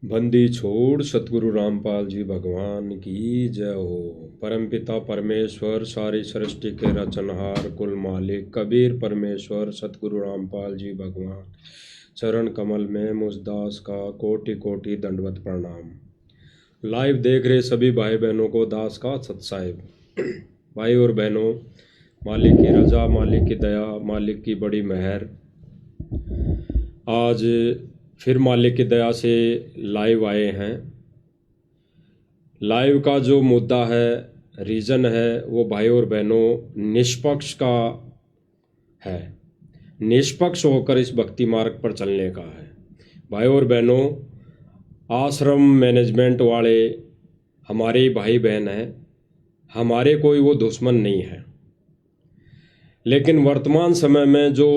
बंदी छोड़ सतगुरु रामपाल जी भगवान की जय हो। परमपिता परमेश्वर सारी सृष्टि के रचनहार कुल मालिक कबीर परमेश्वर सतगुरु रामपाल जी भगवान चरण कमल में मुझदास का कोटि कोटि दंडवत प्रणाम। लाइव देख रहे सभी भाई बहनों को दास का सत साहिब। भाई और बहनों, मालिक की रजा, मालिक की दया, मालिक की बड़ी मेहर, आज फिर मालिक की दया से लाइव आए हैं। लाइव का जो मुद्दा है, रीज़न है, वो भाई और बहनों निष्पक्ष का है। निष्पक्ष होकर इस भक्ति मार्ग पर चलने का है। भाई और बहनों, आश्रम मैनेजमेंट वाले हमारे भाई बहन हैं, हमारे कोई वो दुश्मन नहीं है। लेकिन वर्तमान समय में जो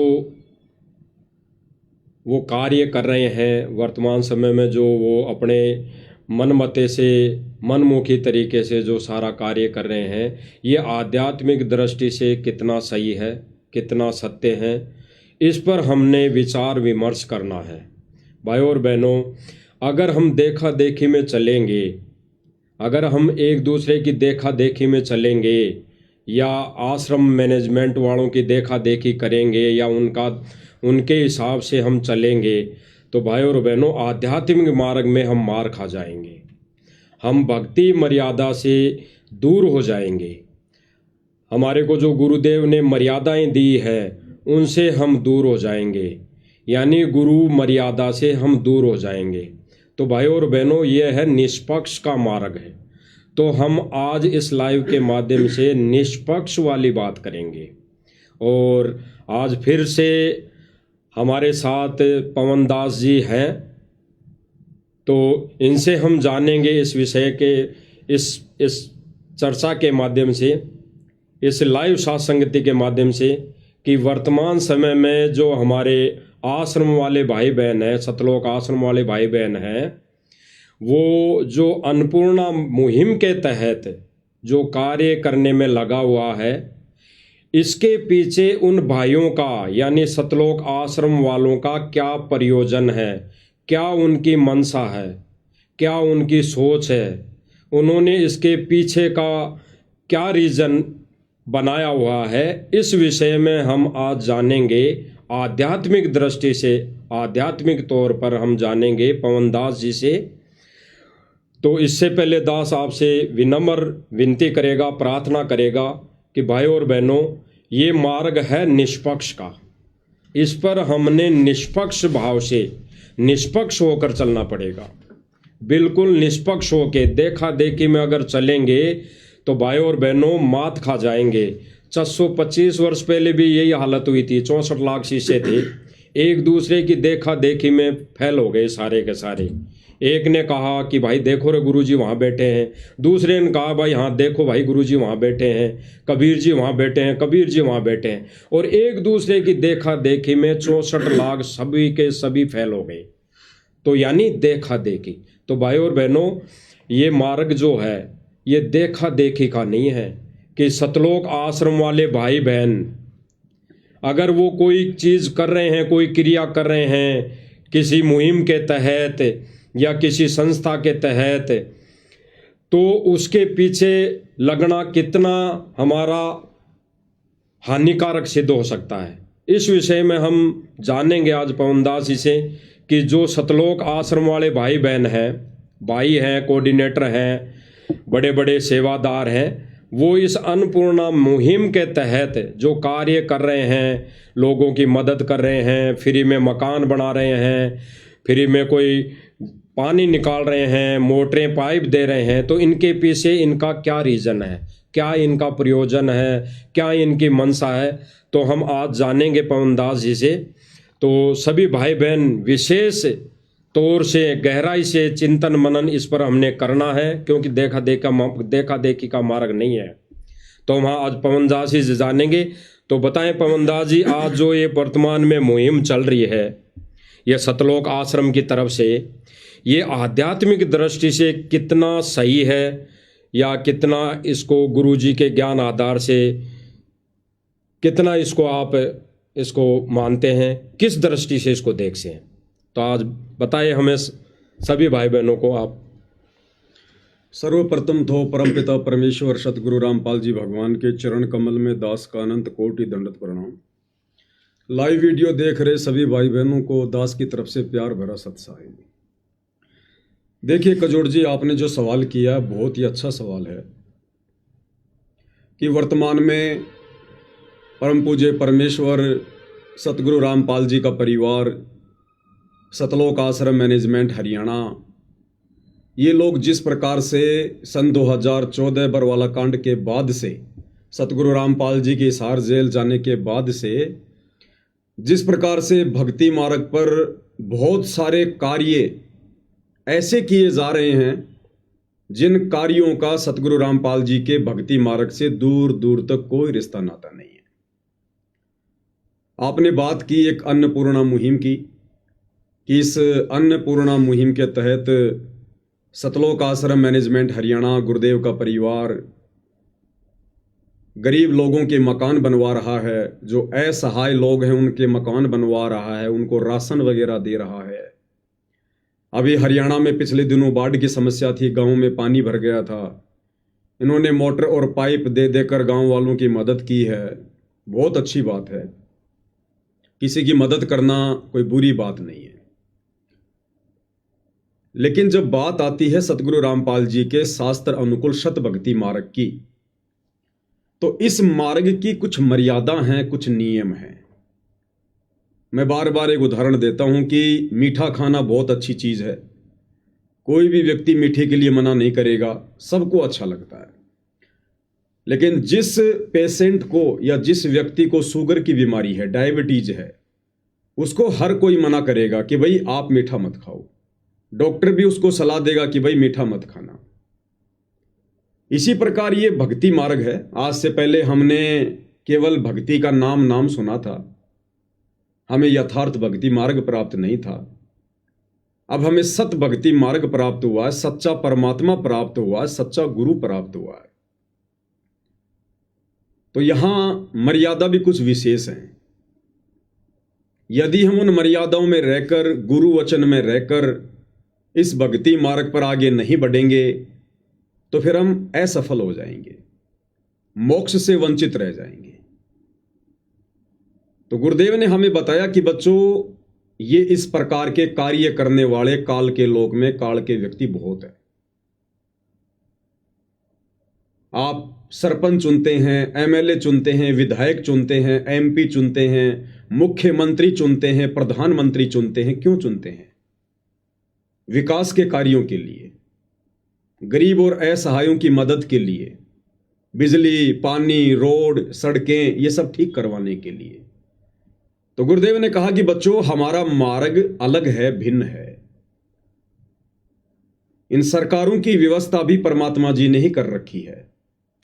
वो कार्य कर रहे हैं, वर्तमान समय में जो वो अपने मनमते से, मनमुखी तरीके से जो सारा कार्य कर रहे हैं, ये आध्यात्मिक दृष्टि से कितना सही है, कितना सत्य है, इस पर हमने विचार विमर्श करना है। भाई और बहनों, अगर हम देखा देखी में चलेंगे, अगर हम एक दूसरे की देखा देखी में चलेंगे या आश्रम मैनेजमेंट वालों की देखा देखी करेंगे या उनके हिसाब से हम चलेंगे, तो भाई और बहनों आध्यात्मिक मार्ग में हम मार खा जाएंगे। हम भक्ति मर्यादा से दूर हो जाएंगे। हमारे को जो गुरुदेव ने मर्यादाएं दी है, उनसे हम दूर हो जाएंगे, यानी गुरु मर्यादा से हम दूर हो जाएंगे। तो भाई और बहनों, यह है निष्पक्ष का मार्ग है। तो हम आज इस लाइव के माध्यम से निष्पक्ष वाली बात करेंगे। और आज फिर से हमारे साथ पवन दास जी हैं, तो इनसे हम जानेंगे इस विषय के, इस चर्चा के माध्यम से, इस लाइव सत्संगति के माध्यम से, कि वर्तमान समय में जो हमारे आश्रम वाले भाई बहन हैं, सतलोक आश्रम वाले भाई बहन हैं, वो जो अन्नपूर्णा मुहिम के तहत जो कार्य करने में लगा हुआ है, इसके पीछे उन भाइयों का, यानी सतलोक आश्रम वालों का क्या प्रयोजन है, क्या उनकी मनसा है, क्या उनकी सोच है, उन्होंने इसके पीछे का क्या रीज़न बनाया हुआ है, इस विषय में हम आज जानेंगे। आध्यात्मिक दृष्टि से, आध्यात्मिक तौर पर हम जानेंगे पवन दास जी से। तो इससे पहले दास आपसे विनम्र विनती करेगा, प्रार्थना करेगा कि भाई और बहनों, ये मार्ग है निष्पक्ष का। इस पर हमने निष्पक्ष भाव से, निष्पक्ष होकर चलना पड़ेगा। बिल्कुल निष्पक्ष होके देखा देखी में अगर चलेंगे तो भाई और बहनों मात खा जाएंगे। 425 वर्ष पहले भी यही हालत हुई थी। 64 लाख शीशे थे, एक दूसरे की देखा देखी में फैल हो गए सारे के सारे। एक ने कहा कि भाई देखो रे गुरुजी वहाँ बैठे हैं, दूसरे ने कहा भाई हाँ देखो भाई गुरुजी वहाँ बैठे हैं, कबीर जी वहाँ बैठे हैं, कबीर जी वहाँ बैठे हैं, और एक दूसरे की देखा देखी में 64 लाख सभी के सभी फैल हो गए। तो यानी देखा देखी। तो भाई और बहनों, ये मार्ग जो है, ये देखा देखी का नहीं है। कि सतलोक आश्रम वाले भाई बहन अगर वो कोई चीज़ कर रहे हैं, कोई क्रिया कर रहे हैं किसी मुहिम के तहत या किसी संस्था के तहत, तो उसके पीछे लगना कितना हमारा हानिकारक सिद्ध हो सकता है, इस विषय में हम जानेंगे आज पवन दास जी से। कि जो सतलोक आश्रम वाले भाई बहन हैं, भाई हैं, कोऑर्डिनेटर हैं, बड़े बड़े सेवादार हैं, वो इस अन्नपूर्णा मुहिम के तहत जो कार्य कर रहे हैं, लोगों की मदद कर रहे हैं, फ्री में मकान बना रहे हैं, फ्री में कोई पानी निकाल रहे हैं, मोटरें पाइप दे रहे हैं, तो इनके पीछे इनका क्या रीज़न है, क्या इनका प्रयोजन है, क्या इनकी मनसा है, तो हम आज जानेंगे पवन दास जी से। तो सभी भाई बहन विशेष तौर से गहराई से चिंतन मनन इस पर हमने करना है, क्योंकि देखा देखी का मार्ग नहीं है। तो हम आज पवन दास जी से जानेंगे। तो बताएं पवन दास जी, आज जो ये वर्तमान में मुहिम चल रही है, ये सतलोक आश्रम की तरफ से, ये आध्यात्मिक दृष्टि से कितना सही है या कितना इसको गुरुजी के ज्ञान आधार से कितना इसको आप इसको मानते हैं, किस दृष्टि से इसको देखते हैं? तो आज बताइए हमें सभी भाई बहनों को आप। सर्वप्रथम तो परमपिता परमेश्वर सतगुरु रामपाल जी भगवान के चरण कमल में दास का अनंत कोटि दंडवत प्रणाम। लाइव वीडियो देख रहे सभी भाई बहनों को दास की तरफ से प्यार भरा सत्साई। देखिए कजोड़ जी, आपने जो सवाल किया बहुत ही अच्छा सवाल है कि वर्तमान में परम पूज्य परमेश्वर सतगुरु रामपाल जी का परिवार, सतलोक आश्रम मैनेजमेंट हरियाणा, ये लोग जिस प्रकार से सन 2014 बरवाला कांड के बाद से, सतगुरु रामपाल जी के हिसार जेल जाने के बाद से जिस प्रकार से भक्ति मार्ग पर बहुत सारे कार्य ऐसे किए जा रहे हैं जिन कार्यों का सतगुरु रामपाल जी के भक्ति मार्ग से दूर दूर तक कोई रिश्ता नाता नहीं है। आपने बात की एक अन्नपूर्णा मुहिम की कि इस अन्नपूर्णा मुहिम के तहत सतलोक आश्रम मैनेजमेंट हरियाणा, गुरुदेव का परिवार गरीब लोगों के मकान बनवा रहा है, जो असहाय लोग हैं उनके मकान बनवा रहा है, उनको राशन वगैरह दे रहा है। अभी हरियाणा में पिछले दिनों बाढ़ की समस्या थी, गांव में पानी भर गया था, इन्होंने मोटर और पाइप दे देकर गांव वालों की मदद की है। बहुत अच्छी बात है, किसी की मदद करना कोई बुरी बात नहीं है। लेकिन जब बात आती है सतगुरु रामपाल जी के शास्त्र अनुकूल शत भक्ति मार्ग की, तो इस मार्ग की कुछ मर्यादा हैं, कुछ नियम हैं। मैं बार बार एक उदाहरण देता हूं कि मीठा खाना बहुत अच्छी चीज है, कोई भी व्यक्ति मीठे के लिए मना नहीं करेगा, सबको अच्छा लगता है। लेकिन जिस पेशेंट को या जिस व्यक्ति को शुगर की बीमारी है, डायबिटीज है, उसको हर कोई मना करेगा कि भाई आप मीठा मत खाओ। डॉक्टर भी उसको सलाह देगा कि भाई मीठा मत खाना। इसी प्रकार ये भक्ति मार्ग है। आज से पहले हमने केवल भक्ति का नाम सुना था, हमें यथार्थ भक्ति मार्ग प्राप्त नहीं था। अब हमें सत भक्ति मार्ग प्राप्त हुआ है, सच्चा परमात्मा प्राप्त हुआ है, सच्चा गुरु प्राप्त हुआ है। तो यहां मर्यादा भी कुछ विशेष हैं। यदि हम उन मर्यादाओं में रहकर, गुरु वचन में रहकर इस भक्ति मार्ग पर आगे नहीं बढ़ेंगे तो फिर हम असफल हो जाएंगे, मोक्ष से वंचित रह जाएंगे। तो गुरुदेव ने हमें बताया कि बच्चों, ये इस प्रकार के कार्य करने वाले काल के लोक में काल के व्यक्ति बहुत है। आप सरपंच चुनते हैं, एमएलए चुनते हैं, विधायक चुनते हैं, एमपी चुनते हैं, मुख्यमंत्री चुनते हैं, प्रधानमंत्री चुनते हैं। क्यों चुनते हैं? विकास के कार्यों के लिए, गरीब और असहायों की मदद के लिए, बिजली, पानी, रोड, सड़कें, ये सब ठीक करवाने के लिए। तो गुरुदेव ने कहा कि बच्चों, हमारा मार्ग अलग है, भिन्न है। इन सरकारों की व्यवस्था भी परमात्मा जी ने ही कर रखी है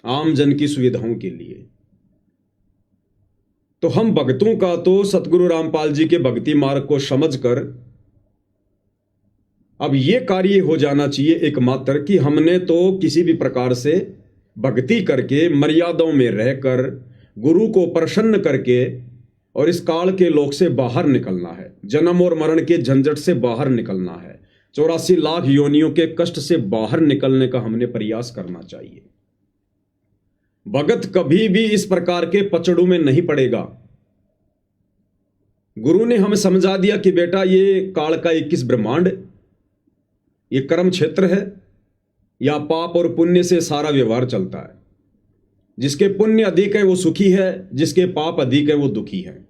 आम जन की सुविधाओं के लिए। तो हम भक्तों का तो सतगुरु रामपाल जी के भक्ति मार्ग को समझकर अब ये कार्य हो जाना चाहिए एकमात्र कि हमने तो किसी भी प्रकार से भक्ति करके, मर्यादाओं में रहकर, गुरु को प्रसन्न करके और इस काल के लोक से बाहर निकलना है, जन्म और मरण के झंझट से बाहर निकलना है, 84 लाख योनियों के कष्ट से बाहर निकलने का हमने प्रयास करना चाहिए। भगत कभी भी इस प्रकार के पचड़ों में नहीं पड़ेगा। गुरु ने हमें समझा दिया कि बेटा, ये काल का 21 ब्रह्मांड, ये कर्म क्षेत्र है, या पाप और पुण्य से सारा व्यवहार चलता है। जिसके पुण्य अधिक है वो सुखी है, जिसके पाप अधिक है वो दुखी है।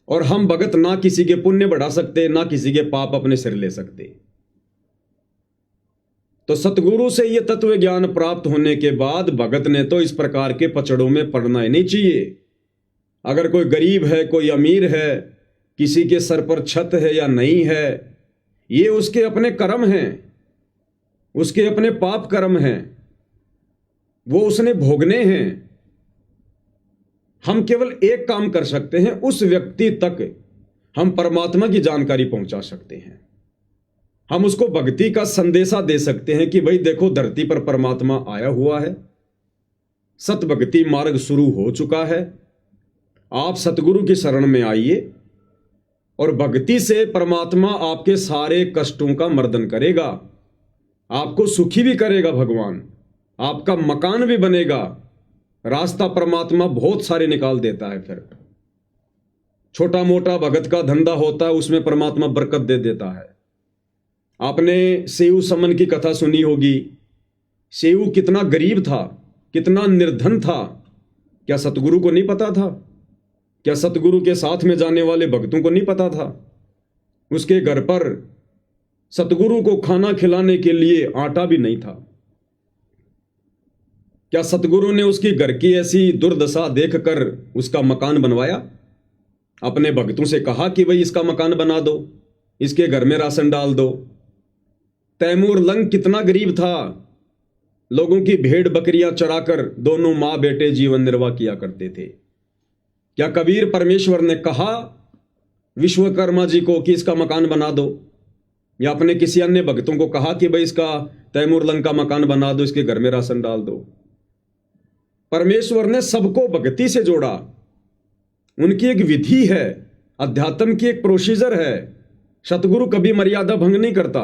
और हम भगत ना किसी के पुण्य बढ़ा सकते, ना किसी के पाप अपने सिर ले सकते। तो सतगुरु से यह तत्व ज्ञान प्राप्त होने के बाद भगत ने तो इस प्रकार के पचड़ों में पड़ना ही नहीं चाहिए। अगर कोई गरीब है, कोई अमीर है, किसी के सर पर छत है या नहीं है, ये उसके अपने कर्म हैं, उसके अपने पाप कर्म हैं, वो उसने भोगने हैं। हम केवल एक काम कर सकते हैं, उस व्यक्ति तक हम परमात्मा की जानकारी पहुंचा सकते हैं। हम उसको भक्ति का संदेशा दे सकते हैं कि भाई देखो, धरती पर परमात्मा आया हुआ है, सत भक्ति मार्ग शुरू हो चुका है, आप सतगुरु की शरण में आइए और भक्ति से परमात्मा आपके सारे कष्टों का मर्दन करेगा, आपको सुखी भी करेगा भगवान, आपका मकान भी बनेगा। रास्ता परमात्मा बहुत सारे निकाल देता है। फिर छोटा मोटा भगत का धंधा होता है, उसमें परमात्मा बरकत दे देता है। आपने सेऊ समन की कथा सुनी होगी। सेऊ कितना गरीब था, कितना निर्धन था। क्या सतगुरु को नहीं पता था? क्या सतगुरु के साथ में जाने वाले भक्तों को नहीं पता था? उसके घर पर सतगुरु को खाना खिलाने के लिए आटा भी नहीं था। क्या सतगुरु ने उसकी घर की ऐसी दुर्दशा देखकर उसका मकान बनवाया? अपने भक्तों से कहा कि भाई इसका मकान बना दो, इसके घर में राशन डाल दो। तैमूर लंग कितना गरीब था, लोगों की भेड़ बकरियां चराकर दोनों मां बेटे जीवन निर्वाह किया करते थे। क्या कबीर परमेश्वर ने कहा विश्वकर्मा जी को कि इसका मकान बना दो, या अपने किसी अन्य भक्तों को कहा कि भाई इसका तैमूर लंग का मकान बना दो, इसके घर में राशन डाल दो? परमेश्वर ने सबको भक्ति से जोड़ा। उनकी एक विधि है, अध्यात्म की एक प्रोसीजर है। सतगुरु कभी मर्यादा भंग नहीं करता।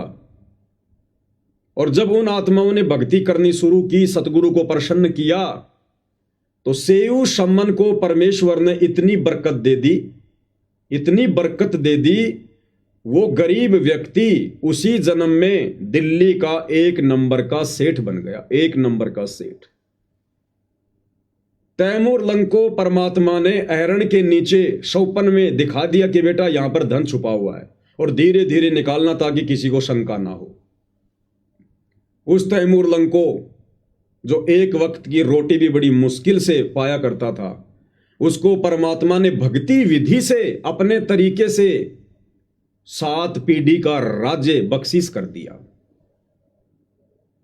और जब उन आत्माओं ने भक्ति करनी शुरू की, सतगुरु को प्रसन्न किया, तो सेऊ सम्मन को परमेश्वर ने इतनी बरकत दे दी, इतनी बरकत दे दी, वो गरीब व्यक्ति उसी जन्म में दिल्ली का 1 नंबर का सेठ बन गया। 1 नंबर का सेठ। तैमूर लंग को परमात्मा ने अहरण के नीचे शौपन में दिखा दिया कि बेटा यहां पर धन छुपा हुआ है, और धीरे धीरे निकालना ताकि किसी को शंका ना हो। उस तैमूर लंग को, जो एक वक्त की रोटी भी बड़ी मुश्किल से पाया करता था, उसको परमात्मा ने भक्ति विधि से अपने तरीके से 7 पीढ़ी का राज्य बख्शीश कर दिया।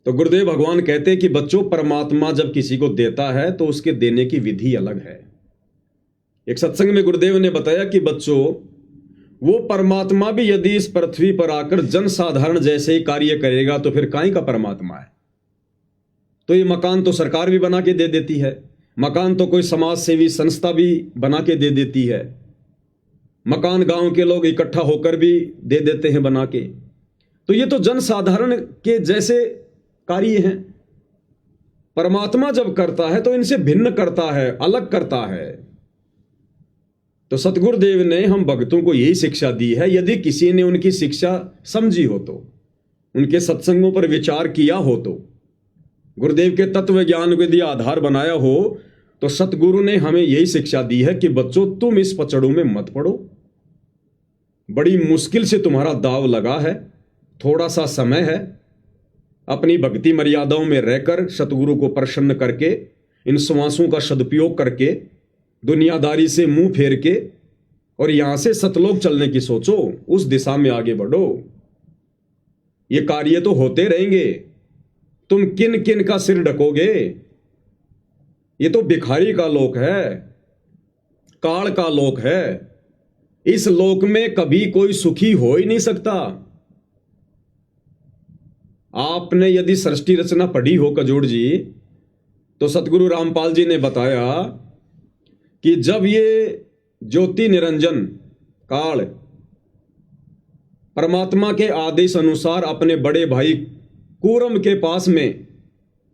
तो गुरुदेव भगवान कहते हैं कि बच्चों, परमात्मा जब किसी को देता है तो उसके देने की विधि अलग है। एक सत्संग में गुरुदेव ने बताया कि बच्चों, वो परमात्मा भी यदि इस पृथ्वी पर आकर जनसाधारण जैसे ही कार्य करेगा तो फिर काहे का परमात्मा है? तो ये मकान तो सरकार भी बना के दे देती है, मकान तो कोई समाज सेवी संस्था भी बना के दे देती है, मकान गांव के लोग इकट्ठा होकर भी दे देते हैं बना के। तो ये तो जनसाधारण के जैसे कार्य हैं। परमात्मा जब करता है तो इनसे भिन्न करता है, अलग करता है। तो सतगुरुदेव ने हम भक्तों को यही शिक्षा दी है। यदि किसी ने उनकी शिक्षा समझी हो तो, उनके सत्संगों पर विचार किया हो तो, गुरुदेव के तत्व ज्ञान को यदि आधार बनाया हो, तो सतगुरु ने हमें यही शिक्षा दी है कि बच्चों, तुम इस पचड़ों में मत पड़ो। बड़ी मुश्किल से तुम्हारा दाव लगा है, थोड़ा सा समय है। अपनी भक्ति मर्यादाओं में रहकर सतगुरु को प्रसन्न करके, इन श्वासों का सदुपयोग करके, दुनियादारी से मुंह फेर के, और यहां से सतलोक चलने की सोचो, उस दिशा में आगे बढ़ो। ये कार्य तो होते रहेंगे। तुम किन किन का सिर ढकोगे? ये तो भिखारी का लोक है, काल का लोक है। इस लोक में कभी कोई सुखी हो ही नहीं सकता। आपने यदि सृष्टि रचना पढ़ी हो कजोड़ जी, तो सतगुरु रामपाल जी ने बताया कि जब ये ज्योति निरंजन काल परमात्मा के आदेश अनुसार अपने बड़े भाई कूरम के पास में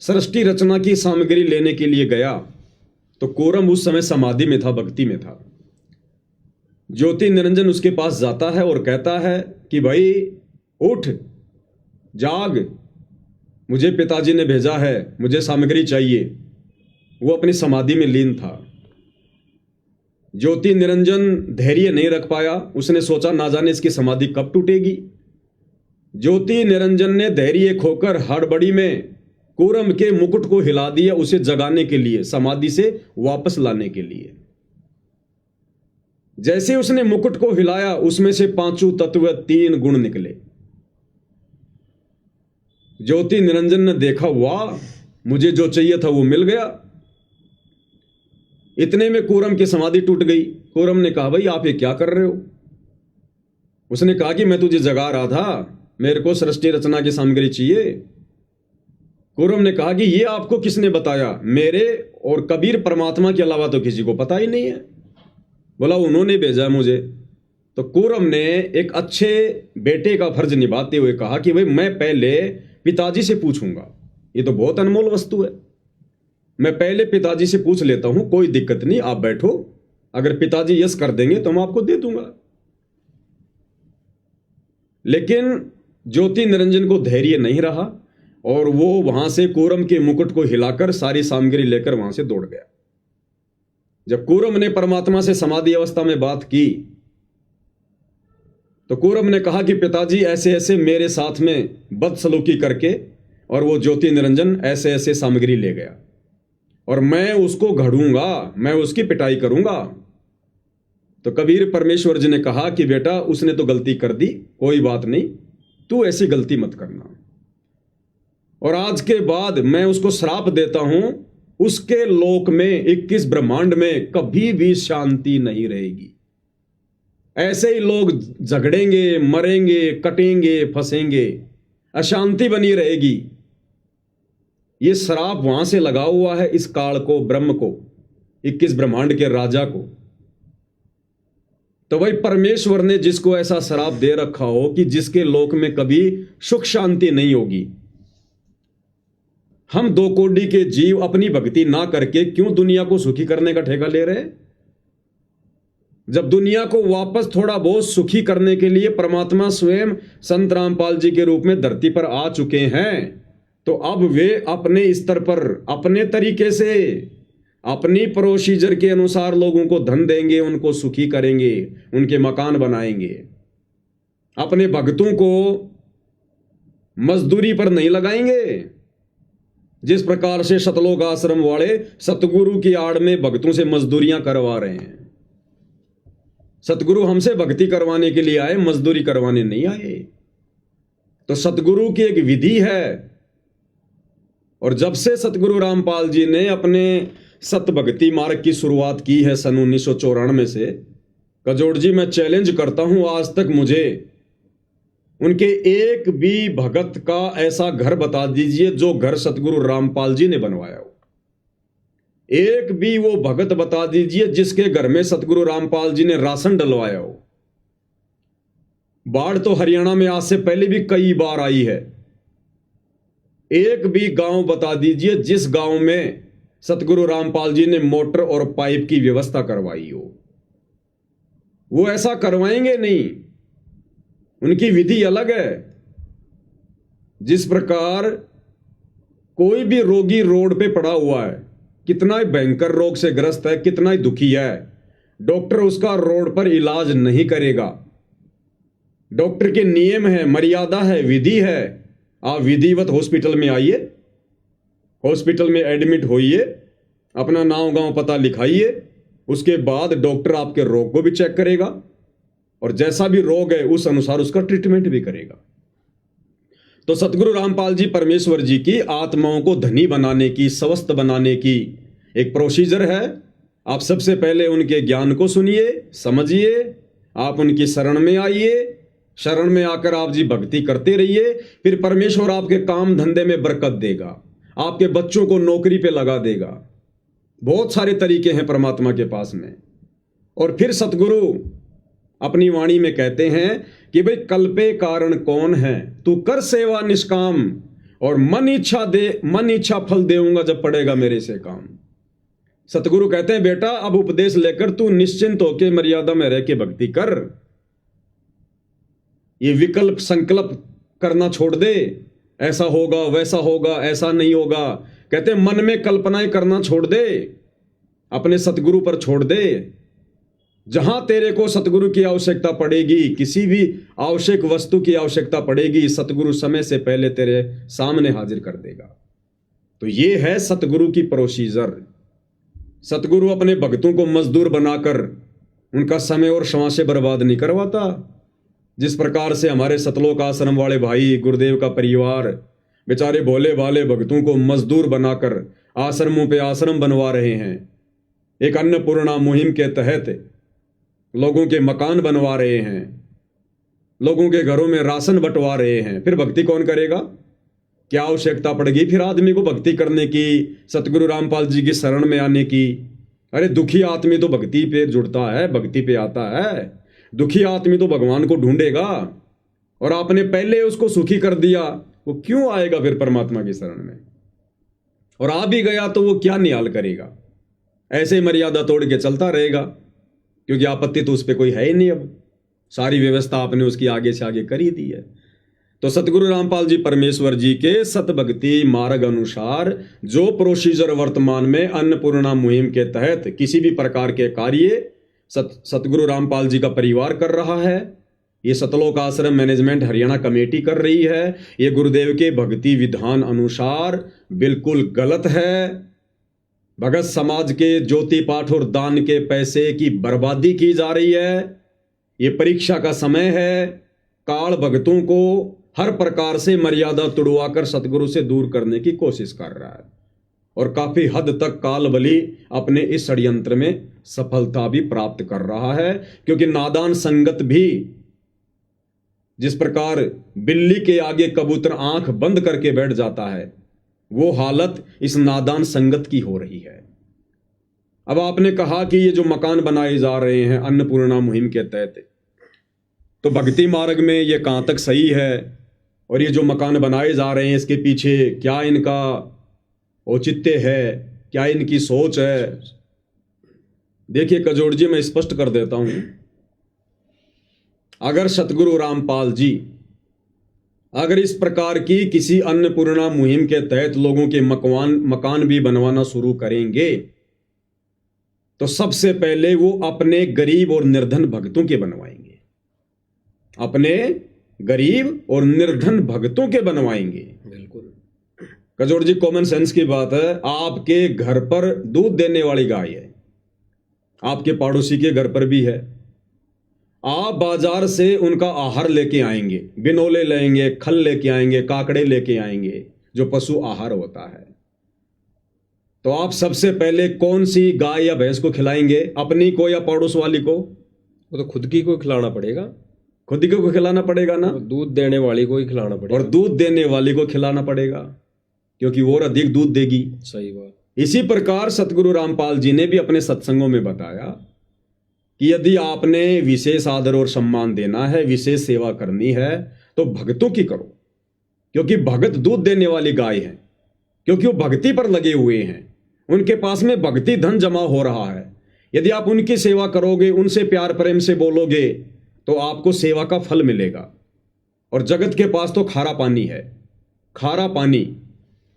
सृष्टि रचना की सामग्री लेने के लिए गया, तो कूरम उस समय समाधि में था, भक्ति में था। ज्योति निरंजन उसके पास जाता है और कहता है कि भाई उठ, जाग, मुझे पिताजी ने भेजा है, मुझे सामग्री चाहिए। वो अपनी समाधि में लीन था। ज्योति निरंजन धैर्य नहीं रख पाया। उसने सोचा ना जाने इसकी समाधि कब टूटेगी। ज्योति निरंजन ने धैर्य खोकर हड़बड़ी में कूरम के मुकुट को हिला दिया, उसे जगाने के लिए, समाधि से वापस लाने के लिए। जैसे उसने मुकुट को हिलाया, उसमें से 5 तत्व 3 गुण निकले। ज्योति निरंजन ने देखा, वाह, मुझे जो चाहिए था वो मिल गया। इतने में कूरम की समाधि टूट गई। कूरम ने कहा, भाई आप ये क्या कर रहे हो? उसने कहा कि मैं तुझे जगा रहा था, मेरे को सृष्टि रचना की सामग्री चाहिए। कूरम ने कहा कि ये आपको किसने बताया? मेरे और कबीर परमात्मा के अलावा तो किसी को पता ही नहीं है। बोला, उन्होंने भेजा मुझे। तो कूरम ने एक अच्छे बेटे का फर्ज निभाते हुए कहा कि भाई मैं पहले पिताजी से पूछूंगा, ये तो बहुत अनमोल वस्तु है, मैं पहले पिताजी से पूछ लेता हूं, कोई दिक्कत नहीं, आप बैठो, अगर पिताजी यस कर देंगे तो मैं आपको दे दूंगा। लेकिन ज्योति निरंजन को धैर्य नहीं रहा और वो वहां से कूरम के मुकुट को हिलाकर सारी सामग्री लेकर वहां से दौड़ गया। जब कूरम ने परमात्मा से समाधि अवस्था में बात की तो कूरम ने कहा कि पिताजी ऐसे ऐसे मेरे साथ में बदसलूकी करके और वो ज्योति निरंजन ऐसे ऐसे सामग्री ले गया और मैं उसको घड़ूंगा, मैं उसकी पिटाई करूंगा। तो कबीर परमेश्वर जी ने कहा कि बेटा उसने तो गलती कर दी, कोई बात नहीं, तू ऐसी गलती मत करना, और आज के बाद मैं उसको श्राप देता हूं, उसके लोक में 21 ब्रह्मांड में कभी भी शांति नहीं रहेगी। ऐसे ही लोग झगड़ेंगे, मरेंगे, कटेंगे, फंसेंगे, अशांति बनी रहेगी। ये श्राप वहां से लगा हुआ है इस काल को, ब्रह्म को, 21 ब्रह्मांड के राजा को। तो भाई परमेश्वर ने जिसको ऐसा श्राप दे रखा हो कि जिसके लोक में कभी सुख शांति नहीं होगी, हम 2 कोटि के जीव अपनी भक्ति ना करके क्यों दुनिया को सुखी करने का ठेका ले रहे? जब दुनिया को वापस थोड़ा बहुत सुखी करने के लिए परमात्मा स्वयं संत रामपाल जी के रूप में धरती पर आ चुके हैं, तो अब वे अपने स्तर पर, अपने तरीके से, अपनी प्रोसीजर के अनुसार लोगों को धन देंगे, उनको सुखी करेंगे, उनके मकान बनाएंगे। अपने भक्तों को मजदूरी पर नहीं लगाएंगे। जिस प्रकार से सतलोक आश्रम वाले सतगुरु की आड़ में भक्तों से मजदूरियां करवा रहे हैं। सतगुरु हमसे भक्ति करवाने के लिए आए, मजदूरी करवाने नहीं आए। तो सतगुरु की एक विधि है, और जब से सतगुरु रामपाल जी ने अपने सत भक्ति मार्ग की शुरुआत की है सन 1994 से, कजोड़ जी मैं चैलेंज करता हूं, आज तक मुझे उनके एक भी भगत का ऐसा घर बता दीजिए जो घर सतगुरु रामपाल जी ने बनवाया हो। एक भी वो भगत बता दीजिए जिसके घर में सतगुरु रामपाल जी ने राशन डलवाया हो। बाढ़ तो हरियाणा में आज से पहले भी कई बार आई है। एक भी गांव बता दीजिए जिस गांव में सतगुरु रामपाल जी ने मोटर और पाइप की व्यवस्था करवाई हो। वो ऐसा करवाएंगे नहीं, उनकी विधि अलग है। जिस प्रकार कोई भी रोगी रोड पे पड़ा हुआ है, कितना ही भयंकर रोग से ग्रस्त है, कितना ही दुखी है, डॉक्टर उसका रोड पर इलाज नहीं करेगा। डॉक्टर के नियम है, मर्यादा है, विधि है। आप विधिवत हॉस्पिटल में आइए, हॉस्पिटल में एडमिट होइए, अपना नाम गांव पता लिखाइए, उसके बाद डॉक्टर आपके रोग को भी चेक करेगा और जैसा भी रोग है उस अनुसार उसका ट्रीटमेंट भी करेगा। तो सतगुरु रामपाल जी परमेश्वर जी की आत्माओं को धनी बनाने की, स्वस्थ बनाने की एक प्रोसीजर है। आप सबसे पहले उनके ज्ञान को सुनिए, समझिए, आप उनकी शरण में आइए, शरण में आकर आप जी भक्ति करते रहिए, फिर परमेश्वर आपके काम धंधे में बरकत देगा, आपके बच्चों को नौकरी पे लगा देगा। बहुत सारे तरीके हैं परमात्मा के पास में। और फिर सतगुरु अपनी वाणी में कहते हैं कि भाई कल्पे कारण कौन है, तू कर सेवा निष्काम और मन इच्छा फल देऊंगा जब पड़ेगा मेरे से काम। सतगुरु कहते हैं बेटा अब उपदेश लेकर तू निश्चिंत होकर मर्यादा में रह के भक्ति कर। ये विकल्प संकल्प करना छोड़ दे, ऐसा होगा वैसा होगा, ऐसा नहीं होगा। कहते हैं मन में कल्पनाएं करना छोड़ दे, अपने सतगुरु पर छोड़ दे। जहां तेरे को सतगुरु की आवश्यकता पड़ेगी, किसी भी आवश्यक वस्तु की आवश्यकता पड़ेगी, सतगुरु समय से पहले तेरे सामने हाजिर कर देगा। तो ये है सतगुरु की प्रोसीजर। सतगुरु अपने भक्तों को मजदूर बनाकर उनका समय और श्वासें बर्बाद नहीं करवाता। जिस प्रकार से हमारे सतलोक आश्रम वाले भाई, गुरुदेव का परिवार बेचारे भोले भाले भक्तों को मजदूर बनाकर आश्रमों पे आश्रम बनवा रहे हैं। एक अन्नपूर्णा मुहिम के तहत लोगों के मकान बनवा रहे हैं, लोगों के घरों में राशन बंटवा रहे हैं। फिर भक्ति कौन करेगा? क्या आवश्यकता पड़ेगी फिर आदमी को भक्ति करने की, सतगुरु रामपाल जी की शरण में आने की? अरे दुखी आदमी तो भक्ति पे जुड़ता है, भक्ति पे आता है। दुखी आदमी तो भगवान को ढूंढेगा, और आपने पहले उसको सुखी कर दिया, वो क्यों आएगा फिर परमात्मा की शरण में? और आ भी गया तो वो क्या निहाल करेगा? ऐसे ही मर्यादा तोड़ के चलता रहेगा, क्योंकि आपत्ति तो उस पर कोई है ही नहीं। अब सारी व्यवस्था आपने उसकी आगे से आगे कर ही दी है। तो सतगुरु रामपाल जी परमेश्वर जी के सतभक्ति मार्ग अनुसार जो प्रोसीजर वर्तमान में अन्नपूर्णा मुहिम के तहत किसी भी प्रकार के कार्य सतगुरु रामपाल जी का परिवार कर रहा है, ये सतलोक आश्रम मैनेजमेंट हरियाणा कमेटी कर रही है, ये गुरुदेव के भक्ति विधान अनुसार बिल्कुल गलत है। भगत समाज के ज्योति पाठ और दान के पैसे की बर्बादी की जा रही है। ये परीक्षा का समय है। काल भगतों को हर प्रकार से मर्यादा तुड़वाकर सतगुरु से दूर करने की कोशिश कर रहा है, और काफी हद तक काल बली अपने इस षड्यंत्र में सफलता भी प्राप्त कर रहा है। क्योंकि नादान संगत भी, जिस प्रकार बिल्ली के आगे कबूतर आंख बंद करके बैठ जाता है, वो हालत इस नादान संगत की हो रही है। अब आपने कहा कि ये जो मकान बनाए जा रहे हैं अन्नपूर्णा मुहिम के तहत, तो भक्ति मार्ग में ये कहां तक सही है? और ये जो मकान बनाए जा रहे हैं इसके पीछे क्या इनका औचित्य है, क्या इनकी सोच है? देखिए कजोड़ जी, मैं स्पष्ट कर देता हूं, अगर सतगुरु रामपाल जी अगर इस प्रकार की किसी अन्नपूर्णा मुहिम के तहत लोगों के मकान भी बनवाना शुरू करेंगे, तो सबसे पहले वो अपने गरीब और निर्धन भक्तों के बनवाएंगे, अपने गरीब और निर्धन भक्तों के बनवाएंगे। बिल्कुल कजोड़ जी, कॉमन सेंस की बात है। आपके घर पर दूध देने वाली गाय है, आपके पड़ोसी के घर पर भी है। आप बाजार से उनका आहार लेके आएंगे, बिनोले लेंगे, खल लेके आएंगे, काकड़े लेके आएंगे, जो पशु आहार होता है। तो आप सबसे पहले कौन सी गाय या भैंस को खिलाएंगे? अपनी को या पड़ोस वाली को? वो तो खुद की को खिलाना पड़ेगा, खुद ही को खिलाना पड़ेगा ना। दूध देने वाली को ही खिलाना पड़ेगा, और दूध देने वाली को खिलाना पड़ेगा, क्योंकि वो अधिक दूध देगी। सही बात। इसी प्रकार सतगुरु रामपाल जी ने भी अपने सत्संगों में बताया कि यदि आपने विशेष आदर और सम्मान देना है, विशेष सेवा करनी है, तो भक्तों की करो, क्योंकि भगत दूध देने वाली गाय है, क्योंकि वो भक्ति पर लगे हुए हैं, उनके पास में भक्ति धन जमा हो रहा है। यदि आप उनकी सेवा करोगे, उनसे प्यार प्रेम से बोलोगे, तो आपको सेवा का फल मिलेगा। और जगत के पास तो खारा पानी है, खारा पानी।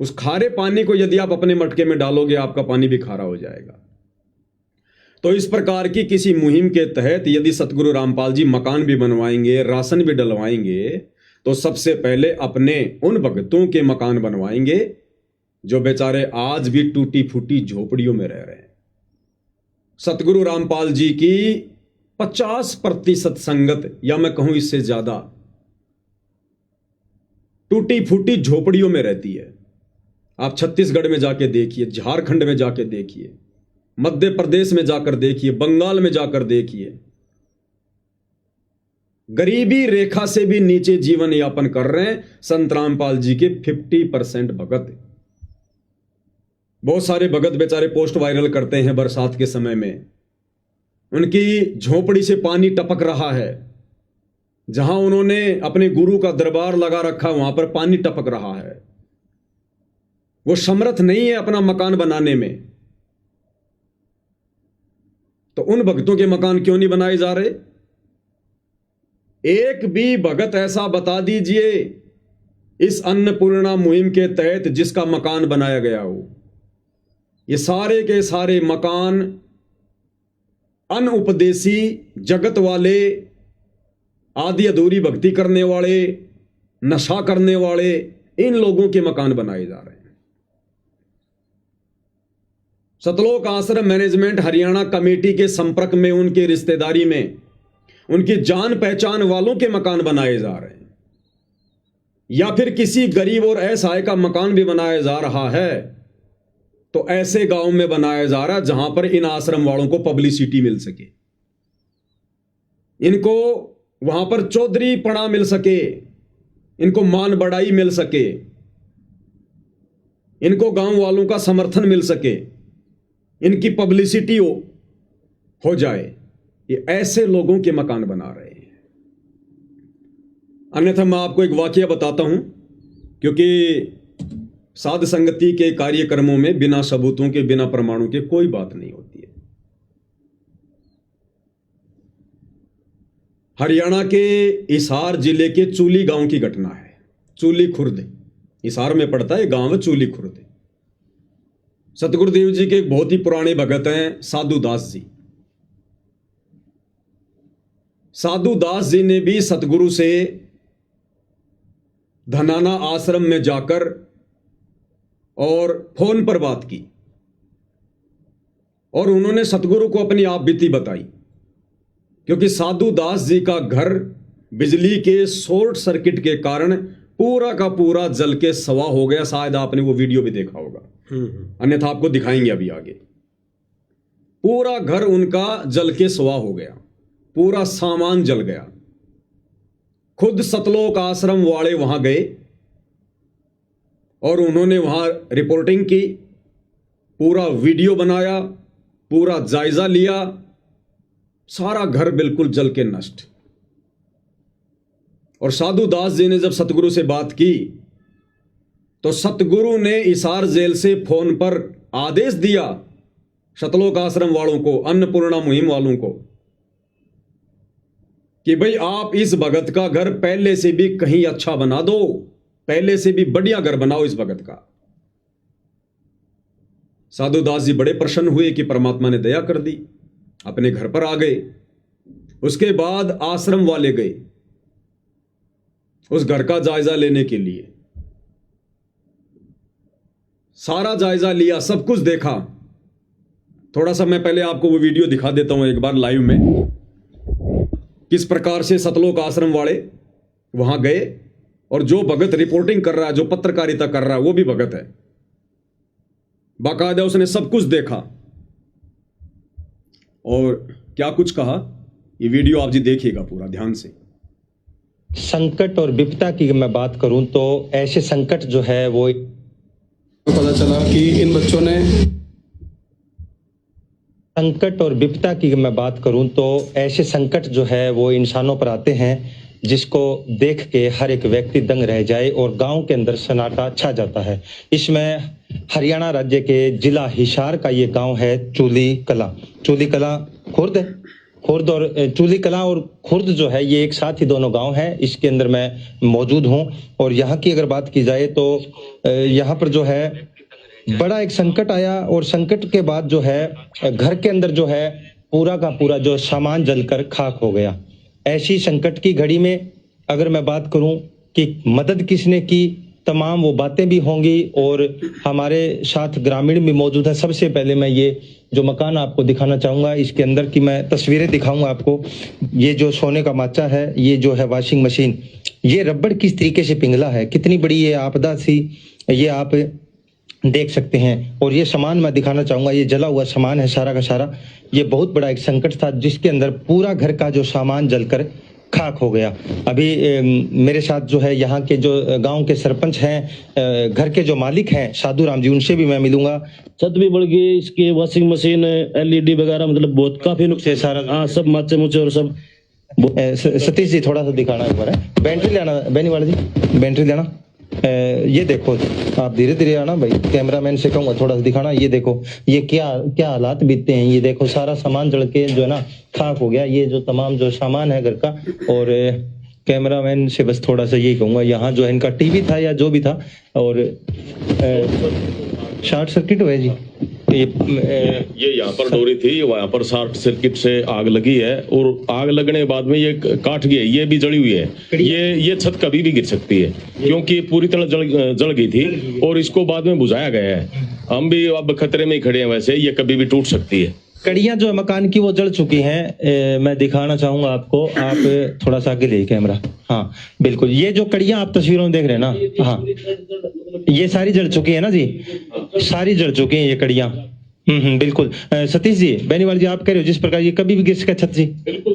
उस खारे पानी को यदि आप अपने मटके में डालोगे, आपका पानी भी खारा हो जाएगा। तो इस प्रकार की किसी मुहिम के तहत यदि सतगुरु रामपाल जी मकान भी बनवाएंगे, राशन भी डलवाएंगे, तो सबसे पहले अपने उन भक्तों के मकान बनवाएंगे जो बेचारे आज भी टूटी फूटी झोपड़ियों में रह रहे हैं। सतगुरु रामपाल जी की 50% संगत, या मैं कहूं इससे ज्यादा, टूटी फूटी झोपड़ियों में रहती है। आप छत्तीसगढ़ में जाके देखिए, झारखंड में जाके देखिए, मध्य प्रदेश में जाकर देखिए, बंगाल में जाकर देखिए, गरीबी रेखा से भी नीचे जीवन यापन कर रहे हैं संत रामपाल जी के 50% भगत। बहुत सारे भगत बेचारे पोस्ट वायरल करते हैं बरसात के समय में, उनकी झोपड़ी से पानी टपक रहा है, जहां उन्होंने अपने गुरु का दरबार लगा रखा, वहां पर पानी टपक रहा है। वो समर्थ नहीं है अपना मकान बनाने में, तो उन भक्तों के मकान क्यों नहीं बनाए जा रहे? एक भी भगत ऐसा बता दीजिए इस अन्नपूर्णा मुहिम के तहत जिसका मकान बनाया गया हो। ये सारे के सारे मकान अनउपदेशी, जगत वाले, आधी अधूरी भक्ति करने वाले, नशा करने वाले, इन लोगों के मकान बनाए जा रहे हैं। सतलोक आश्रम मैनेजमेंट हरियाणा कमेटी के संपर्क में, उनके रिश्तेदारी में, उनकी जान पहचान वालों के मकान बनाए जा रहे हैं, या फिर किसी गरीब और असहाय का मकान भी बनाया जा रहा है, तो ऐसे गांव में बनाया जा रहा है जहां पर इन आश्रम वालों को पब्लिसिटी मिल सके, इनको वहां पर चौधरी पड़ा मिल सके, इनको मान बढ़ाई मिल सके, इनको गांव वालों का समर्थन मिल सके, इनकी पब्लिसिटी हो जाए, ये ऐसे लोगों के मकान बना रहे हैं। अन्यथा मैं आपको एक वाकया बताता हूं, क्योंकि साध संगति के कार्यक्रमों में बिना सबूतों के, बिना प्रमाणों के कोई बात नहीं होती है। हरियाणा के हिसार जिले के चूली गांव की घटना है। चूली खुर्द, हिसार में पड़ता है गांव, चूली खुर्द। सतगुरुदेव जी के एक बहुत ही पुराने भगत हैं साधु दास जी। साधु दास जी ने भी सतगुरु से धनाना आश्रम में जाकर और फोन पर बात की, और उन्होंने सतगुरु को अपनी आप बीती बताई। क्योंकि साधु दास जी का घर बिजली के शॉर्ट सर्किट के कारण पूरा का पूरा जल के सवा हो गया। शायद आपने वो वीडियो भी देखा होगा, अन्यथा आपको दिखाएंगे अभी आगे। पूरा घर उनका जल के सवा हो गया, पूरा सामान जल गया। खुद सतलोक आश्रम वाले वहां गए और उन्होंने वहां रिपोर्टिंग की, पूरा वीडियो बनाया, पूरा जायजा लिया। सारा घर बिल्कुल जल के नष्ट। और साधु दास जी ने जब सतगुरु से बात की तो सतगुरु ने हिसार जेल से फोन पर आदेश दिया सतलोक आश्रम वालों को, अन्नपूर्णा मुहिम वालों को, कि भाई आप इस भगत का घर पहले से भी कहीं अच्छा बना दो, पहले से भी बढ़िया घर बनाओ इस भगत का। साधु दास जी बड़े प्रसन्न हुए कि परमात्मा ने दया कर दी, अपने घर पर आ गए। उसके बाद आश्रम वाले गए उस घर का जायजा लेने के लिए। सारा जायजा लिया, सब कुछ देखा। थोड़ा सा मैं पहले आपको वो वीडियो दिखा देता हूं एक बार लाइव में, किस प्रकार से सतलोक आश्रम वाले वहां गए और जो भगत रिपोर्टिंग कर रहा है, जो पत्रकारिता कर रहा है, वो भी भगत है। बाकायदा उसने सब कुछ देखा और क्या कुछ कहा, ये वीडियो आप जी देखिएगा पूरा ध्यान से। संकट और विपदा की मैं बात करूं तो ऐसे संकट जो है वो पता चला कि इन बच्चों ने संकट और विपदा की मैं बात करूं तो ऐसे संकट जो है वो इंसानों पर आते हैं जिसको देख के हर एक व्यक्ति दंग रह जाए और गांव के अंदर सन्नाटा छा जाता है। इसमें हरियाणा राज्य के जिला हिसार का ये गांव है चूली कला। चूली कला खुर्द और चूली कला और खुर्द जो है ये एक साथ ही दोनों गांव हैं। इसके अंदर मैं मौजूद हूं और यहाँ की अगर बात की जाए तो यहाँ पर जो है बड़ा एक संकट आया और संकट के बाद जो है घर के अंदर जो है पूरा का पूरा जो सामान जलकर खाक हो गया। ऐसी संकट की घड़ी में अगर मैं बात करूं कि मदद किसने की, तमाम वो बातें भी होंगी और हमारे साथ ग्रामीण भी मौजूद है। सबसे पहले मैं ये जो मकान आपको दिखाना चाहूँगा, इसके अंदर की मैं तस्वीरें दिखाऊंगा आपको। ये जो सोने का माचा है, ये जो है वॉशिंग मशीन, ये रबड़ किस तरीके से पिघला है, कितनी बड़ी ये आपदा थी, ये आप देख सकते हैं। और ये सामान मैं दिखाना चाहूँगा, ये जला हुआ सामान है सारा का सारा। ये बहुत बड़ा एक संकट था जिसके अंदर पूरा घर का जो सामान जलकर खाक हो गया। अभी मेरे साथ जो है यहाँ के जो गांव के सरपंच हैं, घर के जो मालिक हैं साधु राम जी, उनसे भी मैं मिलूंगा। छत भी बढ़ गई, इसकी वॉशिंग मशीन, एलईडी वगैरह, मतलब बहुत काफी नुकसान सारा। हाँ, सब माचे मुचे और सब। सतीश जी थोड़ा सा दिखाना एक बार है, बैटरी लेना बेनी वाला जी, बैटरी लेना। ये देखो, आप धीरे धीरे आना भाई, कैमरामैन से कहूंगा थोड़ा सा दिखाना। ये देखो ये क्या क्या हालात बीतते हैं। ये देखो सारा सामान जल के जो है ना खाक हो गया। ये जो तमाम जो सामान है घर का, और कैमरामैन से बस थोड़ा सा यही कहूंगा, यहाँ जो है इनका टीवी था या जो भी था और शॉर्ट सर्किट हुआ जी। ये यहाँ पर डोरी थी, वहाँ पर शॉर्ट सर्किट से आग लगी है और आग लगने के बाद में ये काट गई है, ये भी जली हुई है। ये छत कभी भी गिर सकती है क्योंकि पूरी तरह जल गई थी और इसको बाद में बुझाया गया है। हम भी अब खतरे में ही खड़े हैं, वैसे ये कभी भी टूट सकती है। कड़ियां जो है मकान की वो जल चुकी हैं। मैं दिखाना चाहूंगा आपको, आप थोड़ा सा आगे ले कैमरा। हाँ बिल्कुल, ये जो कड़ियां आप तस्वीरों में देख रहे हैं ना, हाँ ये सारी जल चुकी है ना जी, सारी जल चुकी हैं ये कड़ियां। बिल्कुल। सतीश जी, बेनीवाल जी, आप कह रहे हो जिस प्रकार ये कभी भी गिर सकता छत जी,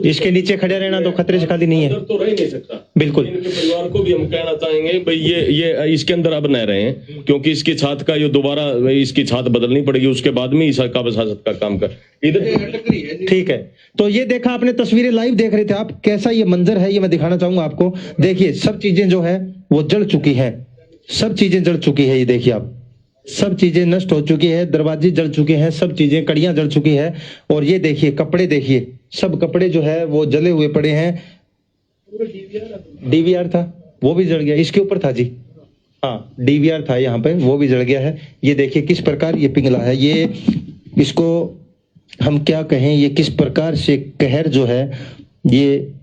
इसके नीचे खड़े रहना तो खतरे से खाली नहीं है। तो रह ही नहीं सकता। बिल्कुल। इनके परिवार को भी हम कहना चाहेंगे भाई ये इसके अंदर अब न रहे, क्योंकि इसकी छत का ये दोबारा इसकी छत बदलनी पड़ेगी, उसके बाद में इसका वसाहत का काम कर इधर। ठीक है, तो ये देखा आपने, तस्वीरें लाइव देख रहे थे आप, कैसा ये मंजर है ये मैं दिखाना चाहूंगा आपको। देखिए सब चीजें जो है वो जल चुकी है, सब चीजें जल चुकी है। ये देखिए आप, सब चीजें नष्ट हो चुकी है, दरवाजे जल चुके हैं, सब चीजें, कड़ियां जल चुकी है। और ये देखिए कपड़े, देखिए सब कपड़े जो है वो जले हुए पड़े हैं। डीवीआर था वो भी जल गया, इसके ऊपर था जी, हाँ डीवीआर था यहाँ पे, वो भी जल गया है। ये देखिए किस प्रकार ये पिघला है, ये इसको हम क्या कहें, ये किस प्रकार से कहर जो है ये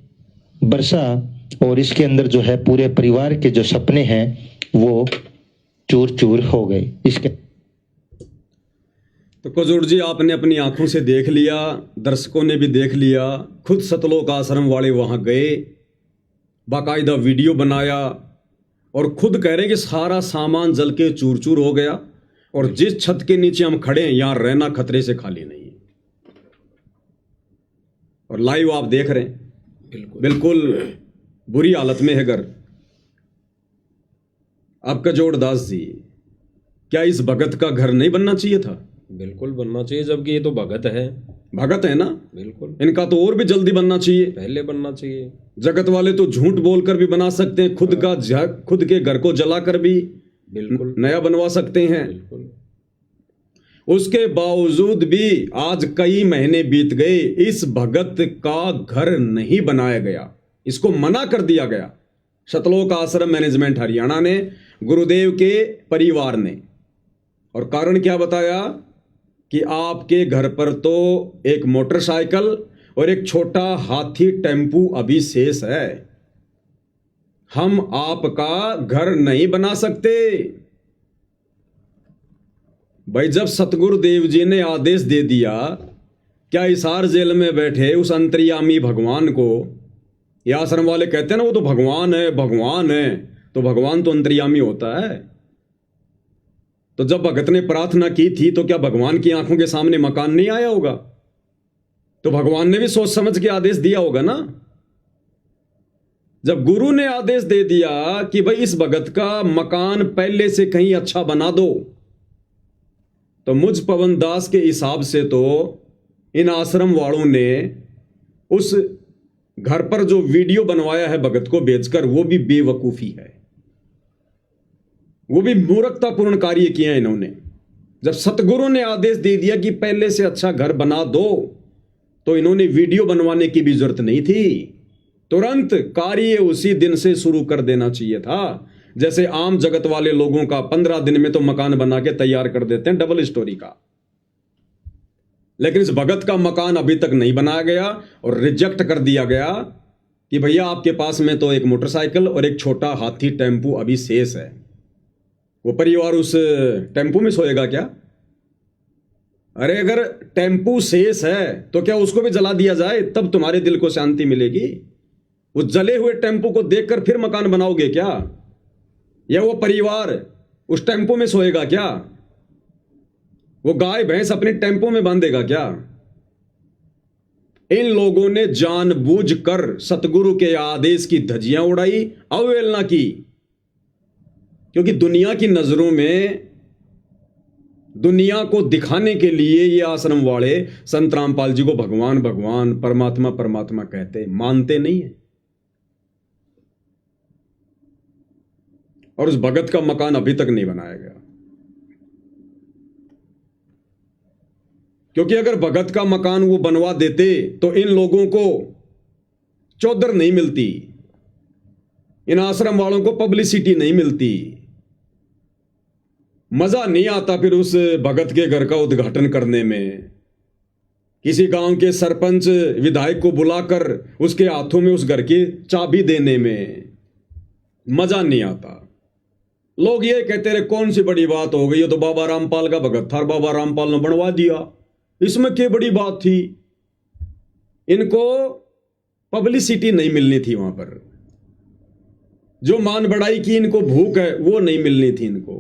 बरसा, और इसके अंदर जो है पूरे परिवार के जो सपने हैं वो चूर चूर हो गए। इसके तो कुजूर जी, आपने अपनी आंखों से देख लिया, दर्शकों ने भी देख लिया, खुद सतलोक आश्रम वाले वहां गए, बाकायदा वीडियो बनाया और खुद कह रहे हैं कि सारा सामान जल के चूर चूर हो गया, और जिस छत के नीचे हम खड़े हैं यहां रहना खतरे से खाली नहीं है। और लाइव आप देख रहे हैं, बिल्कुल बुरी हालत में है घर। अब कजोड़ दास जी, क्या इस भगत का घर नहीं बनना चाहिए था? बिल्कुल बनना चाहिए, जबकि ये तो भगत है। भगत है ना, बिल्कुल, इनका तो और भी जल्दी बनना चाहिए, पहले बनना चाहिए। जगत वाले तो झूठ बोलकर भी बना सकते हैं, खुद के घर को जलाकर भी बिल्कुल नया बनवा सकते हैं। बिल्कुल। उसके बावजूद भी आज कई महीने बीत गए, इस भगत का घर नहीं बनाया गया, इसको मना कर दिया गया सतलोक आश्रम मैनेजमेंट हरियाणा ने, गुरुदेव के परिवार ने। और कारण क्या बताया कि आपके घर पर तो एक मोटरसाइकिल और एक छोटा हाथी टेम्पू अभी शेष है, हम आपका घर नहीं बना सकते। भाई, जब सतगुरुदेव जी ने आदेश दे दिया, क्या हिसार जेल में बैठे उस अंतर्यामी भगवान को, ये आश्रम वाले कहते हैं ना वो तो भगवान है, भगवान है, तो भगवान तो अंतर्यामी होता है। तो जब भगत ने प्रार्थना की थी तो क्या भगवान की आंखों के सामने मकान नहीं आया होगा? तो भगवान ने भी सोच समझ के आदेश दिया होगा ना। जब गुरु ने आदेश दे दिया कि भाई इस भगत का मकान पहले से कहीं अच्छा बना दो, तो मुझ पवन दास के हिसाब से तो इन आश्रम वालों ने उस घर पर जो वीडियो बनवाया है भगत को बेचकर, वो भी बेवकूफी है, वो भी मूर्खतापूर्ण कार्य किया इन्होंने। जब सतगुरु ने आदेश दे दिया कि पहले से अच्छा घर बना दो, तो इन्होंने वीडियो बनवाने की भी जरूरत नहीं थी, तुरंत कार्य उसी दिन से शुरू कर देना चाहिए था। जैसे आम जगत वाले लोगों का 15 दिन में तो मकान बना के तैयार कर देते हैं डबल स्टोरी का, लेकिन इस भगत का मकान अभी तक नहीं बनाया गया और रिजेक्ट कर दिया गया कि भैया आपके पास में तो एक मोटरसाइकिल और एक छोटा हाथी टेम्पू अभी शेष है। वो परिवार उस टेम्पू में सोएगा क्या? अरे अगर टेम्पू शेष है तो क्या उसको भी जला दिया जाए, तब तुम्हारे दिल को शांति मिलेगी? उस जले हुए टेम्पू को देखकर फिर मकान बनाओगे क्या? या वो परिवार उस टेम्पो में सोएगा क्या? वो गाय भैंस अपने टेम्पो में बांधेगा क्या? इन लोगों ने जानबूझकर सतगुरु के आदेश की धज्जियां उड़ाई, अवहेलना की, क्योंकि दुनिया की नजरों में, दुनिया को दिखाने के लिए ये आश्रम वाले संत रामपाल जी को भगवान भगवान, परमात्मा परमात्मा कहते, मानते नहीं है। और उस भगत का मकान अभी तक नहीं बनाया गया, क्योंकि अगर भगत का मकान वो बनवा देते तो इन लोगों को चौधर नहीं मिलती, इन आश्रम वालों को पब्लिसिटी नहीं मिलती, मजा नहीं आता फिर उस भगत के घर का उद्घाटन करने में, किसी गांव के सरपंच विधायक को बुलाकर उसके हाथों में उस घर की चाबी देने में मजा नहीं आता। लोग ये कहते रहे कौन सी बड़ी बात हो गई, ये तो बाबा रामपाल का भगत था, बाबा रामपाल ने बनवा दिया, इसमें क्या बड़ी बात थी? इनको पब्लिसिटी नहीं मिलनी थी, वहां पर जो मान बढ़ाई की इनको भूख है वो नहीं मिलनी थी इनको।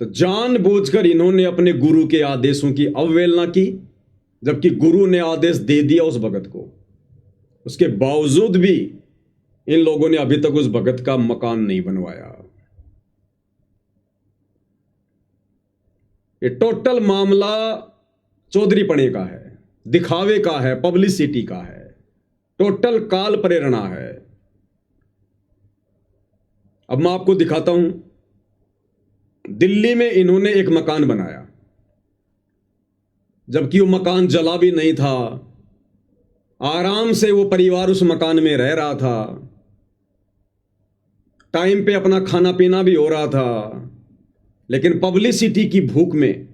तो जानबूझकर इन्होंने अपने गुरु के आदेशों की अवहेलना की, जबकि गुरु ने आदेश दे दिया उस भगत को। उसके बावजूद भी इन लोगों ने अभी तक उस भगत का मकान नहीं बनवाया। ये टोटल मामला चौधरीपने का है, दिखावे का है, पब्लिसिटी का है, टोटल काल प्रेरणा है। अब मैं आपको दिखाता हूं, दिल्ली में इन्होंने एक मकान बनाया, जबकि वो मकान जला भी नहीं था, आराम से वो परिवार उस मकान में रह रहा था, टाइम पे अपना खाना पीना भी हो रहा था, लेकिन पब्लिसिटी की भूख में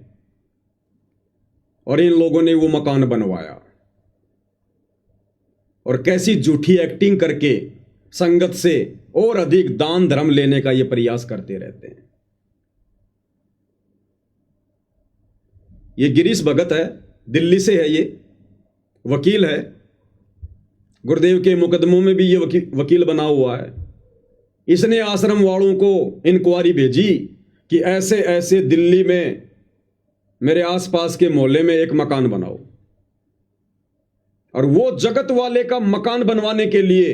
और इन लोगों ने वो मकान बनवाया और कैसी झूठी एक्टिंग करके संगत से और अधिक दान धर्म लेने का ये प्रयास करते रहते हैं। ये गिरीश भगत है, दिल्ली से है, ये वकील है, गुरुदेव के मुकदमों में भी ये वकील बना हुआ है। इसने आश्रम वालों को इंक्वायरी भेजी कि ऐसे ऐसे दिल्ली में मेरे आसपास के मोहल्ले में एक मकान बनाओ, और वो जगत वाले का मकान बनवाने के लिए,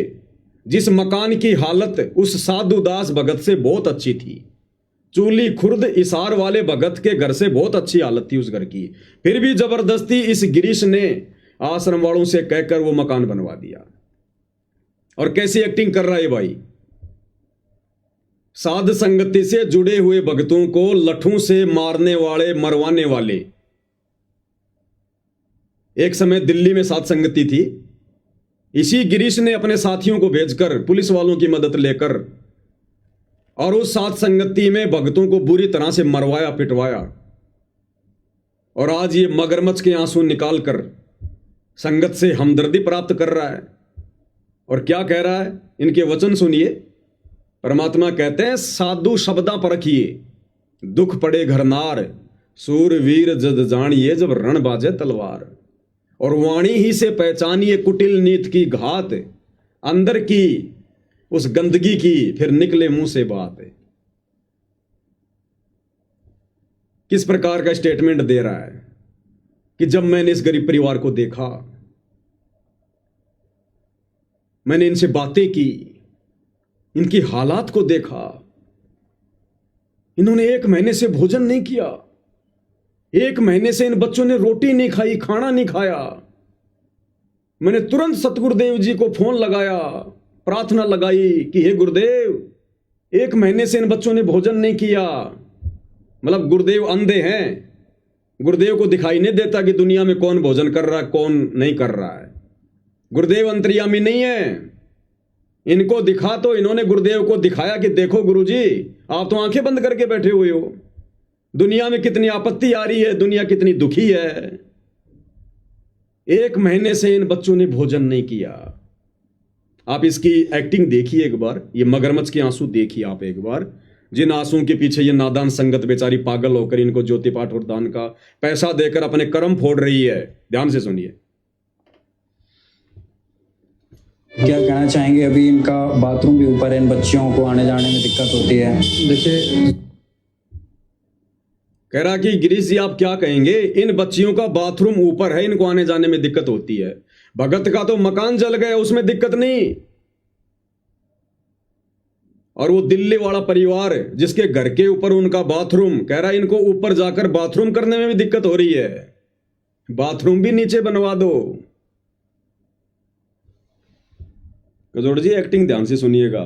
जिस मकान की हालत उस साधुदास भगत से बहुत अच्छी थी, चूली खुर्द इसार वाले भगत के घर से बहुत अच्छी हालत थी उस घर की, फिर भी जबरदस्ती इस गिरीश ने आश्रम वालों से कहकर वो मकान बनवा दिया। और कैसी एक्टिंग कर रहा है भाई, साध संगति से जुड़े हुए भक्तों को लठों से मारने वाले, मरवाने वाले। एक समय दिल्ली में साध संगति थी, इसी गिरीश ने अपने साथियों को भेजकर पुलिस वालों की मदद लेकर और उस साध संगति में भक्तों को बुरी तरह से मरवाया, पिटवाया, और आज ये मगरमच्छ के आंसू निकालकर संगत से हमदर्दी प्राप्त कर रहा है। और क्या कह रहा है, इनके वचन सुनिए। परमात्मा कहते हैं, साधु शब्दा परखिए, दुख पड़े घरनार, सूरवीर जद जानिए जब रण बाजे तलवार, और वाणी ही से पहचानिए कुटिल नीत की घात, अंदर की उस गंदगी की फिर निकले मुंह से बात। किस प्रकार का स्टेटमेंट दे रहा है कि जब मैंने इस गरीब परिवार को देखा, मैंने इनसे बातें की, इनकी हालात को देखा, इन्होंने 1 महीने से भोजन नहीं किया, 1 महीने से इन बच्चों ने रोटी नहीं खाई, खाना नहीं खाया। मैंने तुरंत सतगुरुदेव जी को फोन लगाया, प्रार्थना लगाई कि हे गुरुदेव, 1 महीने से इन बच्चों ने भोजन नहीं किया। मतलब गुरुदेव अंधे हैं, गुरुदेव को दिखाई नहीं देता कि दुनिया में कौन भोजन कर रहा है, कौन नहीं कर रहा है। गुरुदेव अंतर्यामी नहीं है, इनको दिखा तो इन्होंने गुरुदेव को दिखाया कि देखो गुरुजी, आप तो आंखें बंद करके बैठे हुए हो, दुनिया में कितनी आपत्ति आ रही है, दुनिया कितनी दुखी है। 1 महीने से इन बच्चों ने भोजन नहीं किया। आप इसकी एक्टिंग देखिए एक बार, ये मगरमच्छ के आंसू देखिए आप एक बार, जिन आंसुओं के पीछे ये नादान संगत बेचारी पागल होकर इनको ज्योति पाठ और दान का पैसा देकर अपने कर्म फोड़ रही है। ध्यान से सुनिए। क्या कहना चाहेंगे? अभी इनका बाथरूम भी ऊपर है, इन बच्चियों को आने जाने में दिक्कत होती है। देखिए, कह रहा कि गिरीश जी आप क्या कहेंगे, इन बच्चियों का बाथरूम ऊपर है, इनको आने जाने में दिक्कत होती है। भगत का तो मकान जल गया, उसमें दिक्कत नहीं, और वो दिल्ली वाला परिवार जिसके घर के ऊपर उनका बाथरूम, कह रहा इनको ऊपर जाकर बाथरूम करने में भी दिक्कत हो रही है, बाथरूम भी नीचे बनवा दो। गजोड़ जी एक्टिंग ध्यान से सुनिएगा।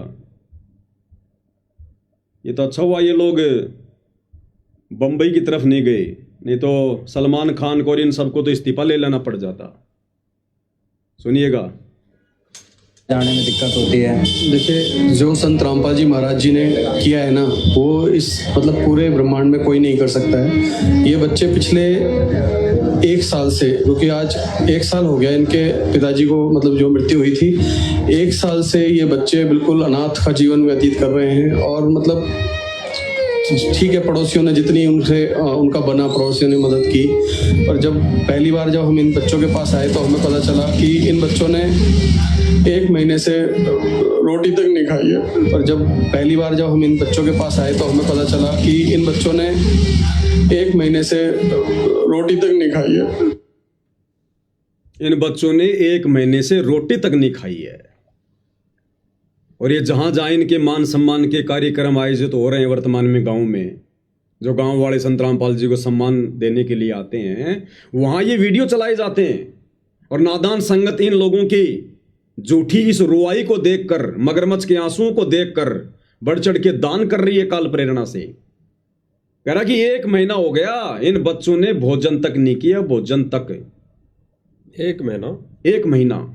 ये तो अच्छा हुआ ये लोग बंबई की तरफ नहीं गए, नहीं तो सलमान खान को और इन सबको तो इस्तीफा ले लेना पड़ जाता। सुनिएगा। जाने में दिक्कत होती है। देखिए, जो संत रामपाल जी महाराज जी ने किया है ना, वो इस मतलब पूरे ब्रह्मांड में कोई नहीं कर सकता है। ये बच्चे पिछले 1 साल से, क्योंकि आज 1 साल हो गया इनके पिताजी को, मतलब जो मृत्यु हुई थी, 1 साल से ये बच्चे बिल्कुल अनाथ का जीवन व्यतीत कर रहे हैं। और मतलब ठीक है, पड़ोसियों ने जितनी उनसे उनका बना, पड़ोसियों ने मदद की। पर जब पहली बार जब हम इन बच्चों के पास आए तो हमें पता चला कि इन बच्चों ने 1 महीने से रोटी तक नहीं खाई है। पर जब पहली बार जब हम इन बच्चों के पास आए तो हमें पता चला कि इन बच्चों ने 1 महीने से रोटी तक नहीं खाई है। इन बच्चों ने 1 महीने से रोटी तक नहीं खाई है। और ये जहां जहां इनके मान सम्मान के कार्यक्रम आयोजित हो रहे हैं वर्तमान में गांव में, जो गांव वाले संत रामपाल जी को सम्मान देने के लिए आते हैं, वहां ये वीडियो चलाए जाते हैं। और नादान संगत इन लोगों की झूठी इस रुआई को देखकर, मगरमच्छ के आंसुओं को देखकर बढ़ चढ़ के दान कर रही है काल प्रेरणा से। कह रहा कि 1 महीना हो गया, इन बच्चों ने भोजन तक नहीं किया, भोजन तक। 1 महीना, 1 महीना।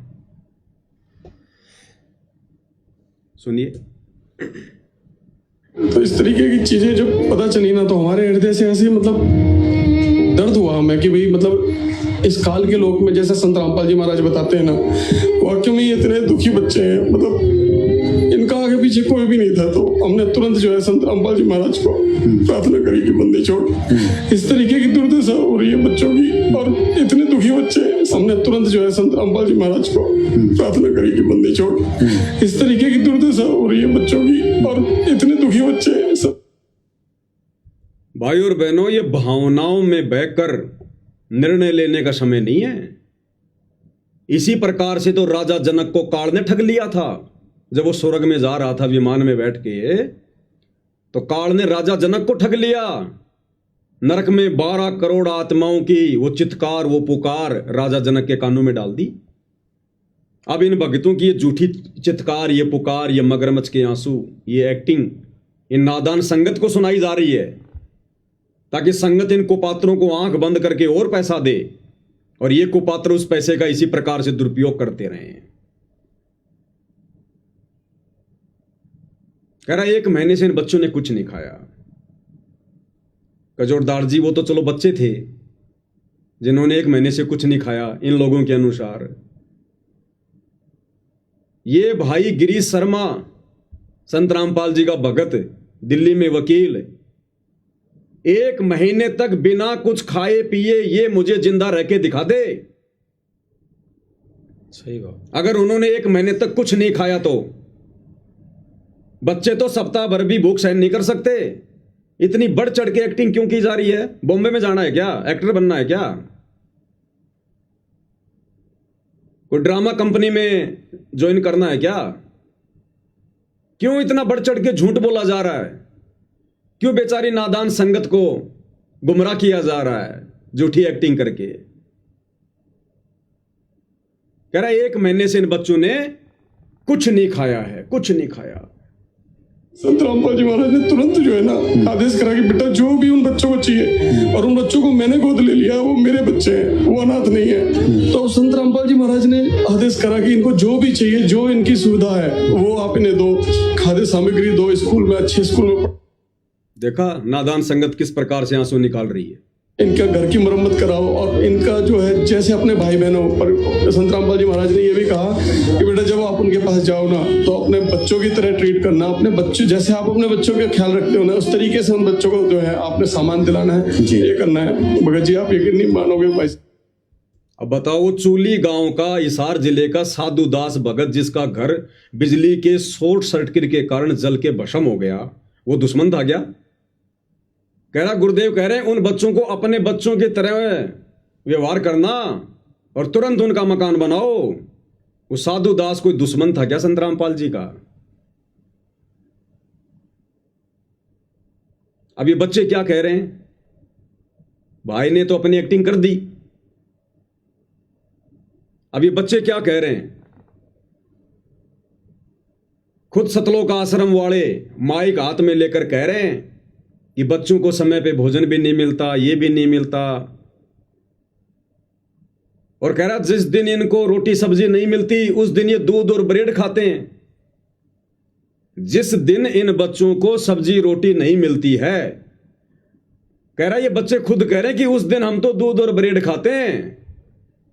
सुनिए। तो इस तरीके की चीजें जब पता चली ना, तो हमारे हृदय से ऐसे मतलब दर्द हुआ हमें कि भाई मतलब इस काल के लोक में, जैसे संत रामपाल जी महाराज बताते हैं ना, वाकई में ये इतने दुखी बच्चे हैं, मतलब इनका आगे पीछे कोई भी नहीं था। तो हमने तुरंत जो है संत रामपाल जी महाराज को प्रार्थना करी कि बंदी छोड़। इस तरीके की दुर्दशा हो रही है बच्चों की और इतने दुखी बच्चे, हमने तुरंत जो है संत रामपाल जी महाराज को प्रार्थना करी कि बंदी छोड़। इस तरीके की दुर्दशा हो रही है बच्चों की और इतने दुखी बच्चे सब। भाई और बहनों, ये भावनाओं में बहकर निर्णय लेने का समय नहीं है। इसी प्रकार से तो राजा जनक को काल ने ठग लिया था। जब वो स्वर्ग में जा रहा था विमान में बैठ के, तो काल ने राजा जनक को ठग लिया। नरक में 12 करोड़ आत्माओं की वो चित्कार, वो पुकार राजा जनक के कानों में डाल दी। अब इन भक्तों की ये झूठी चित्कार, ये पुकार, ये मगरमच्छ के आंसू, ये एक्टिंग इन नादान संगत को सुनाई जा रही है, ताकि संगत इन कुपात्रों को आंख बंद करके और पैसा दे, और ये कुपात्र उस पैसे का इसी प्रकार से दुरुपयोग करते रहे। कह रहा 1 महीने से इन बच्चों ने कुछ नहीं खाया। कजोरदार जी वो तो चलो बच्चे थे जिन्होंने 1 महीने से कुछ नहीं खाया इन लोगों के अनुसार। ये भाई गिरीश शर्मा, संत रामपाल जी का भगत, दिल्ली में वकील, 1 महीने तक बिना कुछ खाए पिए ये मुझे जिंदा रह के दिखा दे। सही बात। अगर उन्होंने 1 महीने तक कुछ नहीं खाया तो बच्चे तो सप्ताह भर भी भूख सहन नहीं कर सकते। इतनी बढ़ चढ़ के एक्टिंग क्यों की जा रही है? बॉम्बे में जाना है क्या? एक्टर बनना है क्या? कोई ड्रामा कंपनी में ज्वाइन करना है क्या? क्यों इतना बढ़ चढ़ के झूठ बोला जा रहा है? क्यों बेचारी नादान संगत को गुमराह किया जा रहा है झूठी एक्टिंग करके? कह रहा है 1 महीने से इन बच्चों ने कुछ नहीं खाया है, कुछ नहीं खाया। संत रामपाल जी महाराज ने तुरंत जो है ना आदेश करा कि बेटा जो भी उन बच्चों को चाहिए, और उन बच्चों को मैंने गोद ले लिया, वो मेरे बच्चे हैं, वो अनाथ नहीं है। तो संत रामपाल जी महाराज ने आदेश करा कि इनको जो भी चाहिए, जो इनकी सुविधा है वो आप इन्हें दो, खाद्य सामग्री दो, स्कूल में अच्छे स्कूल में। देखा नादान संगत किस प्रकार से आंसू निकाल रही है। इनका घर की मरम्मत कराओ, और इनका जो है जैसे अपने भाई बहनों पर संत रामपाल जी महाराज ने ये भी कहा कि बेटा जब आप उनके पास जाओ ना, तो अपने बच्चों की तरह ट्रीट करना। अपने बच्चों जैसे आप अपने बच्चों का ख्याल रखते हो ना, उस तरीके से उन बच्चों को जो है आपने सामान दिलाना है, ये करना है। भगत जी आप यकीन नहीं मानोगे भाई। अब बताओ, चूली गांव का, हिसार जिले का साधुदास भगत, जिसका घर बिजली के शॉर्ट सर्किट के कारण जल के भस्म हो गया, वो दुश्मन था क्या? कह रहा गुरुदेव कह रहे हैं उन बच्चों को अपने बच्चों की तरह व्यवहार करना और तुरंत उनका मकान बनाओ। वो साधु दास कोई दुश्मन था क्या संत रामपाल जी का? अब ये बच्चे क्या कह रहे हैं? भाई ने तो अपनी एक्टिंग कर दी। अब ये बच्चे क्या कह रहे हैं? खुद सतलोक आश्रम वाले माइक हाथ में लेकर कह रहे हैं कि बच्चों को समय पे भोजन भी नहीं मिलता, ये भी नहीं मिलता। और कह रहा जिस दिन इनको रोटी सब्जी नहीं मिलती उस दिन ये दूध और ब्रेड खाते हैं। जिस दिन इन बच्चों को सब्जी रोटी नहीं मिलती है, कह रहा ये बच्चे खुद कह रहे हैं कि उस दिन हम तो दूध और ब्रेड खाते हैं।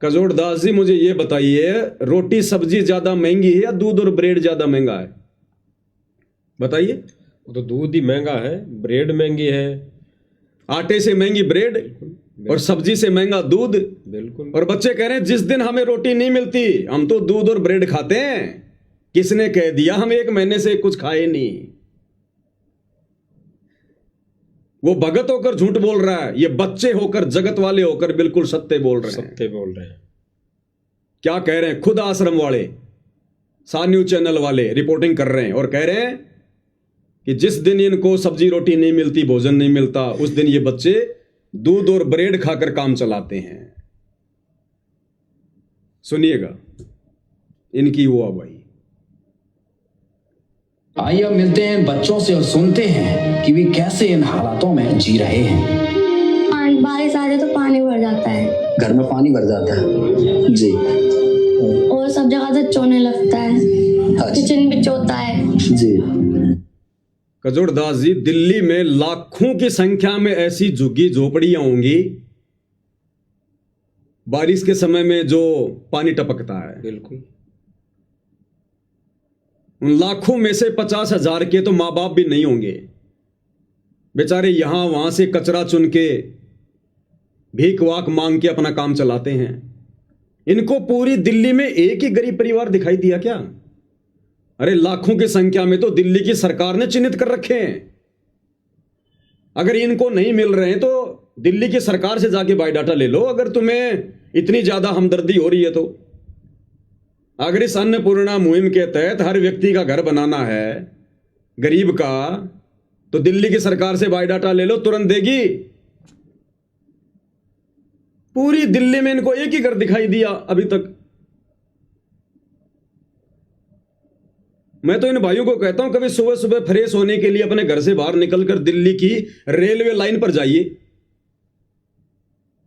कजोड़दास जी मुझे ये बताइए, रोटी सब्जी ज्यादा महंगी है या दूध और ब्रेड ज्यादा महंगा है? बताइए। वो तो दूध ही महंगा है, ब्रेड महंगी है। आटे से महंगी ब्रेड और सब्जी से महंगा दूध। बिल्कुल। और बच्चे कह रहे हैं जिस दिन हमें रोटी नहीं मिलती हम तो दूध और ब्रेड खाते हैं। किसने कह दिया? हम 1 महीने से कुछ खाए नहीं। वो भगत होकर झूठ बोल रहा है, ये बच्चे होकर जगत वाले होकर बिल्कुल सत्य बोल रहे हैं। सत्य बोल रहे हैं। क्या कह रहे हैं? खुद आश्रम वाले, सा न्यूज चैनल वाले रिपोर्टिंग कर रहे हैं और कह रहे हैं कि जिस दिन इनको सब्जी रोटी नहीं मिलती, भोजन नहीं मिलता, उस दिन ये बच्चे दूध और ब्रेड खाकर काम चलाते हैं। सुनिएगा इनकी वो भाई। आइए अब मिलते हैं बच्चों से और सुनते हैं कि वे कैसे इन हालातों में जी रहे हैं। बारिश आ जाए तो पानी भर जाता है, घर में पानी भर जाता है जी, और सब जगह से चोने लगता है, किचन भी चोता है जी। कजोड़ दास जी, दिल्ली में लाखों की संख्या में ऐसी झुग्गी झोपड़ियां होंगी बारिश के समय में जो पानी टपकता है। बिल्कुल। उन लाखों में से 50,000 के तो माँ बाप भी नहीं होंगे। बेचारे यहां वहां से कचरा चुन के भीख वाक मांग के अपना काम चलाते हैं। इनको पूरी दिल्ली में एक ही गरीब परिवार दिखाई दिया क्या? अरे लाखों की संख्या में तो दिल्ली की सरकार ने चिन्हित कर रखे हैं। अगर इनको नहीं मिल रहे हैं तो दिल्ली की सरकार से जाके बायोडाटा ले लो, अगर तुम्हें इतनी ज्यादा हमदर्दी हो रही है तो। अगर इस अन्नपूर्णा मुहिम के तहत हर व्यक्ति का घर बनाना है गरीब का, तो दिल्ली की सरकार से बायोडाटा ले लो, तुरंत देगी। पूरी दिल्ली में इनको एक ही घर दिखाई दिया अभी तक। मैं तो इन भाइयों को कहता हूं कभी सुबह सुबह फ्रेश होने के लिए अपने घर से बाहर निकलकर दिल्ली की रेलवे लाइन पर जाइए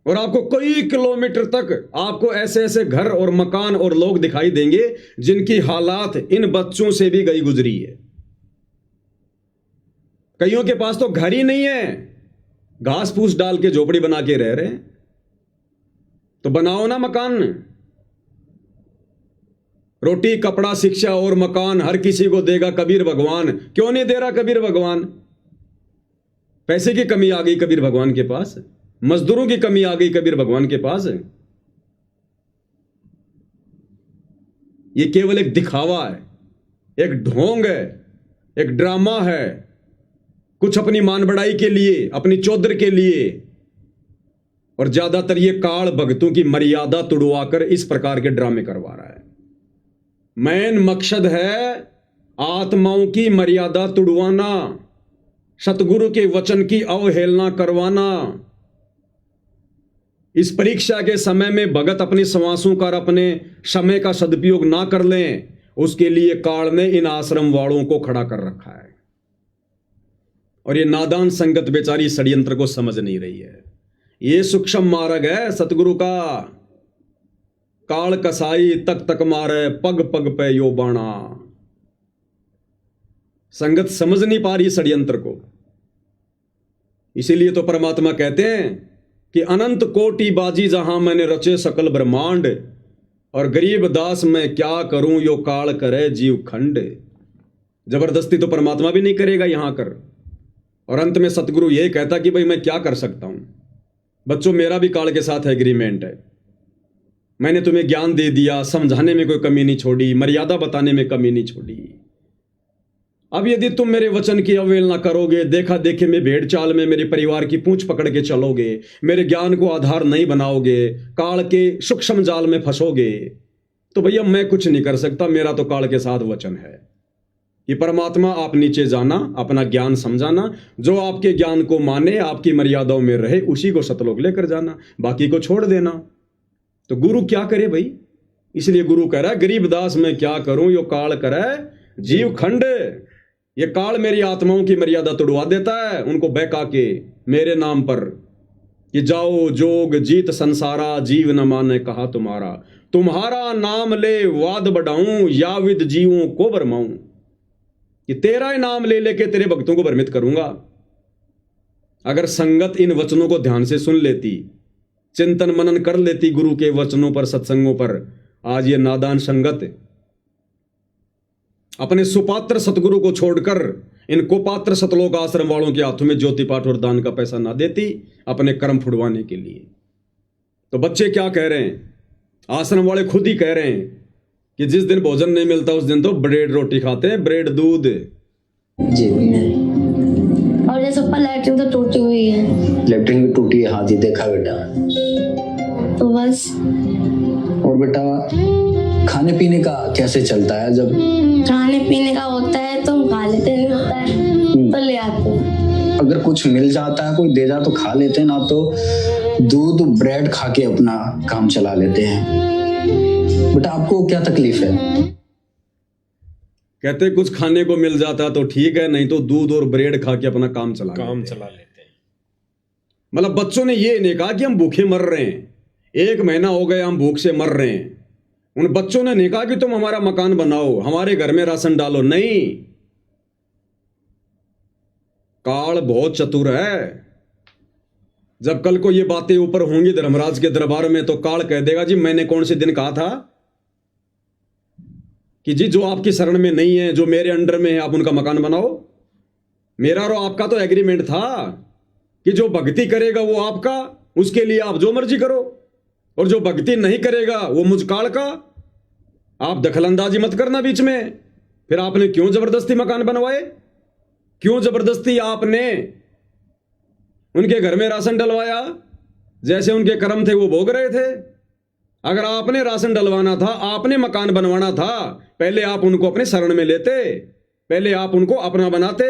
और आपको कई किलोमीटर तक आपको ऐसे ऐसे घर और मकान और लोग दिखाई देंगे जिनकी हालात इन बच्चों से भी गई गुजरी है। कईयों के पास तो घर ही नहीं है, घास फूस डाल के झोपड़ी बना के रह रहे हैं। तो बनाओ ना मकान। रोटी कपड़ा शिक्षा और मकान हर किसी को देगा कबीर भगवान। क्यों नहीं दे रहा कबीर भगवान? पैसे की कमी आ गई कबीर भगवान के पास, मजदूरों की कमी आ गई कबीर भगवान के पास। ये केवल एक दिखावा है, एक ढोंग है, एक ड्रामा है, कुछ अपनी मान बढ़ाई के लिए, अपनी चौधर के लिए। और ज्यादातर ये काल भक्तों की मर्यादा तुड़वाकर इस प्रकार के ड्रामे करवा रहा है। मेन मकसद है आत्माओं की मर्यादा तुड़वाना, सतगुरु के वचन की अवहेलना करवाना। इस परीक्षा के समय में भगत अपनी श्वासों का अपने समय का सदुपयोग ना कर लें, उसके लिए काल ने इन आश्रम वालों को खड़ा कर रखा है। और ये नादान संगत बेचारी षड्यंत्र को समझ नहीं रही है। ये सूक्ष्म मार्ग है सतगुरु का। काल कसाई तक तक मारे, पग पग पे यो बाणा। संगत समझ नहीं पा रही षड्यंत्र को। इसीलिए तो परमात्मा कहते हैं कि अनंत कोटि बाजी जहां मैंने रचे सकल ब्रह्मांड, और गरीब दास मैं क्या करूं यो काल करे जीव खंड। जबरदस्ती तो परमात्मा भी नहीं करेगा यहां कर। और अंत में सतगुरु यही कहता कि भाई मैं क्या कर सकता हूं। बच्चों, मेरा भी काल के साथ एग्रीमेंट है। मैंने तुम्हें ज्ञान दे दिया, समझाने में कोई कमी नहीं छोड़ी, मर्यादा बताने में कमी नहीं छोड़ी। अब यदि तुम मेरे वचन की अवहेलना करोगे, देखा देखे में भेड़ चाल में मेरे परिवार की पूंछ पकड़ के चलोगे, मेरे ज्ञान को आधार नहीं बनाओगे, काल के सूक्ष्म जाल में फंसोगे, तो भैया मैं कुछ नहीं कर सकता। मेरा तो काल के साथ वचन है। ये परमात्मा आप नीचे जाना, अपना ज्ञान समझाना, जो आपके ज्ञान को माने, आपकी मर्यादाओं में रहे, उसी को सतलोक लेकर जाना, बाकी को छोड़ देना। तो गुरु क्या करे भाई? इसलिए गुरु कह रहा है गरीब दास मैं क्या करूं यो काल करे जीव खंड। ये काल मेरी आत्माओं की मर्यादा तोड़वा देता है, उनको बहका के मेरे नाम पर कि जाओ जोग जीत संसारा, जीव न माने कहा तुम्हारा, तुम्हारा नाम ले वाद बढ़ाऊं, या विद जीवों को भरमाऊं। कि तेरा ही नाम ले लेके तेरे भक्तों को भ्रमित करूंगा। अगर संगत इन वचनों को ध्यान से सुन लेती, चिंतन मनन कर लेती गुरु के वचनों पर, सत्संगों पर, आज ये नादान संगत अपने सुपात्र सतगुरु को छोड़कर इन कुपात्र सतलोक आश्रम वालों के हाथों में ज्योति पाठ और दान का पैसा ना देती अपने कर्म फुड़वाने के लिए। तो बच्चे क्या कह रहे हैं, आश्रम वाले खुद ही कह रहे हैं कि जिस दिन भोजन नहीं मिलता उस दिन तो ब्रेड रोटी खाते हैं, ब्रेड दूध। जी और जैसे ऊपर लैट्रिन तो टूटी हुई है। लेफ्टिन भी टूटी है, हाँ जी देखा बेटा। तो बस। और बेटा खाने पीने का कैसे चलता है? जब खाने पीने का होता है तो हम खा लेते, नहीं होता है तो ले आते हैं। अगर कुछ मिल जाता है, कोई दे जा तो खा लेते हैं, ना तो दूध ब्रेड खा के अपना काम चला लेते हैं। बेटा आपको क्या तकलीफ है? कहते कुछ खाने को मिल जाता तो ठीक है, नहीं तो दूध और ब्रेड खा के अपना काम चला लेते हैं। मतलब बच्चों ने ये नहीं कहा कि हम भूखे मर रहे हैं, 1 महीना हो गया हम भूख से मर रहे हैं। उन बच्चों ने नहीं कहा कि तुम हमारा मकान बनाओ, हमारे घर में राशन डालो, नहीं। काल बहुत चतुर है। जब कल को ये बातें ऊपर होंगी धर्मराज के दरबार में तो काल कह देगा जी मैंने कौन से दिन कहा था कि जी जो आपकी शरण में नहीं है, जो मेरे अंडर में है, आप उनका मकान बनाओ। मेरा और आपका तो एग्रीमेंट था कि जो भक्ति करेगा वो आपका, उसके लिए आप जो मर्जी करो, और जो भक्ति नहीं करेगा वो मुझ काल का। आप दखलंदाजी मत करना बीच में। फिर आपने क्यों जबरदस्ती मकान बनवाए? क्यों जबरदस्ती आपने उनके घर में राशन डलवाया? जैसे उनके कर्म थे वो भोग रहे थे। अगर आपने राशन डलवाना था, आपने मकान बनवाना था, पहले आप उनको अपने शरण में लेते, पहले आप उनको अपना बनाते।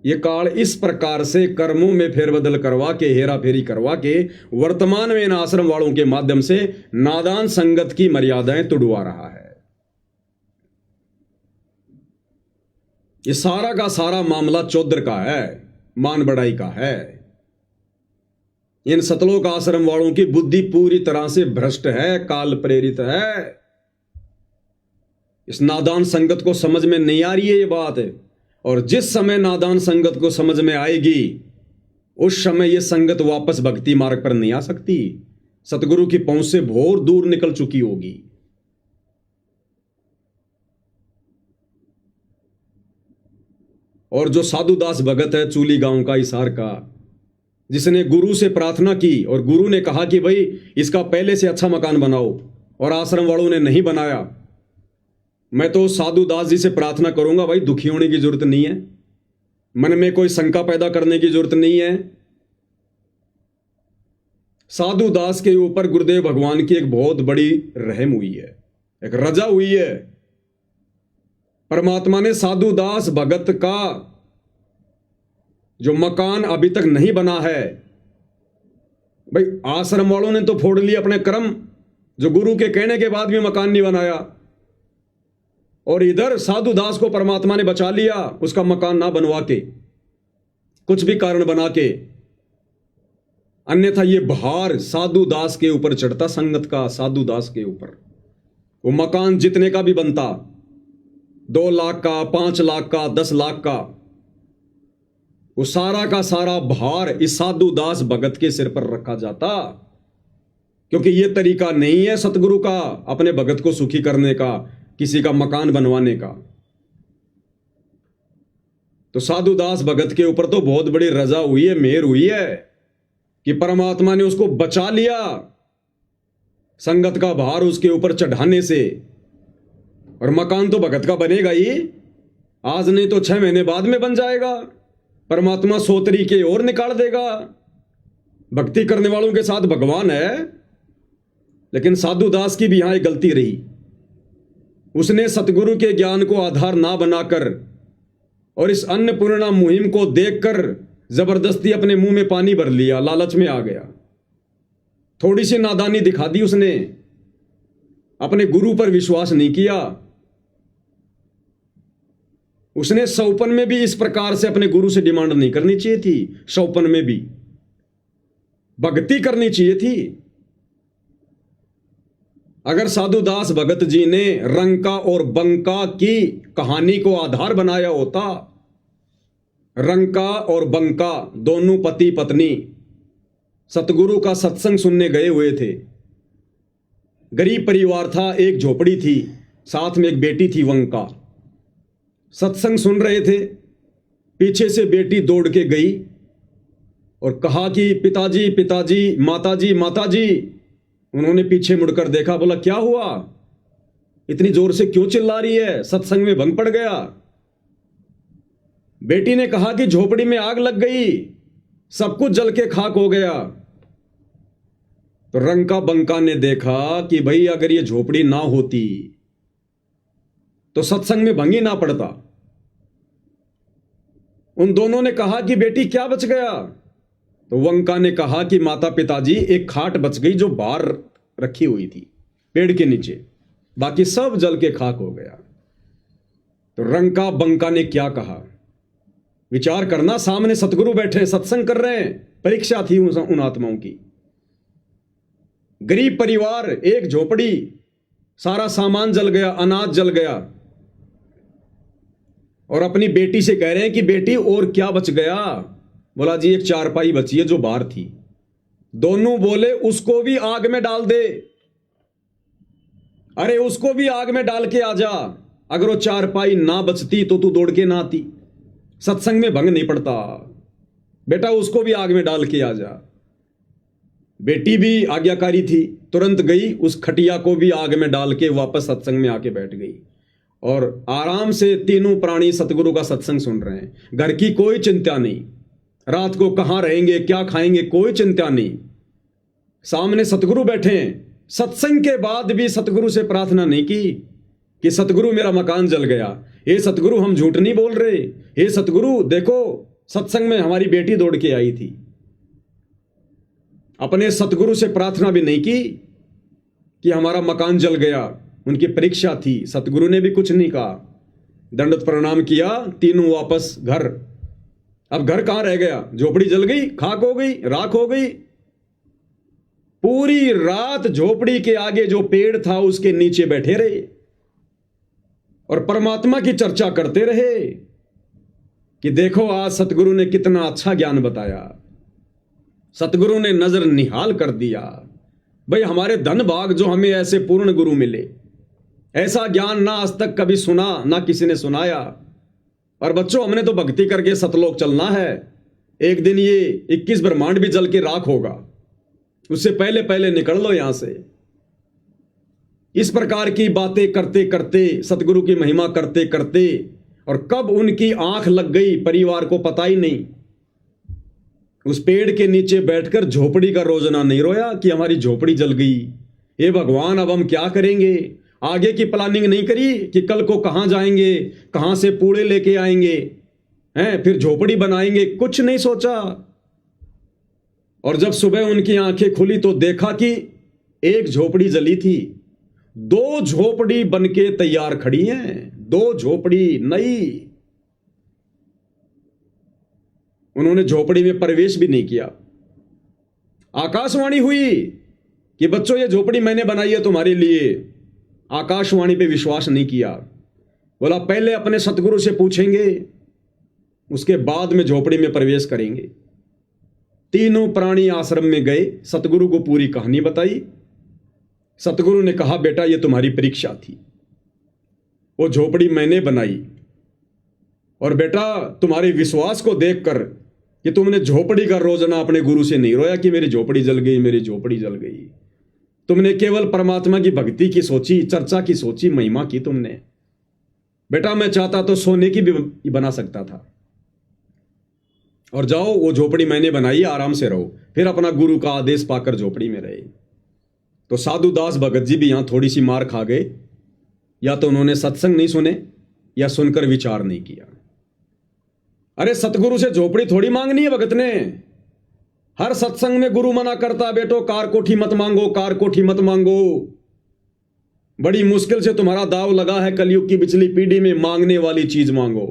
ये काल इस प्रकार से कर्मों में फेरबदल करवा के, हेरा फेरी करवा के वर्तमान में इन आश्रम वालों के माध्यम से नादान संगत की मर्यादाएं तुड़वा रहा है। ये सारा का सारा मामला चौधर का है, मान बढ़ाई का है। इन सतलोक आश्रम वालों की बुद्धि पूरी तरह से भ्रष्ट है, काल प्रेरित है। इस नादान संगत को समझ में नहीं आ रही है ये बात है। और जिस समय नादान संगत को समझ में आएगी उस समय ये संगत वापस भक्ति मार्ग पर नहीं आ सकती, सतगुरु की पहुंच से बहुत दूर निकल चुकी होगी। और जो साधुदास भगत है चूली गांव का, हिसार का, जिसने गुरु से प्रार्थना की और गुरु ने कहा कि भाई इसका पहले से अच्छा मकान बनाओ, और आश्रम वालों ने नहीं बनाया, मैं तो साधुदास जी से प्रार्थना करूंगा भाई दुखी होने की जरूरत नहीं है, मन में कोई शंका पैदा करने की जरूरत नहीं है। साधुदास के ऊपर गुरुदेव भगवान की एक बहुत बड़ी रहम हुई है, एक रजा हुई है। परमात्मा ने साधुदास भगत का जो मकान अभी तक नहीं बना है, भाई आश्रम वालों ने तो फोड़ लिया अपने कर्म, जो गुरु के कहने के बाद भी मकान नहीं बनाया, और इधर साधुदास को परमात्मा ने बचा लिया उसका मकान ना बनवा के, कुछ भी कारण बना के। अन्यथा ये भार साधुदास के ऊपर चढ़ता, संगत का साधुदास के ऊपर। वो मकान जितने का भी बनता, 2 लाख का, 5 लाख का, 10 लाख का, वो सारा का सारा भार इस साधुदास भगत के सिर पर रखा जाता। क्योंकि ये तरीका नहीं है सतगुरु का अपने भगत को सुखी करने का, किसी का मकान बनवाने का। तो साधुदास भगत के ऊपर तो बहुत बड़ी रजा हुई है, मेहर हुई है कि परमात्मा ने उसको बचा लिया संगत का भार उसके ऊपर चढ़ाने से। और मकान तो भगत का बनेगा ही, आज नहीं तो 6 महीने बाद में बन जाएगा। परमात्मा 100 तरीके और निकाल देगा। भक्ति करने वालों के साथ भगवान है। लेकिन साधुदास की भी यहां एक गलती रही, उसने सतगुरु के ज्ञान को आधार ना बनाकर और इस अन्नपूर्णा मुहिम को देखकर जबरदस्ती अपने मुंह में पानी भर लिया, लालच में आ गया। थोड़ी सी नादानी दिखा दी उसने, अपने गुरु पर विश्वास नहीं किया। उसने सौपन में भी इस प्रकार से अपने गुरु से डिमांड नहीं करनी चाहिए थी। सौपन में भी भक्ति करनी चाहिए थी। अगर साधुदास भगत जी ने रंका और बंका की कहानी को आधार बनाया होता, रंका और बंका दोनों पति पत्नी सतगुरु का सत्संग सुनने गए हुए थे। गरीब परिवार था, एक झोपड़ी थी, साथ में एक बेटी थी वंका। सत्संग सुन रहे थे, पीछे से बेटी दौड़ के गई और कहा कि पिताजी पिताजी, माताजी माताजी। उन्होंने पीछे मुड़कर देखा, बोला क्या हुआ, इतनी जोर से क्यों चिल्ला रही है, सत्संग में भंग पड़ गया। बेटी ने कहा कि झोपड़ी में आग लग गई, सब कुछ जल के खाक हो गया। तो रंका बंका ने देखा कि भाई अगर ये झोपड़ी ना होती तो सत्संग में भंग ही ना पड़ता। उन दोनों ने कहा कि बेटी क्या बच गया। तो वंका ने कहा कि माता पिताजी एक खाट बच गई जो बाहर रखी हुई थी पेड़ के नीचे, बाकी सब जल के खाक हो गया। तो रंका बंका ने क्या कहा, विचार करना, सामने सतगुरु बैठे सत्संग कर रहे हैं, परीक्षा थी उन आत्माओं की। गरीब परिवार, एक झोपड़ी, सारा सामान जल गया, अनाज जल गया, और अपनी बेटी से कह रहे हैं कि बेटी और क्या बच गया। बोला जी एक चारपाई बची है जो बाहर थी। दोनों बोले उसको भी आग में डाल दे, अरे उसको भी आग में डाल के आ जा, अगर वो चारपाई ना बचती तो तू दौड़ के ना आती, सत्संग में भंग नहीं पड़ता, बेटा उसको भी आग में डाल के आ जा। बेटी भी आज्ञाकारी थी, तुरंत गई, उस खटिया को भी आग में डाल के वापस सत्संग में आके बैठ गई और आराम से तीनों प्राणी सतगुरु का सत्संग सुन रहे हैं। घर की कोई चिंता नहीं, रात को कहां रहेंगे क्या खाएंगे कोई चिंता नहीं, सामने सतगुरु बैठे हैं। सत्संग के बाद भी सतगुरु से प्रार्थना नहीं की कि सतगुरु मेरा मकान जल गया, हे सतगुरु हम झूठ नहीं बोल रहे, हे सतगुरु देखो सत्संग में हमारी बेटी दौड़ के आई थी। अपने सतगुरु से प्रार्थना भी नहीं की कि हमारा मकान जल गया, उनकी परीक्षा थी। सतगुरु ने भी कुछ नहीं कहा, दंडवत प्रणाम किया, तीनों वापस घर। अब घर कहां रह गया, झोपड़ी जल गई, खाक हो गई, राख हो गई। पूरी रात झोपड़ी के आगे जो पेड़ था उसके नीचे बैठे रहे और परमात्मा की चर्चा करते रहे कि देखो आज सतगुरु ने कितना अच्छा ज्ञान बताया, सतगुरु ने नजर निहाल कर दिया। भाई हमारे धन भाग जो हमें ऐसे पूर्ण गुरु मिले, ऐसा ज्ञान ना आज तक कभी सुना, ना किसी ने सुनाया। और बच्चों हमने तो भक्ति करके सतलोक चलना है, एक दिन ये 21 ब्रह्मांड भी जल के राख होगा, उससे पहले पहले निकल लो यहां से। इस प्रकार की बातें करते करते, सतगुरु की महिमा करते करते, और कब उनकी आंख लग गई परिवार को पता ही नहीं। उस पेड़ के नीचे बैठकर झोपड़ी का रोजना नहीं रोया कि हमारी झोपड़ी जल गई, हे भगवान अब हम क्या करेंगे। आगे की प्लानिंग नहीं करी कि कल को कहां जाएंगे, कहां से पूड़े लेके आएंगे, हैं फिर झोपड़ी बनाएंगे, कुछ नहीं सोचा। और जब सुबह उनकी आंखें खुली तो देखा कि एक झोपड़ी जली थी, 2 झोपड़ी बनके तैयार खड़ी हैं, 2 झोपड़ी नई। उन्होंने झोपड़ी में प्रवेश भी नहीं किया। आकाशवाणी हुई कि बच्चों ये झोपड़ी मैंने बनाई है तुम्हारे लिए। आकाशवाणी पे विश्वास नहीं किया, बोला पहले अपने सतगुरु से पूछेंगे, उसके बाद में झोपड़ी में प्रवेश करेंगे। तीनों प्राणी आश्रम में गए, सतगुरु को पूरी कहानी बताई। सतगुरु ने कहा बेटा ये तुम्हारी परीक्षा थी, वो झोपड़ी मैंने बनाई, और बेटा तुम्हारे विश्वास को देखकर कि तुमने झोपड़ी का रोजना अपने गुरु से नहीं रोया कि मेरी झोपड़ी जल गई, मेरी झोपड़ी जल गई। तुमने केवल परमात्मा की भक्ति की सोची, चर्चा की सोची, महिमा की तुमने। बेटा मैं चाहता तो सोने की भी बना सकता था, और जाओ वो झोपड़ी मैंने बनाई, आराम से रहो। फिर अपना गुरु का आदेश पाकर झोपड़ी में रहे। तो साधु दास भगत जी भी यहां थोड़ी सी मार खा गए, या तो उन्होंने सत्संग नहीं सुने या सुनकर विचार नहीं किया। अरे सतगुरु से झोपड़ी थोड़ी मांगनी है भगत ने। हर सत्संग में गुरु मना करता, बेटो कार कोठी मत मांगो, कार कोठी मत मांगो, बड़ी मुश्किल से तुम्हारा दाव लगा है कलयुग की पिछली पीढ़ी में, मांगने वाली चीज मांगो।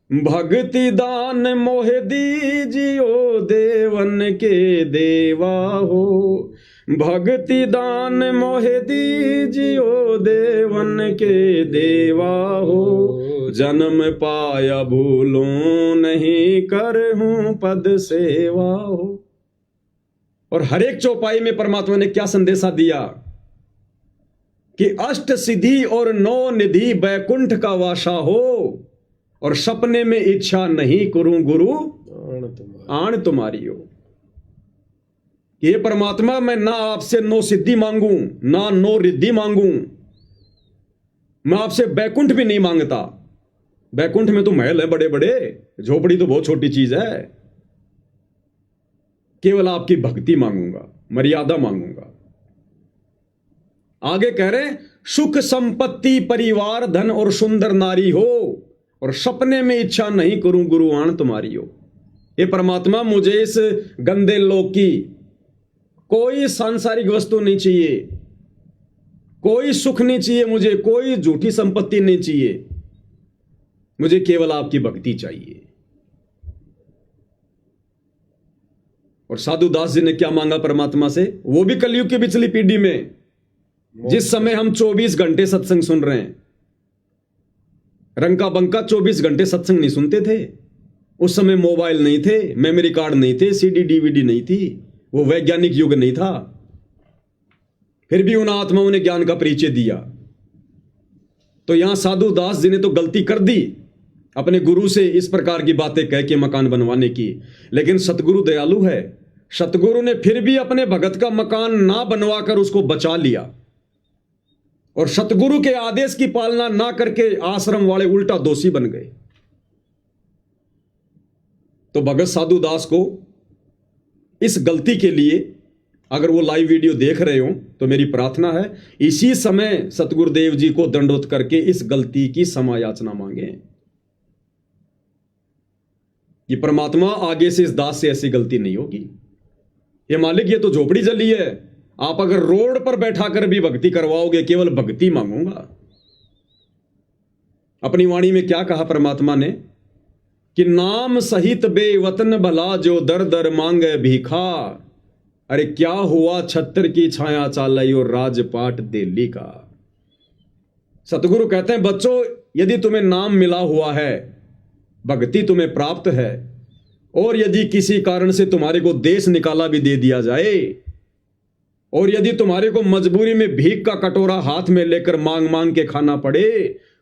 भक्ति दान मोहे दीजियो देवन के देवा हो, भक्ति दान मोहे दीजियो देवन के देवा हो, जन्म पाया भूलो नहीं करहूं पद सेवा हो। और हर एक चौपाई में परमात्मा ने क्या संदेशा दिया कि अष्ट सिद्धि और नौ निधि बैकुंठ का वासा हो, और सपने में इच्छा नहीं करूं गुरु आण तुम्हारी हो। ये परमात्मा, मैं ना आपसे नो सिद्धि मांगू, ना नो रिद्धि मांगू, मैं आपसे बैकुंठ भी नहीं मांगता। बैकुंठ में तो महल है बड़े बड़े, झोपड़ी तो बहुत छोटी चीज है। केवल आपकी भक्ति मांगूंगा, मर्यादा मांगूंगा। आगे कह रहे, सुख संपत्ति परिवार धन और सुंदर नारी हो, और सपने में इच्छा नहीं करूं गुरु आण तुम्हारी हो। ये परमात्मा, मुझे इस गंदे लोक की कोई सांसारिक वस्तु नहीं चाहिए, कोई सुख नहीं चाहिए मुझे, कोई झूठी संपत्ति नहीं चाहिए, मुझे केवल आपकी भक्ति चाहिए। और साधु दास जी ने क्या मांगा परमात्मा से, वो भी कलयुग की पिछली पीढ़ी में, जिस समय हम 24 घंटे सत्संग सुन रहे हैं। रंका बंका 24 घंटे सत्संग नहीं सुनते थे। उस समय मोबाइल नहीं थे, मेमोरी कार्ड नहीं थे, सीडी डीवीडी नहीं थी, वो वैज्ञानिक युग नहीं था। फिर भी उन आत्माओं ने ज्ञान का परिचय दिया। तो यहां साधु दास जी ने तो गलती कर दी अपने गुरु से इस प्रकार की बातें कह के मकान बनवाने की, लेकिन सतगुरु दयालु है। सतगुरु ने फिर भी अपने भगत का मकान ना बनवाकर उसको बचा लिया, और सतगुरु के आदेश की पालना ना करके आश्रम वाले उल्टा दोषी बन गए। तो भगत साधु दास को इस गलती के लिए, अगर वो लाइव वीडियो देख रहे हो तो मेरी प्रार्थना है, इसी समय सतगुरुदेव जी को दंडोत करके इस गलती की क्षमा याचना मांगे। ये परमात्मा, आगे से इस दास से ऐसी गलती नहीं होगी। ये मालिक, ये तो झोपड़ी जली है, आप अगर रोड पर बैठा कर भी भक्ति करवाओगे, केवल भक्ति मांगूंगा। अपनी वाणी में क्या कहा परमात्मा ने कि नाम सहित बेवतन भला जो दर दर मांगे भीखा। अरे क्या हुआ छत्र की छाया चालाई और राजपाट दिल्ली का। सतगुरु कहते हैं, बच्चों, यदि तुम्हें नाम मिला हुआ है, भक्ति तुम्हें प्राप्त है, और यदि किसी कारण से तुम्हारे को देश निकाला भी दे दिया जाए, और यदि तुम्हारे को मजबूरी में भीख का कटोरा हाथ में लेकर मांग मांग के खाना पड़े,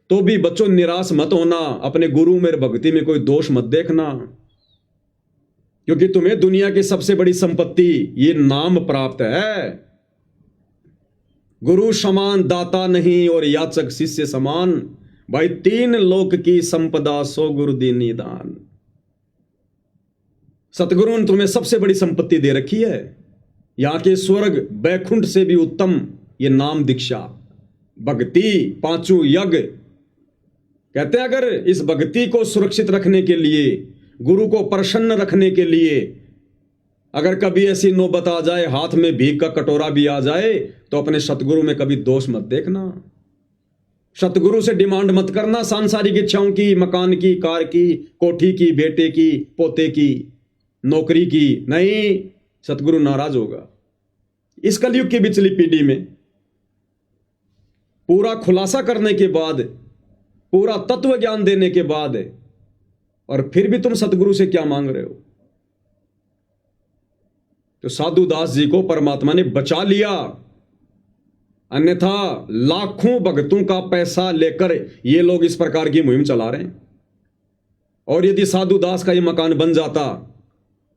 तो भी बच्चों निराश मत होना। अपने गुरु में भक्ति में कोई दोष मत देखना, क्योंकि तुम्हें दुनिया की सबसे बड़ी संपत्ति ये नाम प्राप्त है। गुरु समान दाता नहीं और याचक शिष्य समान, भाई 3 लोक की संपदा सो गुरु दीनी दान। सतगुरु ने तुम्हें सबसे बड़ी संपत्ति दे रखी है, यहां के स्वर्ग बैकुंठ से भी उत्तम ये नाम दीक्षा, भक्ति, 5 यज्ञ। कहते हैं अगर इस भक्ति को सुरक्षित रखने के लिए, गुरु को प्रसन्न रखने के लिए, अगर कभी ऐसी नौबत आ जाए, हाथ में भीख का कटोरा भी आ जाए, तो अपने सतगुरु में कभी दोष मत देखना। सतगुरु से डिमांड मत करना सांसारिक इच्छाओं की, मकान की, कार की, कोठी की, बेटे की, पोते की, नौकरी की। नहीं, सतगुरु नाराज होगा। इस कलयुग की पिछली पीढ़ी में पूरा खुलासा करने के बाद, पूरा तत्व ज्ञान देने के बाद, और फिर भी तुम सतगुरु से क्या मांग रहे हो। तो साधु दास जी को परमात्मा ने बचा लिया, अन्यथा लाखों भक्तों का पैसा लेकर ये लोग इस प्रकार की मुहिम चला रहे हैं। और यदि साधु दास का ये मकान बन जाता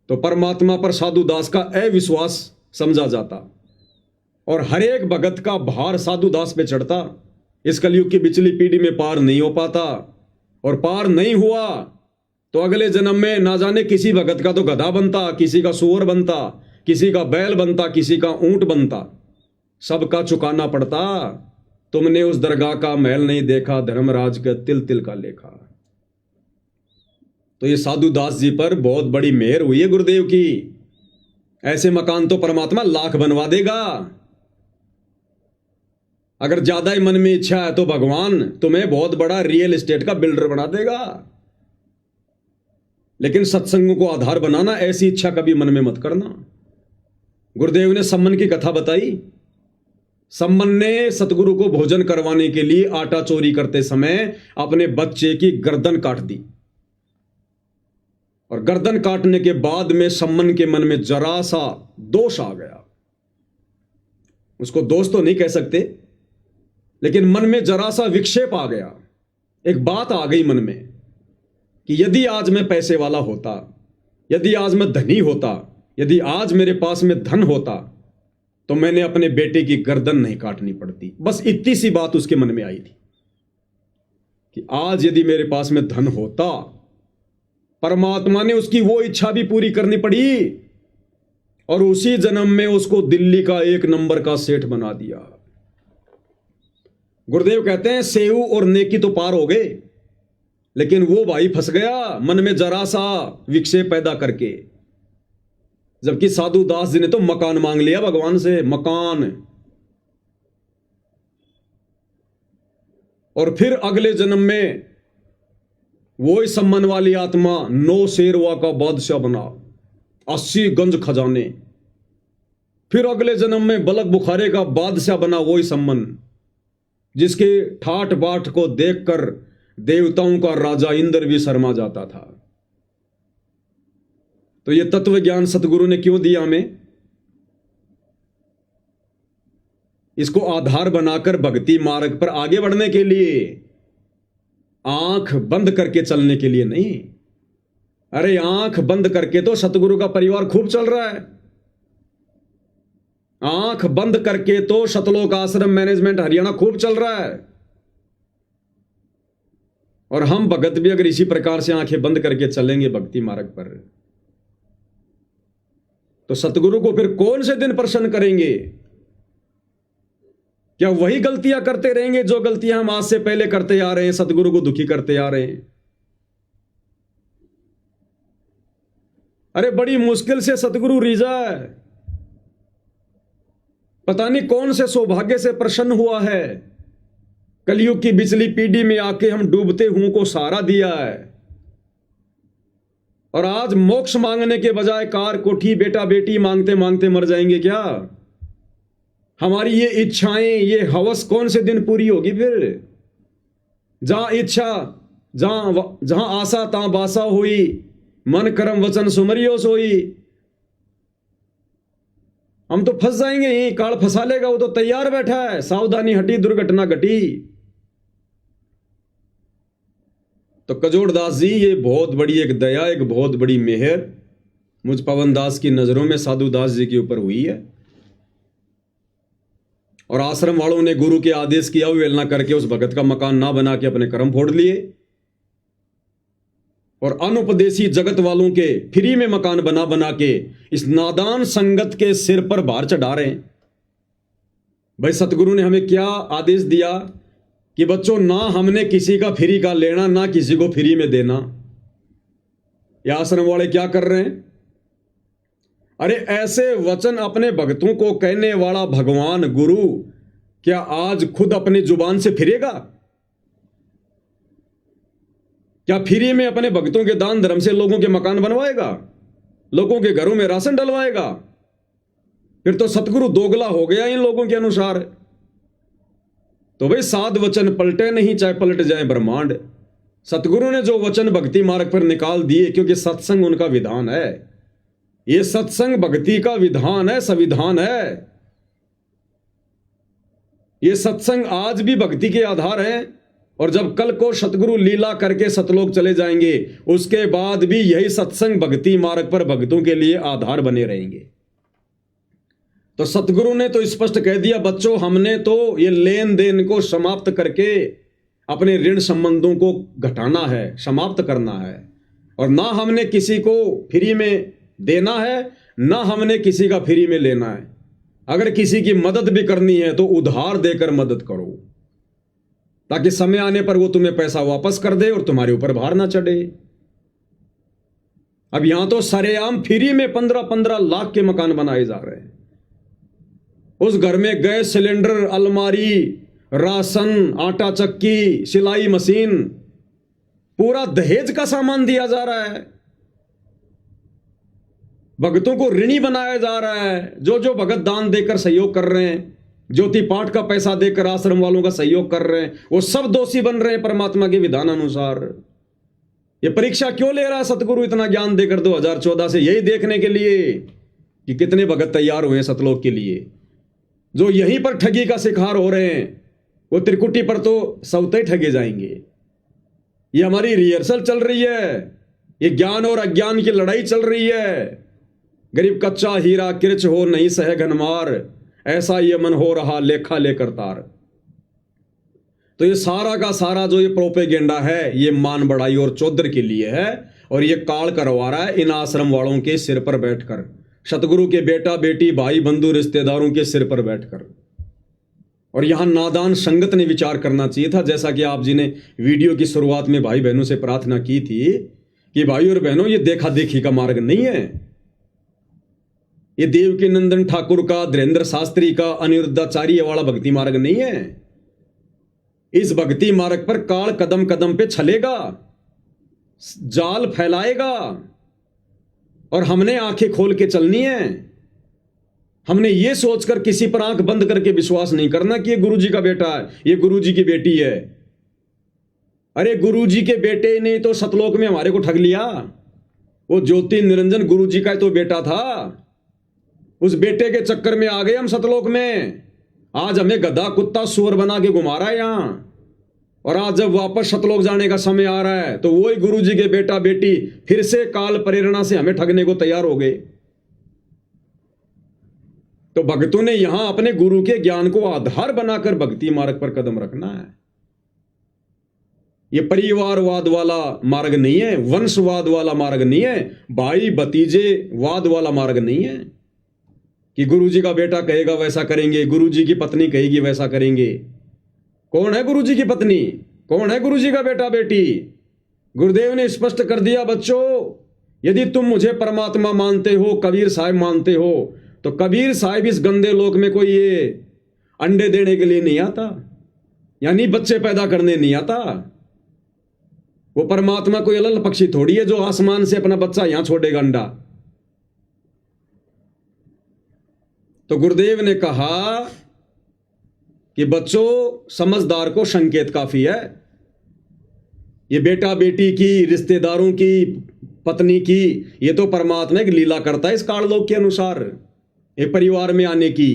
तो परमात्मा पर साधु दास का अविश्वास समझा जाता, और हर एक भगत का भार साधु दास पे चढ़ता। इस कलयुग की पिछली पीढ़ी में पार नहीं हो पाता, और पार नहीं हुआ तो अगले जन्म में ना जाने किसी भगत का तो गधा बनता, किसी का सुअर बनता, किसी का बैल बनता, किसी का ऊंट बनता, सबका चुकाना पड़ता। तुमने उस दरगाह का महल नहीं देखा, धर्मराज का तिल तिल का लेखा। तो ये साधु दास जी पर बहुत बड़ी मेहर हुई है गुरुदेव की। ऐसे मकान तो परमात्मा लाख बनवा देगा। अगर ज्यादा ही मन में इच्छा है तो भगवान तुम्हें बहुत बड़ा रियल एस्टेट का बिल्डर बना देगा। लेकिन सत्संग को आधार बनाना, ऐसी इच्छा कभी मन में मत करना। गुरुदेव ने सम्मन की कथा बताई। सम्मन ने सतगुरु को भोजन करवाने के लिए आटा चोरी करते समय अपने बच्चे की गर्दन काट दी, और गर्दन काटने के बाद में सम्मन के मन में जरा सा दोष आ गया। उसको दोष तो नहीं कह सकते, लेकिन मन में जरा सा विक्षेप आ गया, एक बात आ गई मन में कि यदि आज मैं पैसे वाला होता, यदि आज मैं धनी होता, यदि आज मेरे पास में धन होता, तो मैंने अपने बेटे की गर्दन नहीं काटनी पड़ती। बस इतनी सी बात उसके मन में आई थी कि आज यदि मेरे पास में धन होता, परमात्मा ने उसकी वो इच्छा भी पूरी करनी पड़ी और उसी जन्म में उसको दिल्ली का 1 नंबर का सेठ बना दिया। गुरुदेव कहते हैं सेऊ और नेकी तो पार हो गए, लेकिन वो भाई फंस गया मन में जरा सा विक्षेप पैदा करके। जबकि साधु दास जी ने तो मकान मांग लिया भगवान से, मकान। और फिर अगले जन्म में वो ही सम्मान वाली आत्मा 9 शेरवा का बादशाह बना, 80 गंज खजाने। फिर अगले जन्म में बलक बुखारे का बादशाह बना वो ही सम्मन, जिसके ठाट बाट को देखकर देवताओं का राजा इंद्र भी शर्मा जाता था। तो ये तत्व ज्ञान सतगुरु ने क्यों दिया हमें? इसको आधार बनाकर भक्ति मार्ग पर आगे बढ़ने के लिए, आंख बंद करके चलने के लिए नहीं। अरे आंख बंद करके तो सतगुरु का परिवार खूब चल रहा है। आंख बंद करके तो सतलोक आश्रम मैनेजमेंट हरियाणा खूब चल रहा है। और हम भगत भी अगर इसी प्रकार से आंखें बंद करके चलेंगे भक्ति मार्ग पर, तो सतगुरु को फिर कौन से दिन प्रसन्न करेंगे? क्या वही गलतियां करते रहेंगे जो गलतियां हम आज से पहले करते आ रहे हैं, सतगुरु को दुखी करते आ रहे हैं? अरे बड़ी मुश्किल से सतगुरु रिझा है, पता नहीं कौन से सौभाग्य से प्रसन्न हुआ है। कलयुग की बिचली पीढ़ी में आके हम डूबते हुओं को सहारा दिया है, और आज मोक्ष मांगने के बजाय कार कोठी बेटा बेटी मांगते मांगते मर जाएंगे क्या? हमारी ये इच्छाएं, ये हवस कौन से दिन पूरी होगी फिर? जहां इच्छा, जहां आशा तहां बासा हुई, मन कर्म वचन सुमरियो सोई। हम तो फंस जाएंगे ही, काल फंसा लेगा, वो तो तैयार बैठा है, सावधानी हटी दुर्घटना घटी। तो कजोड़ दास जी, ये बहुत बड़ी एक दया, एक बहुत बड़ी मेहर मुझ पवन दास की नजरों में साधु दास जी के ऊपर हुई है। और आश्रम वालों ने गुरु के आदेश की अवहेलना करके उस भगत का मकान ना बना के अपने कर्म फोड़ लिए, और अनुपदेशी जगत वालों के फ्री में मकान बना बना के इस नादान संगत के सिर पर भार चढ़ा रहे हैं। भाई सतगुरु ने हमें क्या आदेश दिया कि बच्चों, ना हमने किसी का फ्री का लेना, ना किसी को फ्री में देना। ये आश्रम वाले क्या कर रहे हैं? अरे ऐसे वचन अपने भक्तों को कहने वाला भगवान गुरु क्या आज खुद अपनी जुबान से फिरेगा? क्या फ्री में अपने भक्तों के दान धर्म से लोगों के मकान बनवाएगा, लोगों के घरों में राशन डलवाएगा? फिर तो सतगुरु दोगला हो गया इन लोगों के अनुसार। तो भाई साध वचन पलटे नहीं, चाहे पलट जाए ब्रह्मांड। सतगुरु ने जो वचन भक्ति मार्ग पर निकाल दिए, क्योंकि सत्संग उनका विधान है। ये सत्संग भक्ति का विधान है, संविधान है। ये सत्संग आज भी भक्ति के आधार है, और जब कल को सतगुरु लीला करके सतलोक चले जाएंगे, उसके बाद भी यही सत्संग भक्ति मार्ग पर भक्तों के लिए आधार बने रहेंगे। तो सतगुरु ने तो स्पष्ट कह दिया, बच्चों हमने तो ये लेन देन को समाप्त करके अपने ऋण संबंधों को घटाना है, समाप्त करना है, और ना हमने किसी को फ्री में देना है, ना हमने किसी का फ्री में लेना है। अगर किसी की मदद भी करनी है तो उधार देकर मदद करो, ताकि समय आने पर वो तुम्हें पैसा वापस कर दे और तुम्हारे ऊपर भार ना चढ़े। अब यहां तो सरेआम फ्री में 15-15 लाख के मकान बनाए जा रहे हैं। उस घर में गैस सिलेंडर, अलमारी, राशन, आटा चक्की, सिलाई मशीन, पूरा दहेज का सामान दिया जा रहा है। भगतों को ऋणी बनाया जा रहा है। जो जो भगत दान देकर सहयोग कर रहे हैं, ज्योति पाठ का पैसा देकर आश्रम वालों का सहयोग कर रहे हैं, वो सब दोषी बन रहे हैं परमात्मा के विधान अनुसार। ये परीक्षा क्यों ले रहा है सतगुरु इतना ज्ञान देकर 2014 से? यही देखने के लिए कि कितने भगत तैयार हुए हैं सतलोक के लिए, जो यहीं पर ठगी का शिकार हो रहे हैं वो त्रिकुटी पर तो सौते ठगे जाएंगे। ये हमारी रिहर्सल चल रही है, ये ज्ञान और अज्ञान की लड़ाई चल रही है। गरीब कच्चा हीरा किरच हो नहीं सह घनमार, ऐसा ये मन हो रहा लेखा लेकर तार। तो ये सारा का सारा जो ये प्रोपेगेंडा है, ये मान बढ़ाई और चौधर के लिए है, और ये काल करवा रहा है इन आश्रम वालों के सिर पर बैठकर, सतगुरु के बेटा बेटी भाई बंधु रिश्तेदारों के सिर पर बैठकर। और यहां नादान संगत ने विचार करना चाहिए था, जैसा कि आप जी ने वीडियो की शुरुआत में भाई बहनों से प्रार्थना की थी कि भाई और बहनों, ये देखा देखी का मार्ग नहीं है, ये देवकी नंदन ठाकुर का, धीरेन्द्र शास्त्री का, अनिरुद्धाचार्य वाला भक्ति मार्ग नहीं है। इस भक्ति मार्ग पर काल कदम कदम पे चलेगा, जाल फैलाएगा, और हमने आंखें खोल के चलनी है। हमने ये सोचकर किसी पर आंख बंद करके विश्वास नहीं करना कि ये गुरुजी का बेटा है, ये गुरुजी की बेटी है। अरे गुरुजी के बेटे ने तो सतलोक में हमारे को ठग लिया। वो ज्योति निरंजन गुरुजी का तो बेटा था, उस बेटे के चक्कर में आ गए हम सतलोक में। आज हमें गधा कुत्ता सुअर बना के घुमा रहा है यहां, और आज जब वापस सतलोक जाने का समय आ रहा है तो वही गुरुजी के बेटा बेटी फिर से काल प्रेरणा से हमें ठगने को तैयार हो गए। तो भक्तों ने यहां अपने गुरु के ज्ञान को आधार बनाकर भक्ति मार्ग पर कदम रखना है। यह परिवारवाद वाला मार्ग नहीं है, वंशवाद वाला मार्ग नहीं है, भाई भतीजे वाद वाला मार्ग नहीं है कि गुरुजी का बेटा कहेगा वैसा करेंगे, गुरुजी की पत्नी कहेगी वैसा करेंगे। कौन है गुरुजी की पत्नी, कौन है गुरुजी का बेटा बेटी? गुरुदेव ने स्पष्ट कर दिया, बच्चों यदि तुम मुझे परमात्मा मानते हो, कबीर साहब मानते हो, तो कबीर साहब इस गंदे लोक में कोई ये अंडे देने के लिए नहीं आता, यानी बच्चे पैदा करने नहीं आता। वो परमात्मा कोई अलग पक्षी थोड़ी है जो आसमान से अपना बच्चा यहां छोड़ेगा अंडा। तो गुरुदेव ने कहा कि बच्चों समझदार को संकेत काफी है। ये बेटा बेटी की, रिश्तेदारों की, पत्नी की, ये तो परमात्मा एक लीला करता है इस काललोक के अनुसार, एक परिवार में आने की।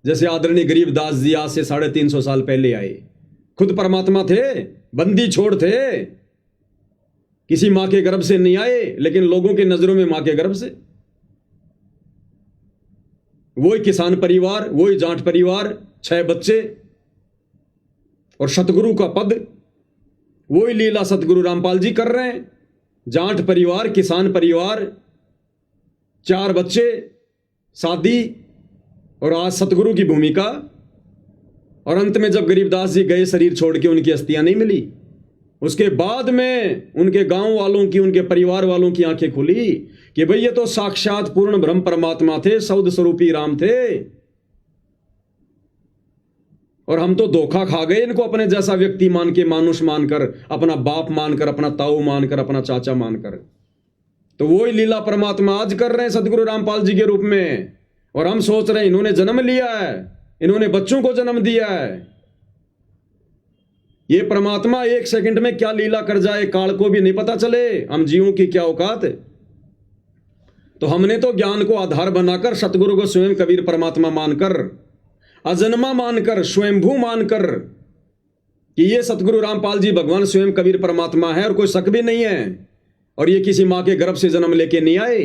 जैसे आदरणीय गरीबदास जी आज से 350 साल पहले आए, खुद परमात्मा थे, बंदी छोड़ थे, किसी मां के गर्भ से नहीं आए, लेकिन लोगों की नजरों में मां के गर्भ से। वही किसान परिवार, वही जाट परिवार, 6 बच्चे और सतगुरु का पद, वही लीला सतगुरु रामपाल जी कर रहे हैं। जाट परिवार, किसान परिवार, 4 बच्चे, शादी, और आज सतगुरु की भूमिका। और अंत में जब गरीबदास जी गए शरीर छोड़ के, उनकी अस्थियां नहीं मिली, उसके बाद में उनके गांव वालों की, उनके परिवार वालों की आंखें खुली कि भाई ये तो साक्षात पूर्ण ब्रह्म परमात्मा थे, सौद स्वरूपी राम थे, और हम तो धोखा खा गए इनको अपने जैसा व्यक्ति मान के, मानुष मानकर, अपना बाप मानकर, अपना ताऊ मानकर, अपना चाचा मानकर। तो वही लीला परमात्मा आज कर रहे हैं सतगुरु रामपाल जी के रूप में। और हम सोच रहे हैं इन्होंने जन्म लिया है, इन्होंने बच्चों को जन्म दिया है। ये परमात्मा 1 सेकंड में क्या लीला कर जाए, काल को भी नहीं पता चले हम जीवों की क्या औकात है। तो हमने तो ज्ञान को आधार बनाकर, सतगुरु को स्वयं कबीर परमात्मा मानकर, अजन्मा मानकर, स्वयंभू मानकर कि ये सतगुरु रामपाल जी भगवान स्वयं कबीर परमात्मा है और कोई शक भी नहीं है, और ये किसी मां के गर्भ से जन्म लेके नहीं आए।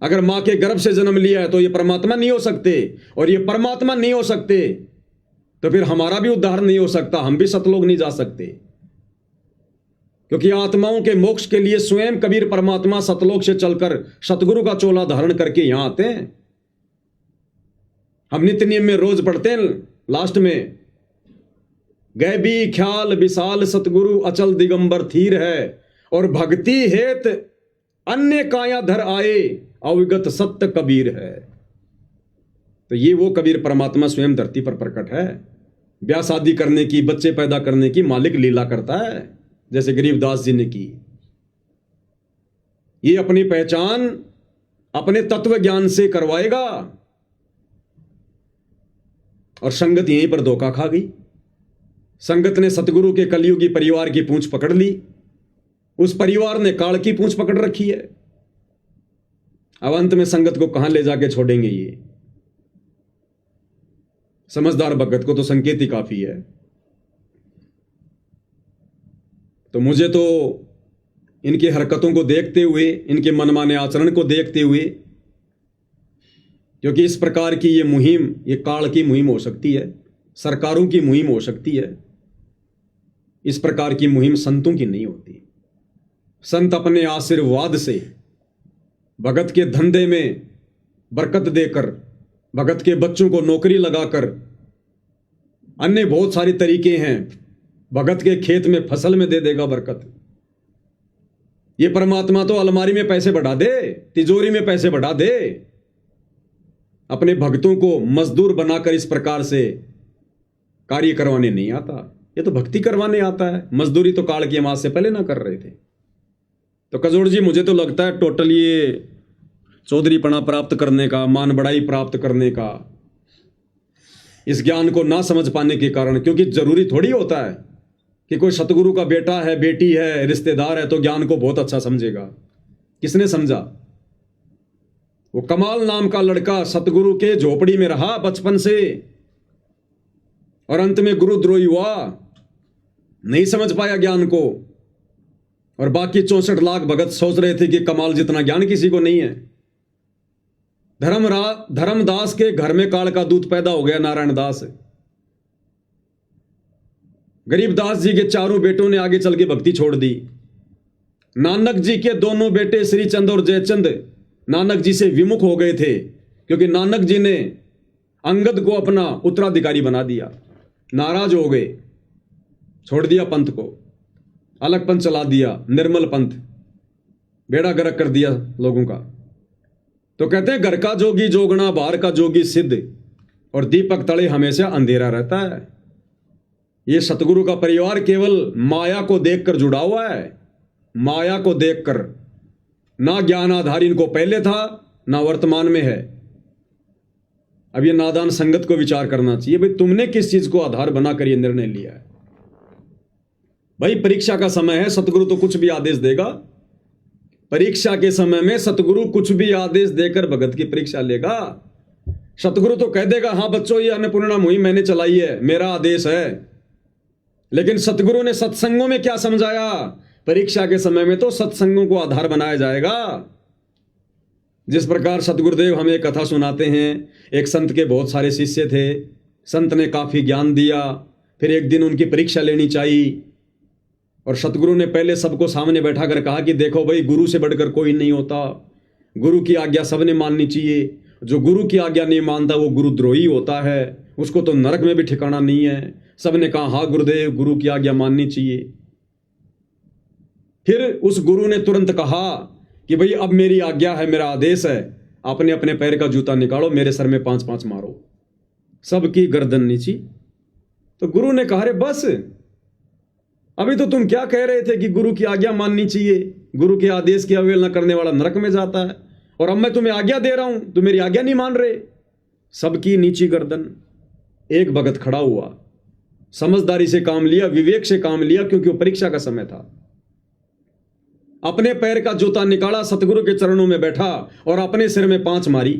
अगर मां के गर्भ से जन्म लिया है तो ये परमात्मा नहीं हो सकते, और ये परमात्मा नहीं हो सकते तो फिर हमारा भी उद्धार नहीं हो सकता, हम भी सतलोक नहीं जा सकते। क्योंकि आत्माओं के मोक्ष के लिए स्वयं कबीर परमात्मा सतलोक से चलकर सतगुरु का चोला धारण करके यहां आते हैं। हम नित्य नियम में रोज पढ़ते हैं लास्ट में, गए भी ख्याल विशाल सतगुरु अचल दिगंबर थीर है, और भक्ति हेत अन्य काया धर आए, अविगत सत्य कबीर है। तो ये वो कबीर परमात्मा स्वयं धरती पर प्रकट है। ब्याह शादी करने की, बच्चे पैदा करने की मालिक लीला करता है, जैसे गरीबदास जी ने की। ये अपनी पहचान अपने तत्व ज्ञान से करवाएगा, और संगत यहीं पर धोखा खा गई। संगत ने सतगुरु के कलयुगी परिवार की पूंछ पकड़ ली, उस परिवार ने काल की पूंछ पकड़ रखी है। अब अंत में संगत को कहां ले जाके छोड़ेंगे ये? समझदार भगत को तो संकेत ही काफी है। तो मुझे तो इनकी हरकतों को देखते हुए, इनके मनमाने आचरण को देखते हुए, क्योंकि इस प्रकार की ये मुहिम, ये काल की मुहिम हो सकती है, सरकारों की मुहिम हो सकती है, इस प्रकार की मुहिम संतों की नहीं होती। संत अपने आशीर्वाद से भगत के धंधे में बरकत देकर, भगत के बच्चों को नौकरी लगाकर, अन्य बहुत सारी तरीके हैं, भगत के खेत में फसल में दे देगा बरकत। ये परमात्मा तो अलमारी में पैसे बढ़ा दे, तिजोरी में पैसे बढ़ा दे। अपने भक्तों को मजदूर बनाकर इस प्रकार से कार्य करवाने नहीं आता, ये तो भक्ति करवाने आता है। मजदूरी तो काल की अमावस्या से पहले ना कर रहे थे। तो कजोड़ जी, मुझे तो लगता है टोटल ये चौधरीपना प्राप्त करने का, मान बढ़ाई प्राप्त करने का, इस ज्ञान को ना समझ पाने के कारण, क्योंकि जरूरी थोड़ी होता है कि कोई सतगुरु का बेटा है, बेटी है, रिश्तेदार है तो ज्ञान को बहुत अच्छा समझेगा। किसने समझा? वो कमाल नाम का लड़का सतगुरु के झोपड़ी में रहा बचपन से और अंत में गुरुद्रोही हुआ, नहीं समझ पाया ज्ञान को। और बाकी 64 लाख भगत सोच रहे थे कि कमाल जितना ज्ञान किसी को नहीं है। धर्मदास के घर में काल का दूत पैदा हो गया, नारायण दास। गरीबदास जी के चारों बेटों ने आगे चल के भक्ति छोड़ दी। नानक जी के दोनों बेटे श्रीचंद और जयचंद नानक जी से विमुख हो गए थे, क्योंकि नानक जी ने अंगद को अपना उत्तराधिकारी बना दिया। नाराज हो गए, छोड़ दिया पंथ को, अलग पंथ चला दिया, निर्मल पंथ, बेड़ा गर्क कर दिया लोगों का। तो कहते हैं घर का जोगी जोगना, बाहर का जोगी सिद्ध, और दीपक तले हमेशा अंधेरा रहता है। ये सतगुरु का परिवार केवल माया को देखकर जुड़ा हुआ है, माया को देखकर। ना ज्ञान आधार इनको पहले था, ना वर्तमान में है। अब ये नादान संगत को विचार करना चाहिए, भाई तुमने किस चीज को आधार बनाकर ये निर्णय लिया है। भाई परीक्षा का समय है, सतगुरु तो कुछ भी आदेश देगा। परीक्षा के समय में सतगुरु कुछ भी आदेश देकर भगत की परीक्षा लेगा। सतगुरु तो कह देगा, हाँ बच्चों ये अन्नपूर्णा मुहिम मैंने चलाई है, मेरा आदेश है। लेकिन सतगुरु ने सत्संगों में क्या समझाया? परीक्षा के समय में तो सत्संगों को आधार बनाया जाएगा। जिस प्रकार सतगुरुदेव हमें कथा सुनाते हैं, एक संत के बहुत सारे शिष्य थे, संत ने काफी ज्ञान दिया, फिर एक दिन उनकी परीक्षा लेनी चाहिए और सतगुरु ने पहले सबको सामने बैठा कर कहा कि देखो भाई, गुरु से बढ़कर कोई नहीं होता, गुरु की आज्ञा सबने माननी चाहिए। जो गुरु की आज्ञा नहीं मानता वो गुरुद्रोही होता है, उसको तो नरक में भी ठिकाना नहीं है। सबने कहा हाँ गुरुदेव, गुरु की आज्ञा माननी चाहिए। फिर उस गुरु ने तुरंत कहा कि भाई अब मेरी आज्ञा है, मेरा आदेश है, आपने अपने पैर का जूता निकालो, मेरे सर में 5-5 मारो, सबकी गर्दन नीची। तो गुरु ने कहा रे बस, अभी तो तुम क्या कह रहे थे कि गुरु की आज्ञा माननी चाहिए, गुरु के आदेश की अवहेलना करने वाला नरक में जाता है, और अब मैं तुम्हें आज्ञा दे रहा हूं, तुम मेरी आज्ञा नहीं मान रहे। सबकी नीची गर्दन। एक भगत खड़ा हुआ, समझदारी से काम लिया, विवेक से काम लिया, क्योंकि वो परीक्षा का समय था। अपने पैर का जूता निकाला, सतगुरु के चरणों में बैठा और अपने सिर में 5 मारी।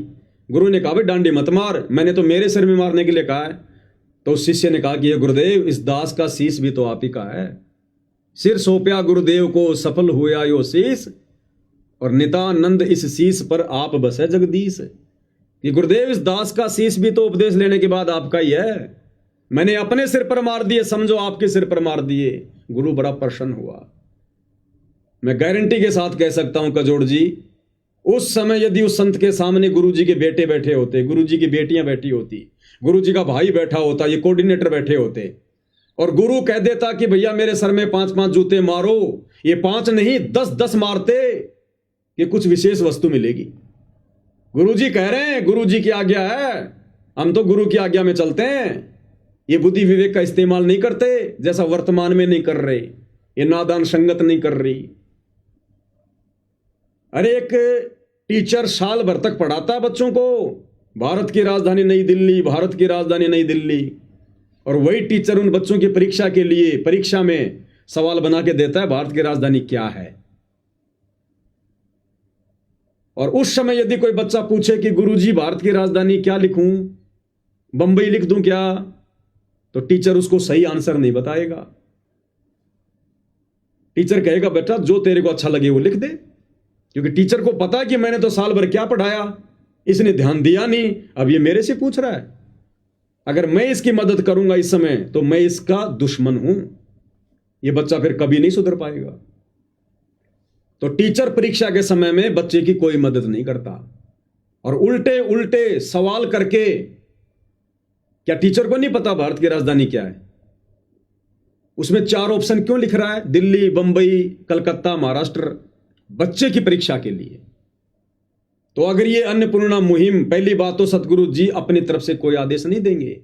गुरु ने कहा भाई डांडी मत मार, मैंने तो मेरे सिर में मारने के लिए कहा है। तो उस शिष्य ने कहा कि ये गुरुदेव, इस दास का शीश भी तो आप ही का है। सिर सौंपया गुरुदेव को, सफल हुआ यो शीश, और नितानंद इस शीश पर आप बसे जगदीश। कि गुरुदेव, इस दास का शीश भी तो उपदेश लेने के बाद आपका ही है। मैंने अपने सिर पर मार दिए, समझो आपके सिर पर मार दिए। गुरु बड़ा प्रसन्न हुआ। मैं गारंटी के साथ कह सकता हूं कजोड़ जी, उस समय यदि उस संत के सामने गुरु जी के बेटे बैठे होते, गुरु जी की बेटियां बैठी होती, गुरु जी का भाई बैठा होता, ये कोऑर्डिनेटर बैठे होते, और गुरु कह देता कि भैया मेरे सर में 5-5 जूते मारो, ये 5 नहीं 10-10 मारते, ये कुछ विशेष वस्तु मिलेगी। गुरु जी कह रहे हैं, गुरु जी की आज्ञा है, हम तो गुरु की आज्ञा में चलते हैं। ये बुद्धि विवेक का इस्तेमाल नहीं करते, जैसा वर्तमान में नहीं कर रहे, ये नादान संगत नहीं कर रही। अरे एक टीचर साल भर तक पढ़ाता बच्चों को, भारत की राजधानी नई दिल्ली, भारत की राजधानी नई दिल्ली, और वही टीचर उन बच्चों की परीक्षा के लिए परीक्षा में सवाल बना के देता है भारत की राजधानी क्या है। और उस समय यदि कोई बच्चा पूछे कि गुरुजी भारत की राजधानी क्या लिखूं, बंबई लिख दूं क्या, तो टीचर उसको सही आंसर नहीं बताएगा। टीचर कहेगा बेटा जो तेरे को अच्छा लगे वो लिख दे, क्योंकि टीचर को पता है कि मैंने तो साल भर क्या पढ़ाया, इसने ध्यान दिया नहीं, अब ये मेरे से पूछ रहा है। अगर मैं इसकी मदद करूंगा इस समय तो मैं इसका दुश्मन हूं, ये बच्चा फिर कभी नहीं सुधर पाएगा। तो टीचर परीक्षा के समय में बच्चे की कोई मदद नहीं करता, और उल्टे उल्टे सवाल करके, क्या टीचर को नहीं पता भारत की राजधानी क्या है? उसमें 4 ऑप्शन क्यों लिख रहा है? दिल्ली, बंबई, कलकत्ता, महाराष्ट्र, बच्चे की परीक्षा के लिए। तो अगर ये अन्नपूर्णा मुहिम, पहली बात तो सतगुरु जी अपनी तरफ से कोई आदेश नहीं देंगे,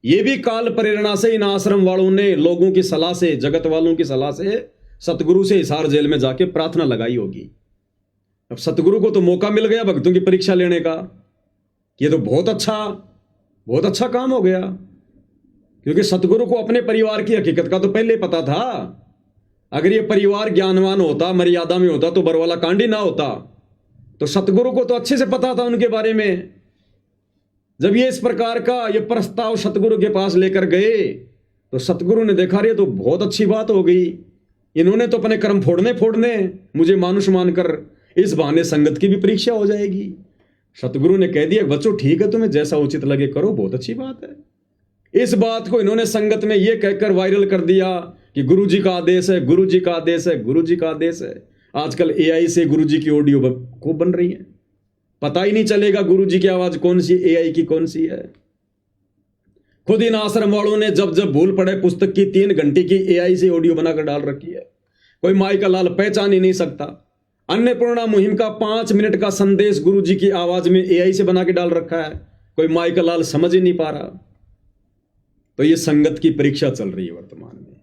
ये भी काल प्रेरणा से इन आश्रम वालों ने लोगों की सलाह से, जगत वालों की सलाह से सतगुरु से हिसार जेल में जाके प्रार्थना लगाई होगी। अब सतगुरु को तो मौका मिल गया भक्तों की परीक्षा लेने का, ये तो बहुत अच्छा काम हो गया, क्योंकि सतगुरु को अपने परिवार की हकीकत का तो पहले पता था। अगर ये परिवार ज्ञानवान होता, मर्यादा में होता, तो बरवाला कांड ही ना होता। तो सतगुरु को तो अच्छे से पता था उनके बारे में। जब ये इस प्रकार का ये प्रस्ताव सतगुरु के पास लेकर गए तो सतगुरु ने देखा रे तो बहुत अच्छी बात हो गई, इन्होंने तो अपने कर्म फोड़ने मुझे मानुष मानकर, इस बहाने संगत की भी परीक्षा हो जाएगी। सतगुरु ने कह दिया बच्चों ठीक है, तुम्हें जैसा उचित लगे करो, बहुत अच्छी बात है। इस बात को इन्होंने संगत में यह कहकर वायरल कर दिया कि गुरु जी का आदेश है, गुरु जी का आदेश है, गुरु जी का आदेश है। आजकल AI से गुरु जी की ऑडियो खूब बन रही है, पता ही नहीं चलेगा गुरु जी की आवाज कौन सी, AI की कौन सी है। खुद इन आश्रम वालों ने जब जब भूल पड़े पुस्तक की 3 घंटे की AI से ऑडियो बनाकर डाल रखी है, कोई माई का लाल पहचान ही नहीं सकता। अन्नपूर्णा मुहिम का 5 मिनट का संदेश गुरु जी की आवाज में AI से बना के डाल रखा है, कोई माई का लाल समझ ही नहीं पा रहा। तो ये संगत की परीक्षा चल रही है वर्तमान में,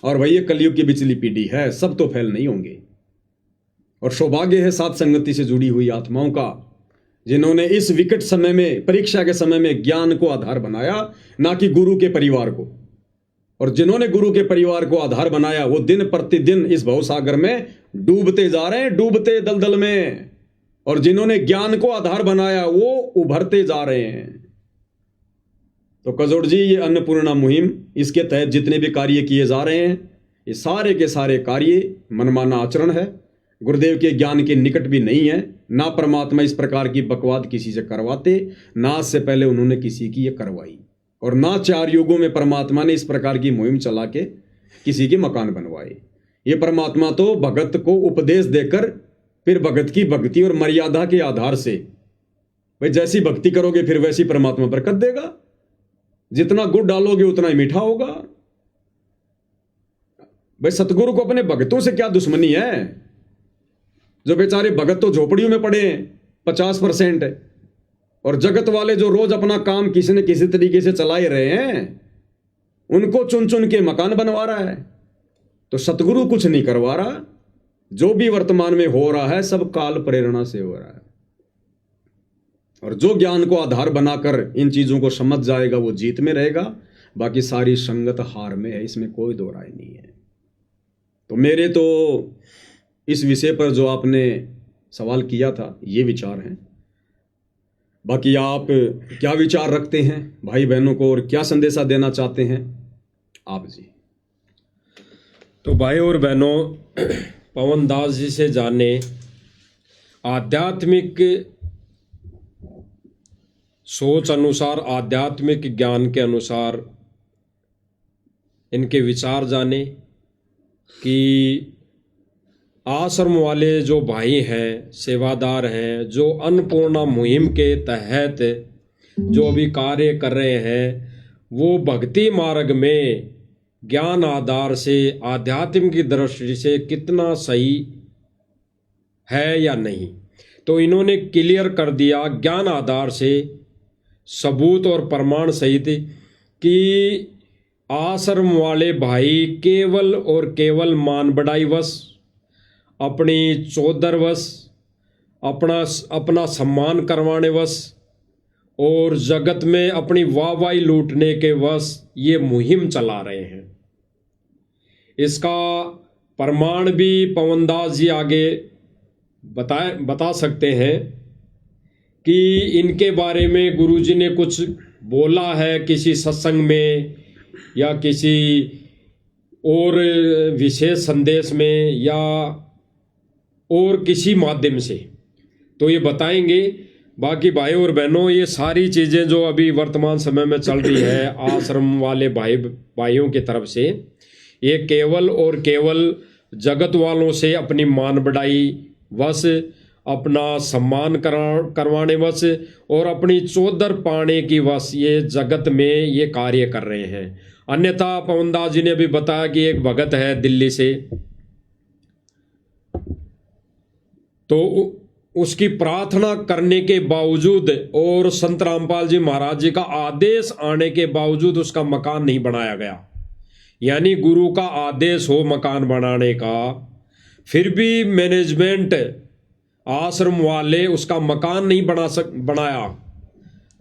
और भाई ये कलयुग की बिचली पीढ़ी है, सब तो फेल नहीं होंगे। और सौभाग्य है साथ संगति से जुड़ी हुई आत्माओं का, जिन्होंने इस विकट समय में, परीक्षा के समय में ज्ञान को आधार बनाया, ना कि गुरु के परिवार को। और जिन्होंने गुरु के परिवार को आधार बनाया वो दिन प्रतिदिन इस भवसागर में डूबते जा रहे हैं, डूबते दलदल में। और जिन्होंने ज्ञान को आधार बनाया वो उभरते जा रहे हैं। तो कजोड़ जी, ये अन्नपूर्णा मुहिम, इसके तहत जितने भी कार्य किए जा रहे हैं, ये सारे के सारे कार्य मनमाना आचरण है, गुरुदेव के ज्ञान के निकट भी नहीं है। ना परमात्मा इस प्रकार की बकवाद किसी से करवाते, ना से पहले उन्होंने किसी की ये करवाई, और ना 4 युगों में परमात्मा ने इस प्रकार की मुहिम चला के किसी के मकान बनवाए। ये परमात्मा तो भगत को उपदेश देकर फिर भगत की भक्ति और मर्यादा के आधार से, भाई जैसी भक्ति करोगे फिर वैसी परमात्मा बरकत देगा, जितना गुड़ डालोगे उतना ही मीठा होगा। भाई सतगुरु को अपने भगतों से क्या दुश्मनी है? जो बेचारे भगत तो झोपड़ियों में पड़े हैं 50%, और जगत वाले जो रोज अपना काम किसी न किसी तरीके से चला ही रहे हैं, उनको चुन चुन के मकान बनवा रहा है। तो सतगुरु कुछ नहीं करवा रहा, जो भी वर्तमान में हो रहा है सब काल प्रेरणा से हो रहा है। और जो ज्ञान को आधार बनाकर इन चीजों को समझ जाएगा वो जीत में रहेगा, बाकी सारी संगत हार में है, इसमें कोई दो राय नहीं है। तो मेरे तो इस विषय पर जो आपने सवाल किया था ये विचार हैं। बाकी आप क्या विचार रखते हैं भाई बहनों को, और क्या संदेशा देना चाहते हैं आप जी? तो भाई और बहनों, पवन दास जी से जाने आध्यात्मिक सोच अनुसार, आध्यात्मिक ज्ञान के अनुसार इनके विचार जाने कि आश्रम वाले जो भाई हैं, सेवादार हैं, जो अन्नपूर्णा मुहिम के तहत जो अभी कार्य कर रहे हैं, वो भक्ति मार्ग में ज्ञान आधार से, आध्यात्म की दृष्टि से कितना सही है या नहीं। तो इन्होंने क्लियर कर दिया ज्ञान आधार से, सबूत और प्रमाण सहित, कि आश्रम वाले भाई केवल और केवल मान बढ़ाई वश, अपनी चौधर वश, अपना सम्मान करवाने वश और जगत में अपनी वाहवाही लूटने के वश ये मुहिम चला रहे हैं। इसका प्रमाण भी पवनदास जी आगे बता सकते हैं कि इनके बारे में गुरुजी ने कुछ बोला है किसी सत्संग में या किसी और विशेष संदेश में या और किसी माध्यम से, तो ये बताएंगे। बाकी भाई और बहनों, ये सारी चीज़ें जो अभी वर्तमान समय में चल रही है आश्रम वाले भाइयों की तरफ से, ये केवल और केवल जगत वालों से अपनी मान बढ़ाई वश, अपना सम्मान करवाने वश और अपनी चौधर पाने की वश ये जगत में ये कार्य कर रहे हैं। अन्यथा पवनदास जी ने भी बताया कि एक भगत है दिल्ली से, तो उसकी प्रार्थना करने के बावजूद और संत रामपाल जी महाराज जी का आदेश आने के बावजूद उसका मकान नहीं बनाया गया। यानी गुरु का आदेश हो मकान बनाने का, फिर भी मैनेजमेंट आश्रम वाले उसका मकान नहीं बनाया,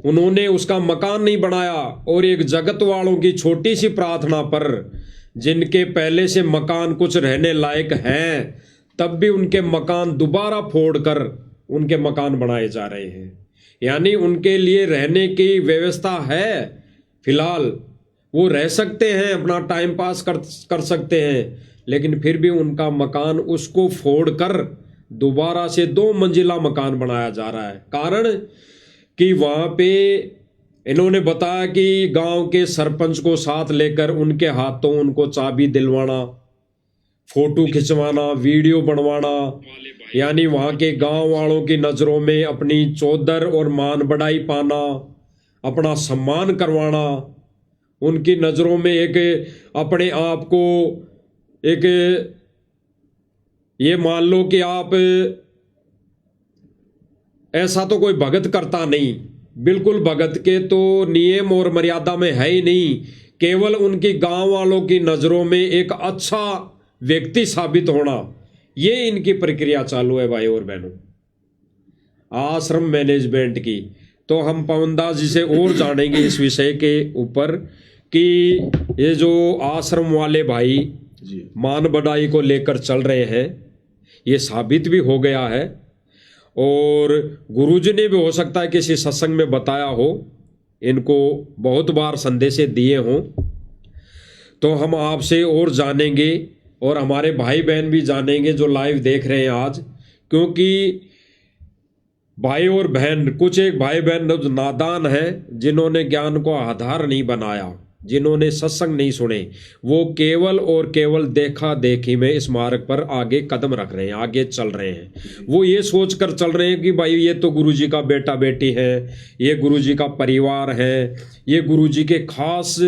उन्होंने उसका मकान नहीं बनाया। और एक जगत वालों की छोटी सी प्रार्थना पर, जिनके पहले से मकान कुछ रहने लायक हैं, तब भी उनके मकान दोबारा फोड़कर उनके मकान बनाए जा रहे हैं। यानी उनके लिए रहने की व्यवस्था है, फिलहाल वो रह सकते हैं, अपना टाइम पास कर सकते हैं, लेकिन फिर भी उनका मकान उसको फोड़कर दोबारा से 2 मंजिला मकान बनाया जा रहा है। कारण कि वहाँ पे इन्होंने बताया कि गांव के सरपंच को साथ लेकर उनके हाथों उनको चाबी दिलवाना, फोटो खिंचवाना, वीडियो बनवाना, यानी वहाँ के गांव वालों की नज़रों में अपनी चौधर और मान बढ़ाई पाना, अपना सम्मान करवाना, उनकी नज़रों में एक अपने आप को एक ये मान लो कि आप ऐसा तो कोई भगत करता नहीं, बिल्कुल भगत के तो नियम और मर्यादा में है ही नहीं, केवल उनकी गांव वालों की नज़रों में एक अच्छा व्यक्ति साबित होना, ये इनकी प्रक्रिया चालू है भाई और बहनों आश्रम मैनेजमेंट की। तो हम पवनदास जी से और जानेंगे इस विषय के ऊपर कि ये जो आश्रम वाले भाई मान बढ़ाई को लेकर चल रहे हैं, ये साबित भी हो गया है और गुरुजी ने भी हो सकता है किसी सत्संग में बताया हो, इनको बहुत बार संदेशे दिए हों। तो हम आपसे और जानेंगे और हमारे भाई बहन भी जानेंगे जो लाइव देख रहे हैं आज, क्योंकि भाई और बहन, कुछ एक भाई बहन जो नादान हैं, जिन्होंने ज्ञान को आधार नहीं बनाया, जिन्होंने सत्संग नहीं सुने, वो केवल और केवल देखा देखी में इस मार्ग पर आगे कदम रख रहे हैं, आगे चल रहे हैं। वो ये सोच कर चल रहे हैं कि भाई ये तो गुरुजी का बेटा बेटी है, ये गुरुजी का परिवार है, ये गुरुजी के खास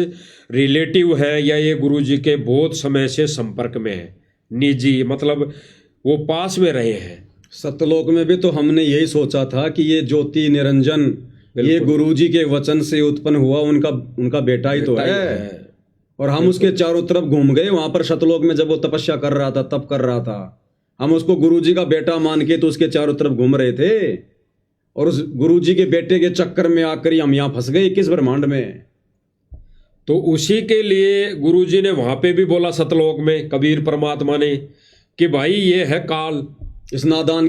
रिलेटिव है, या ये गुरुजी के बहुत समय से संपर्क में है, निजी, मतलब वो पास में रहे हैं। सतलोक में भी तो हमने यही सोचा था कि ये ज्योति निरंजन ये गुरुजी के वचन से उत्पन्न हुआ उनका बेटा ही तो है। और हम उसके चारों तरफ घूम गए, वहां पर सतलोक में जब वो तपस्या कर रहा था, तप कर रहा था, हम उसको गुरुजी का बेटा मान के तो उसके चारों तरफ घूम रहे थे, और उस गुरुजी के बेटे के चक्कर में आकर हम यहाँ फंस गए किस ब्रह्मांड में। तो उसी के लिए गुरुजी ने वहां पे भी बोला सतलोक में, कबीर परमात्मा ने, कि भाई ये है काल, इस नादान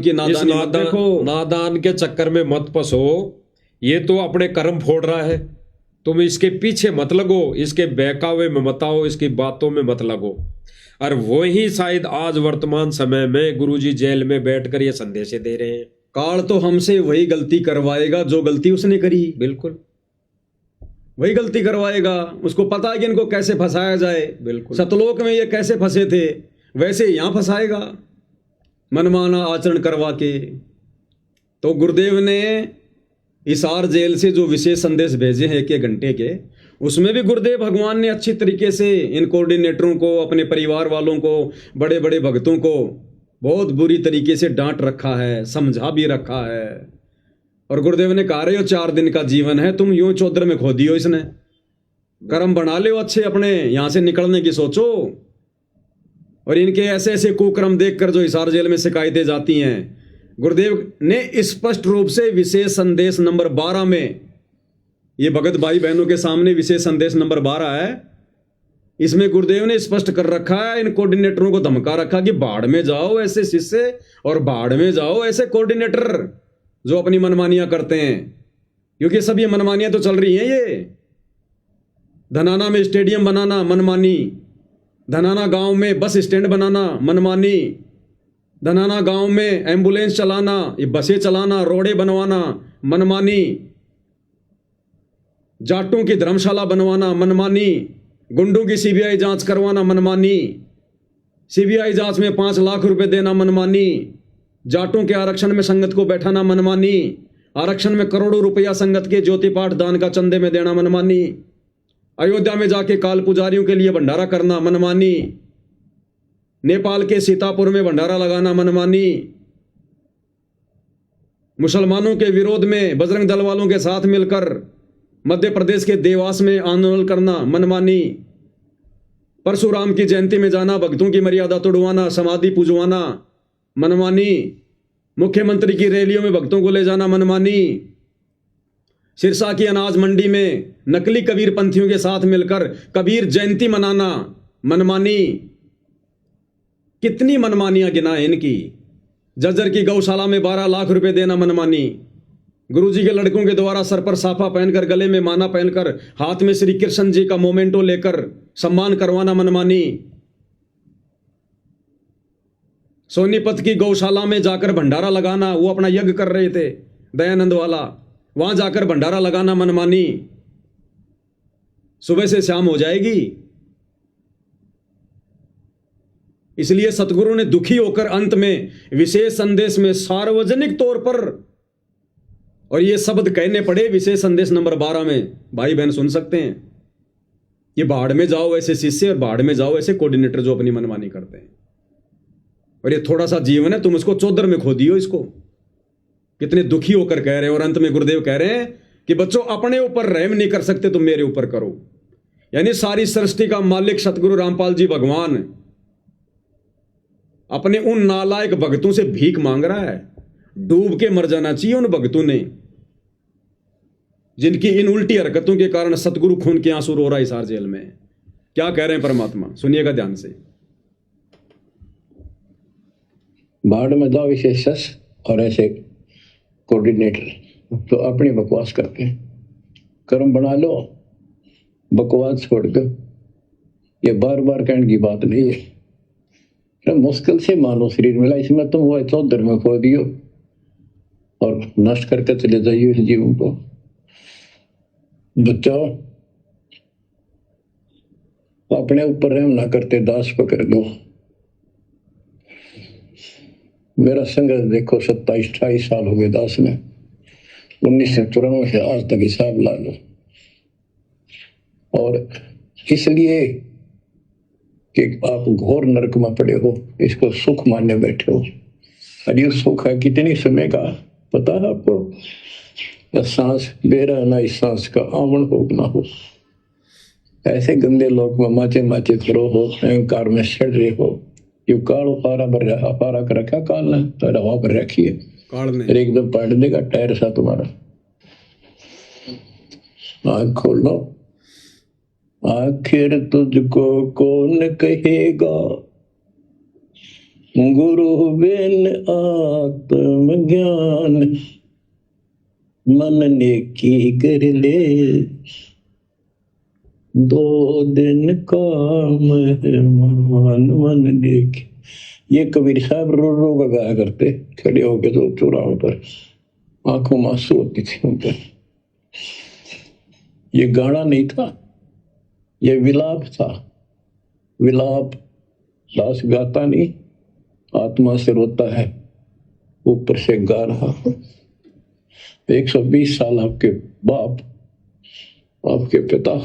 के चक्कर में मत फंसो, ये तो अपने कर्म फोड़ रहा है, तुम इसके पीछे मत लगो, इसके बहकावे में मत आओ, इसकी बातों में मत लगो। और वही शायद आज वर्तमान समय में गुरुजी जेल में बैठकर ये संदेश दे रहे हैं। काल तो हमसे वही गलती करवाएगा जो गलती उसने करी, बिल्कुल वही गलती करवाएगा। उसको पता है कि इनको कैसे फंसाया जाए। बिल्कुल सतलोक में ये कैसे फंसे थे, वैसे यहाँ फंसाएगा मनमाना आचरण करवा के। तो गुरुदेव ने हिसार जेल से जो विशेष संदेश भेजे हैं 1 घंटे के, उसमें भी गुरुदेव भगवान ने अच्छी तरीके से इन कोऑर्डिनेटरों को, अपने परिवार वालों को, बड़े बड़े भक्तों को बहुत बुरी तरीके से डांट रखा है, समझा भी रखा है। और गुरुदेव ने कहा रहे हो 4 दिन का जीवन है, तुम यूं चौधर में खो दियो, इसने कर्म बना ले अच्छे, अपने यहां से निकलने की सोचो। और इनके ऐसे ऐसे कुकर्म देखकर जो हिसार जेल में शिकायतें जाती हैं, गुरुदेव ने स्पष्ट रूप से विशेष संदेश नंबर 12 में, ये भगत भाई बहनों के सामने विशेष संदेश नंबर 12 है, इसमें गुरुदेव ने स्पष्ट कर रखा है, इन कोऑर्डिनेटरों को धमका रखा कि बाढ़ में जाओ ऐसे शिष्य और बाढ़ में जाओ ऐसे कोऑर्डिनेटर। जो अपनी मनमानियां करते हैं, क्योंकि सब ये मनमानियां तो चल रही हैं। ये धनाना में स्टेडियम बनाना मनमानी, धनाना गांव में बस स्टैंड बनाना मनमानी, धनाना गांव में एम्बुलेंस चलाना, ये बसें चलाना, रोडें बनवाना मनमानी, जाटों की धर्मशाला बनवाना मनमानी, गुंडों की सीबीआई जांच करवाना मनमानी, सीबीआई जांच में 5 लाख रुपए देना मनमानी, जाटों के आरक्षण में संगत को बैठाना मनमानी, आरक्षण में करोड़ों रुपया संगत के ज्योति पाठ दान का चंदे में देना मनमानी, अयोध्या में जाके काल पुजारियों के लिए भंडारा करना मनमानी, नेपाल के सीतापुर में भंडारा लगाना मनमानी, मुसलमानों के विरोध में बजरंग दल वालों के साथ मिलकर मध्य प्रदेश के देवास में आंदोलन करना मनमानी, परशुराम की जयंती में जाना, भक्तों की मर्यादा तोड़वाना, समाधि पूजवाना मनमानी, मुख्यमंत्री की रैलियों में भक्तों को ले जाना मनमानी, सिरसा की अनाज मंडी में नकली कबीर पंथियों के साथ मिलकर कबीर जयंती मनाना मनमानी। कितनी मनमानियां गिनाएं इनकी। जज्जर की गौशाला में 12 लाख रुपए देना मनमानी, गुरुजी के लड़कों के द्वारा सर पर साफा पहनकर, गले में माला पहनकर, हाथ में श्री कृष्ण जी का मोमेंटो लेकर सम्मान करवाना मनमानी, सोनीपत की गौशाला में जाकर भंडारा लगाना, वो अपना यज्ञ कर रहे थे दयानंद वाला, वहां जाकर भंडारा लगाना मनमानी। सुबह से शाम हो जाएगी। इसलिए सतगुरु ने दुखी होकर अंत में विशेष संदेश में सार्वजनिक तौर पर, और ये शब्द कहने पड़े विशेष संदेश नंबर 12 में, भाई बहन सुन सकते हैं, ये बाढ़ में जाओ ऐसे शिष्य और बाढ़ में जाओ ऐसे कोऑर्डिनेटर जो अपनी मनमानी करते हैं। और ये थोड़ा सा जीवन है, तुम इसको चौधर में खो दियो इसको। कितने दुखी होकर कह रहे हैं। और अंत में गुरुदेव कह रहे हैं कि बच्चों अपने ऊपर रहम नहीं कर सकते तुम मेरे ऊपर करो। यानी सारी सृष्टि का मालिक सतगुरु रामपाल जी भगवान अपने उन नालायक भक्तों से भीख मांग रहा है। डूब के मर जाना चाहिए उन भक्तों ने, जिनकी इन उल्टी हरकतों के कारण सतगुरु खून के आंसू रो रहा है हिसार जेल में। क्या कह रहे हैं परमात्मा, सुनिएगा ध्यान से। बाढ़ में जाओ विशेष और ऐसे कोऑर्डिनेटर तो अपनी बकवास करके कर्म बना लो, बकवास छोड़कर। ये बार बार कहने की बात नहीं है। तो मुश्किल से मानो शरीर मिला, इसमें तुम वो चौधर में खो दियो और नष्ट करके चले जाइए इस जीवन को। बचाओ, अपने ऊपर रहम ना करते दास पकड़ लो। मेरा संघर्ष देखो 27-28 साल हो गए दास में, 1994 से आज तक हिसाब ला लो। और इसलिए कि आप घोर नरक में पड़े हो, इसको सुख मानने बैठे हो। और ये सुख है कितनी समय का पता है आपको? सांस बेरा ना, इस सांस का आवन हो ना हो। ऐसे गंदे लोग में माचे माचे खड़ो हो, अहंकार में सड़ रहे हो। यू काल पारा कर रखा काल ने, तो हवा पर रखिए काल ने एकदम पाट देगा टायर सा तुम्हारा। आँख खोलो, आखिर तुझको कौन कहेगा गुरु बिन आत्म ज्ञान। मन ने की कर ले 2 दिन काम मान, मन देख। ये कबीर साहब रो रो कर गाया करते, खड़े होके तो चौराहों पर, आंखों में आंसू होती थी उन पर। ये गाना नहीं था, ये विलाप था। विलाप दास गाता नहीं, आत्मा से रोता है, ऊपर से गा रहा। 120 साल आपके बाप, आपके पिता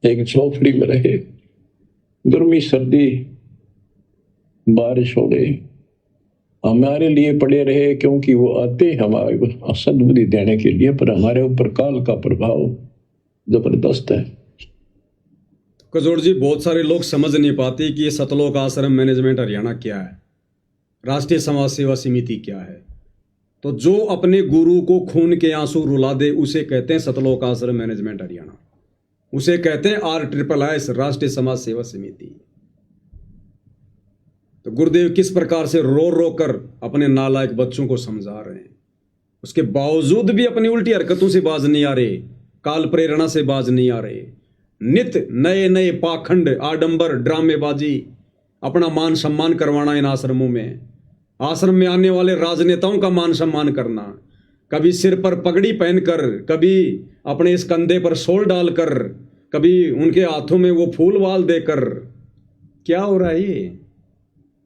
एक झोपड़ी में रहे, गर्मी सर्दी बारिश हो गई, हमारे लिए पड़े रहे, क्योंकि वो आते हमारे सद्बुद्धि देने के लिए, पर हमारे ऊपर काल का प्रभाव जबरदस्त है। कजोड़ जी, बहुत सारे लोग समझ नहीं पाते कि ये सतलोक आश्रम मैनेजमेंट हरियाणा क्या है, राष्ट्रीय समाज सेवा समिति क्या है। तो जो अपने गुरु को खून के आंसू रुला दे उसे कहते हैं सतलोक आश्रम मैनेजमेंट हरियाणा। उसे कहते हैं RSSS, राष्ट्रीय समाज सेवा समिति। तो गुरुदेव किस प्रकार से रो रो कर अपने नालायक बच्चों को समझा रहे हैं, उसके बावजूद भी अपनी उल्टी हरकतों से बाज नहीं आ रहे, काल प्रेरणा से बाज नहीं आ रहे। नित नए नए पाखंड, आडंबर, ड्रामेबाजी, अपना मान सम्मान करवाना इन आश्रमों में, आश्रम में आने वाले राजनेताओं का मान सम्मान करना, कभी सिर पर पगड़ी पहनकर, कभी अपने इस कंधे पर शॉल डालकर, कभी उनके हाथों में वो फूल वाल देकर। क्या हो रहा है ये?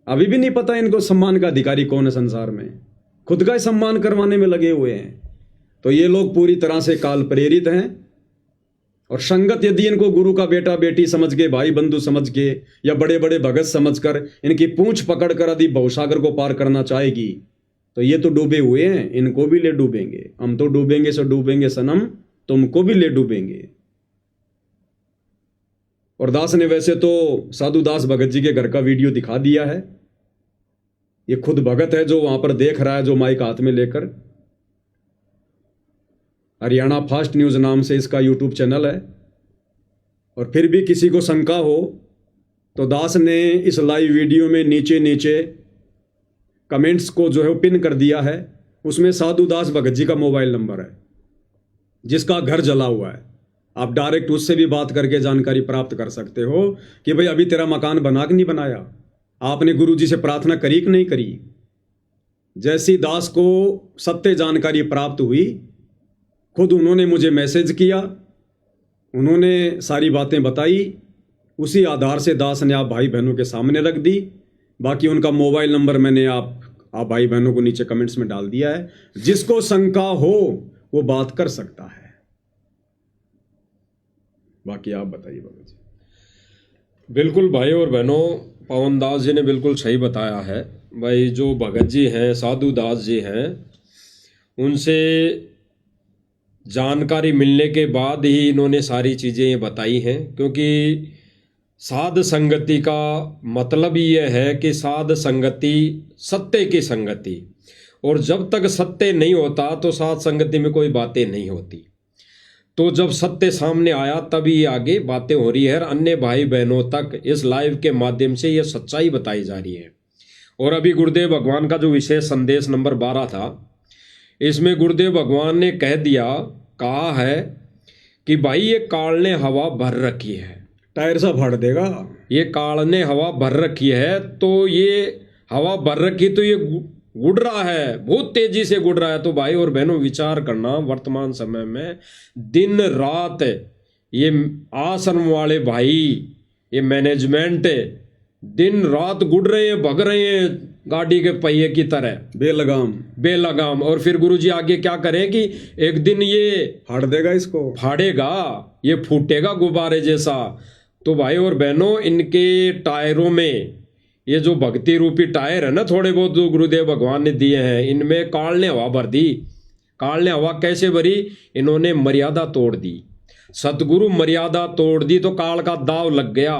अभी भी नहीं पता इनको सम्मान का अधिकारी कौन है संसार में, खुद का ही सम्मान करवाने में लगे हुए हैं। तो ये लोग पूरी तरह से काल प्रेरित हैं। और संगत यदि इनको गुरु का बेटा बेटी समझ के, भाई बंधु समझ के, या बड़े बड़े भगत समझकर इनकी पूंछ पकड़कर यदि भवसागर को पार करना चाहेगी, तो ये तो डूबे हुए हैं, इनको भी ले डूबेंगे। हम तो डूबेंगे सो डूबेंगे सनम, तुमको भी ले डूबेंगे। और दास ने वैसे तो साधु दास भगत जी के घर का वीडियो दिखा दिया है। ये खुद भगत है जो वहां पर देख रहा है, जो माइक हाथ में लेकर। हरियाणा फास्ट न्यूज नाम से इसका यूट्यूब चैनल है। और फिर भी किसी को शंका हो तो दास ने इस लाइव वीडियो में नीचे नीचे कमेंट्स को जो है पिन कर दिया है। उसमें साधु दास भगत जी का मोबाइल नंबर है, जिसका घर जला हुआ है। आप डायरेक्ट उससे भी बात करके जानकारी प्राप्त कर सकते हो कि भाई अभी तेरा मकान बना कि नहीं बनाया, आपने गुरु जी से प्रार्थना करी कि नहीं करी। जैसी दास को सत्य जानकारी प्राप्त हुई, खुद उन्होंने मुझे मैसेज किया, उन्होंने सारी बातें बताई। उसी आधार से दास ने आप भाई बहनों के सामने रख दी। बाकी उनका मोबाइल नंबर मैंने आप भाई बहनों को नीचे कमेंट्स में डाल दिया है। जिसको शंका हो वो बात कर सकता है। बाकी आप बताइए बाबा जी। बिल्कुल भाई और बहनों, पवन दास जी ने बिल्कुल सही बताया है। भाई जो भगत जी हैं, साधु दास जी हैं, उनसे जानकारी मिलने के बाद ही इन्होंने सारी चीज़ें ये बताई हैं। क्योंकि साध संगति का मतलब ये है कि साध संगति सत्य की संगति, और जब तक सत्य नहीं होता तो साध संगति में कोई बातें नहीं होती। तो जब सत्य सामने आया तभी आगे बातें हो रही है। अन्य भाई बहनों तक इस लाइव के माध्यम से ये सच्चाई बताई जा रही है। और अभी गुरुदेव भगवान का जो विशेष संदेश नंबर 12 था, इसमें गुरुदेव भगवान ने कहा है कि भाई ये काल ने हवा भर रखी है, टायर सा फाड़ देगा। ये काल ने हवा भर रखी है, तो ये हवा भर रखी तो ये गुड़ रहा है, बहुत तेजी से गुड़ रहा है। तो भाई और बहनों विचार करना, वर्तमान समय में दिन रात ये आश्रम वाले भाई, ये मैनेजमेंट दिन रात गुड़ रहे हैं, भग रहे हैं गाड़ी के पहिए की तरह, बेलगाम। और फिर गुरुजी आगे क्या करें कि एक दिन ये फाड़ देगा, इसको फाड़ेगा, ये फूटेगा गुब्बारे जैसा। तो भाई और बहनों, इनके टायरों में ये जो भक्ति रूपी टायर है ना, थोड़े बहुत जो गुरुदेव भगवान ने दिए हैं, इनमें काल ने हवा भर दी। काल ने हवा कैसे भरी? इन्होंने मर्यादा तोड़ दी। सतगुरु मर्यादा तोड़ दी तो काल का दाव लग गया।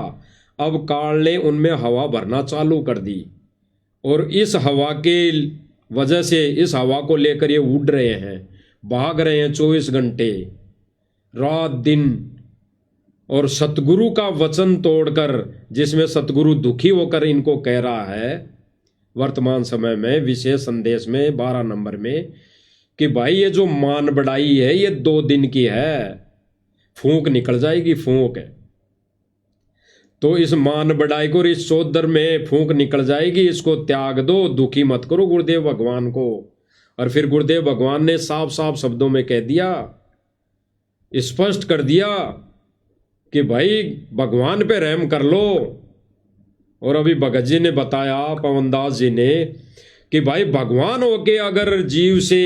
अब काल ने उनमें हवा भरना चालू कर दी, और इस हवा के वजह से, इस हवा को लेकर ये उड़ रहे हैं, भाग रहे हैं 24 घंटे रात दिन। और सतगुरु का वचन तोड़कर, जिसमें सतगुरु दुखी होकर इनको कह रहा है वर्तमान समय में विशेष संदेश में 12 नंबर में, कि भाई ये जो मान बढ़ाई है ये 2 दिन की है, फूंक निकल जाएगी, फूंक है। तो इस मान बढ़ाई को, इस चौधर में फूंक निकल जाएगी, इसको त्याग दो, दुखी मत करो गुरुदेव भगवान को। और फिर गुरुदेव भगवान ने साफ साफ शब्दों में कह दिया, स्पष्ट कर दिया कि भाई भगवान पे रहम कर लो। और अभी भगत जी ने बताया, पवनदास जी ने, कि भाई भगवान होके अगर जीव से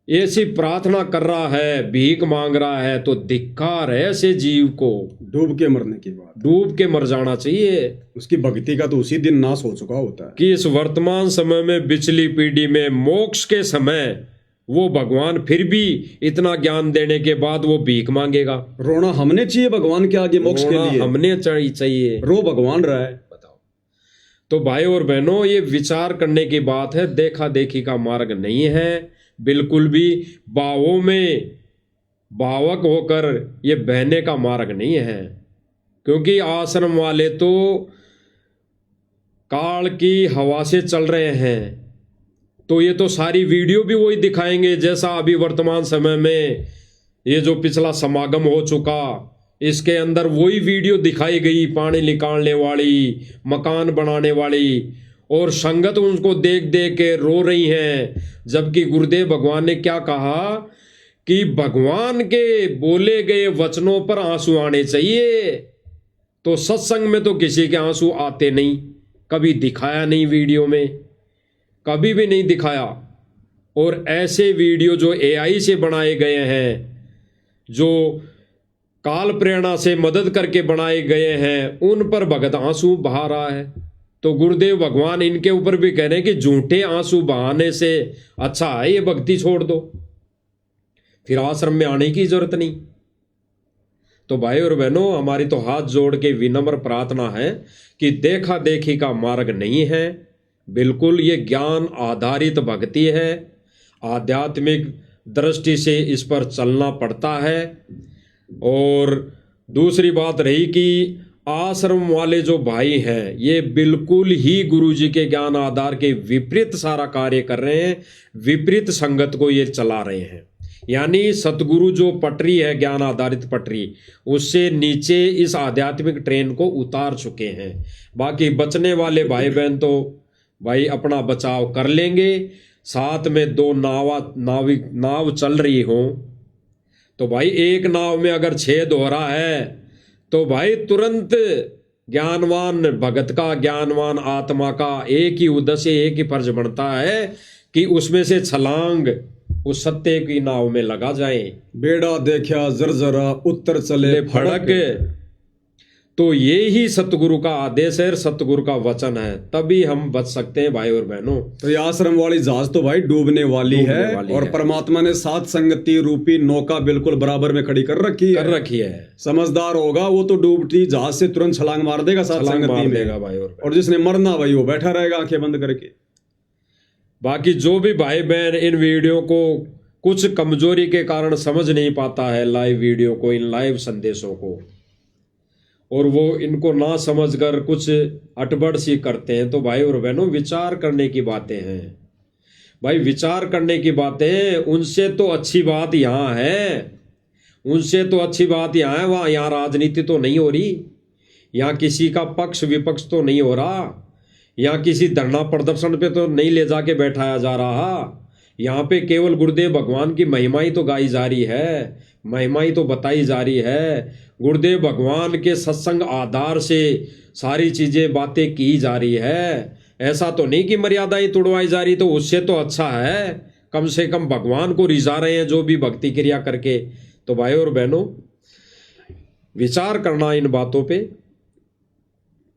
ऐसी प्रार्थना कर रहा है, भीख मांग रहा है, तो धिक्कार है ऐसे जीव को। डूब के मरने की बात, डूब के मर जाना चाहिए। उसकी भक्ति का तो उसी दिन नाश हो चुका होता है। कि इस वर्तमान समय में, पिछली पीढ़ी में, मोक्ष के समय वो भगवान फिर भी इतना ज्ञान देने के बाद वो भीख मांगेगा। रोना हमने चाहिए भगवान के आगे, मोक्ष के लिए हमने चाहिए, रो भगवान रहा है। बताओ। तो भाई और बहनों, ये विचार करने की बात है, देखा देखी का मार्ग नहीं है बिल्कुल भी। बावों में भावक होकर ये बहने का मार्ग नहीं है, क्योंकि आश्रम वाले तो काल की हवा से चल रहे हैं। तो ये तो सारी वीडियो भी वही दिखाएंगे जैसा अभी वर्तमान समय में ये जो पिछला समागम हो चुका, इसके अंदर वही वीडियो दिखाई गई, पानी निकालने वाली, मकान बनाने वाली, और संगत उनको देख देख के रो रही हैं। जबकि गुरुदेव भगवान ने क्या कहा कि भगवान के बोले गए वचनों पर आंसू आने चाहिए। तो सत्संग में तो किसी के आंसू आते नहीं, कभी दिखाया नहीं वीडियो में, कभी भी नहीं दिखाया। और ऐसे वीडियो जो AI से बनाए गए हैं, जो काल प्रेरणा से मदद करके बनाए गए हैं, उन पर भगत आंसू बहा रहा है। तो गुरुदेव भगवान इनके ऊपर भी कह रहे हैं कि झूठे आंसू बहाने से अच्छा है ये भक्ति छोड़ दो, फिर आश्रम में आने की जरूरत नहीं। तो भाई और बहनों, हमारी तो हाथ जोड़ के विनम्र प्रार्थना है कि देखा देखी का मार्ग नहीं है, बिल्कुल ये ज्ञान आधारित भक्ति है। आध्यात्मिक दृष्टि से इस पर चलना पड़ता है। और दूसरी बात रही कि आश्रम वाले जो भाई हैं, ये बिल्कुल ही गुरुजी के ज्ञान आधार के विपरीत सारा कार्य कर रहे हैं, विपरीत संगत को ये चला रहे हैं। यानी सतगुरु जो पटरी है, ज्ञान आधारित पटरी, उससे नीचे इस आध्यात्मिक ट्रेन को उतार चुके हैं। बाकी बचने वाले भाई बहन तो भाई अपना बचाव कर लेंगे। साथ में दो नाव चल रही हो तो भाई एक नाव में अगर छेद हो रहा है तो भाई तुरंत ज्ञानवान भगत का, ज्ञानवान आत्मा का एक ही उद्देश्य, एक ही फर्ज बनता है कि उसमें से छलांग उस सत्य की नाव में लगा जाए। बेड़ा देखा जरजरा उत्तर चले फड़क। तो ये ही सतगुरु का आदेश है, सतगुरु का वचन है, तभी हम बच सकते हैं भाई और बहनों। तो ये आश्रम वाली जहाज तो भाई डूबने वाली है और परमात्मा ने सात संगति रूपी नौका बिल्कुल बराबर में खड़ी कर रखी है। समझदार होगा वो तो डूबती जहाज से तुरंत छलांग मार देगा सात संगति में भाई। और जिसने मरना भाई वो बैठा रहेगा आंखें बंद करके। बाकी जो भी भाई बहन इन वीडियो को कुछ कमजोरी के कारण समझ नहीं पाता है, लाइव वीडियो को, इन लाइव संदेशों को, और वो इनको ना समझकर कुछ अटबड़ सी करते हैं, तो भाई और बहनों विचार करने की बातें हैं। भाई विचार करने की बातें, उनसे तो अच्छी बात यहाँ है, उनसे तो अच्छी बात यहाँ है, वहाँ यहाँ राजनीति तो नहीं हो रही, यहाँ किसी का पक्ष विपक्ष तो नहीं हो रहा, यहाँ किसी धरना प्रदर्शन पे तो नहीं ले जाके बैठाया जा रहा। यहाँ पे केवल गुरुदेव भगवान की महिमा ही तो गाई जा रही है, महिमा ही तो बताई जा रही है। गुरुदेव भगवान के सत्संग आधार से सारी चीजें बातें की जा रही है। ऐसा तो नहीं कि मर्यादाएं तोड़वाई जा रही, तो उससे तो अच्छा है, कम से कम भगवान को रिझा रहे हैं जो भी भक्ति क्रिया करके। तो भाई और बहनों विचार करना इन बातों पे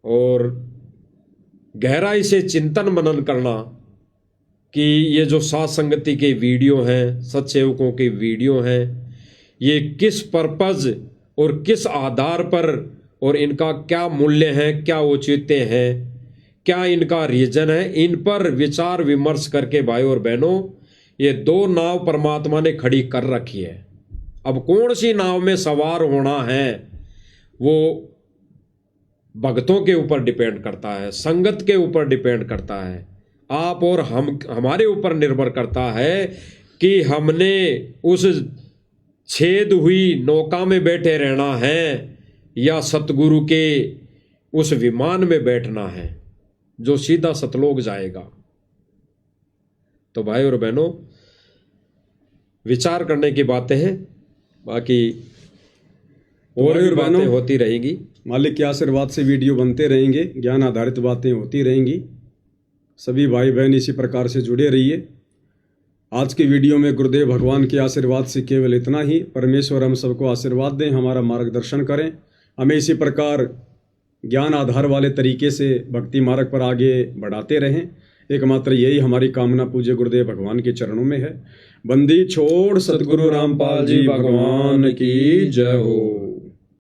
और गहराई से चिंतन मनन करना कि ये जो साथ संगति के वीडियो हैं, सत्सेवकों के वीडियो हैं, ये किस पर्पज और किस आधार पर और इनका क्या मूल्य है, क्या औचित्य है, क्या इनका रीजन है, इन पर विचार विमर्श करके भाई और बहनों ये दो नाव परमात्मा ने खड़ी कर रखी है। अब कौन सी नाव में सवार होना है वो भक्तों के ऊपर डिपेंड करता है, संगत के ऊपर डिपेंड करता है, आप और हमारे ऊपर निर्भर करता है कि हमने उस छेद हुई नौका में बैठे रहना है या सतगुरु के उस विमान में बैठना है जो सीधा सतलोक जाएगा। तो भाई और बहनों विचार करने की बातें हैं, बाकी और भी बातें होती रहेंगी। मालिक के आशीर्वाद से वीडियो बनते रहेंगे, ज्ञान आधारित बातें होती रहेंगी। सभी भाई बहन इसी प्रकार से जुड़े रहिए। आज की वीडियो में गुरुदेव भगवान के आशीर्वाद से केवल इतना ही। परमेश्वर हम सबको आशीर्वाद दें, हमारा मार्गदर्शन करें, हमें इसी प्रकार ज्ञान आधार वाले तरीके से भक्ति मार्ग पर आगे बढ़ाते रहें। एकमात्र यही हमारी कामना पूज्य गुरुदेव भगवान के चरणों में है। बंदी छोड़ सतगुरु रामपाल जी भगवान की जय हो।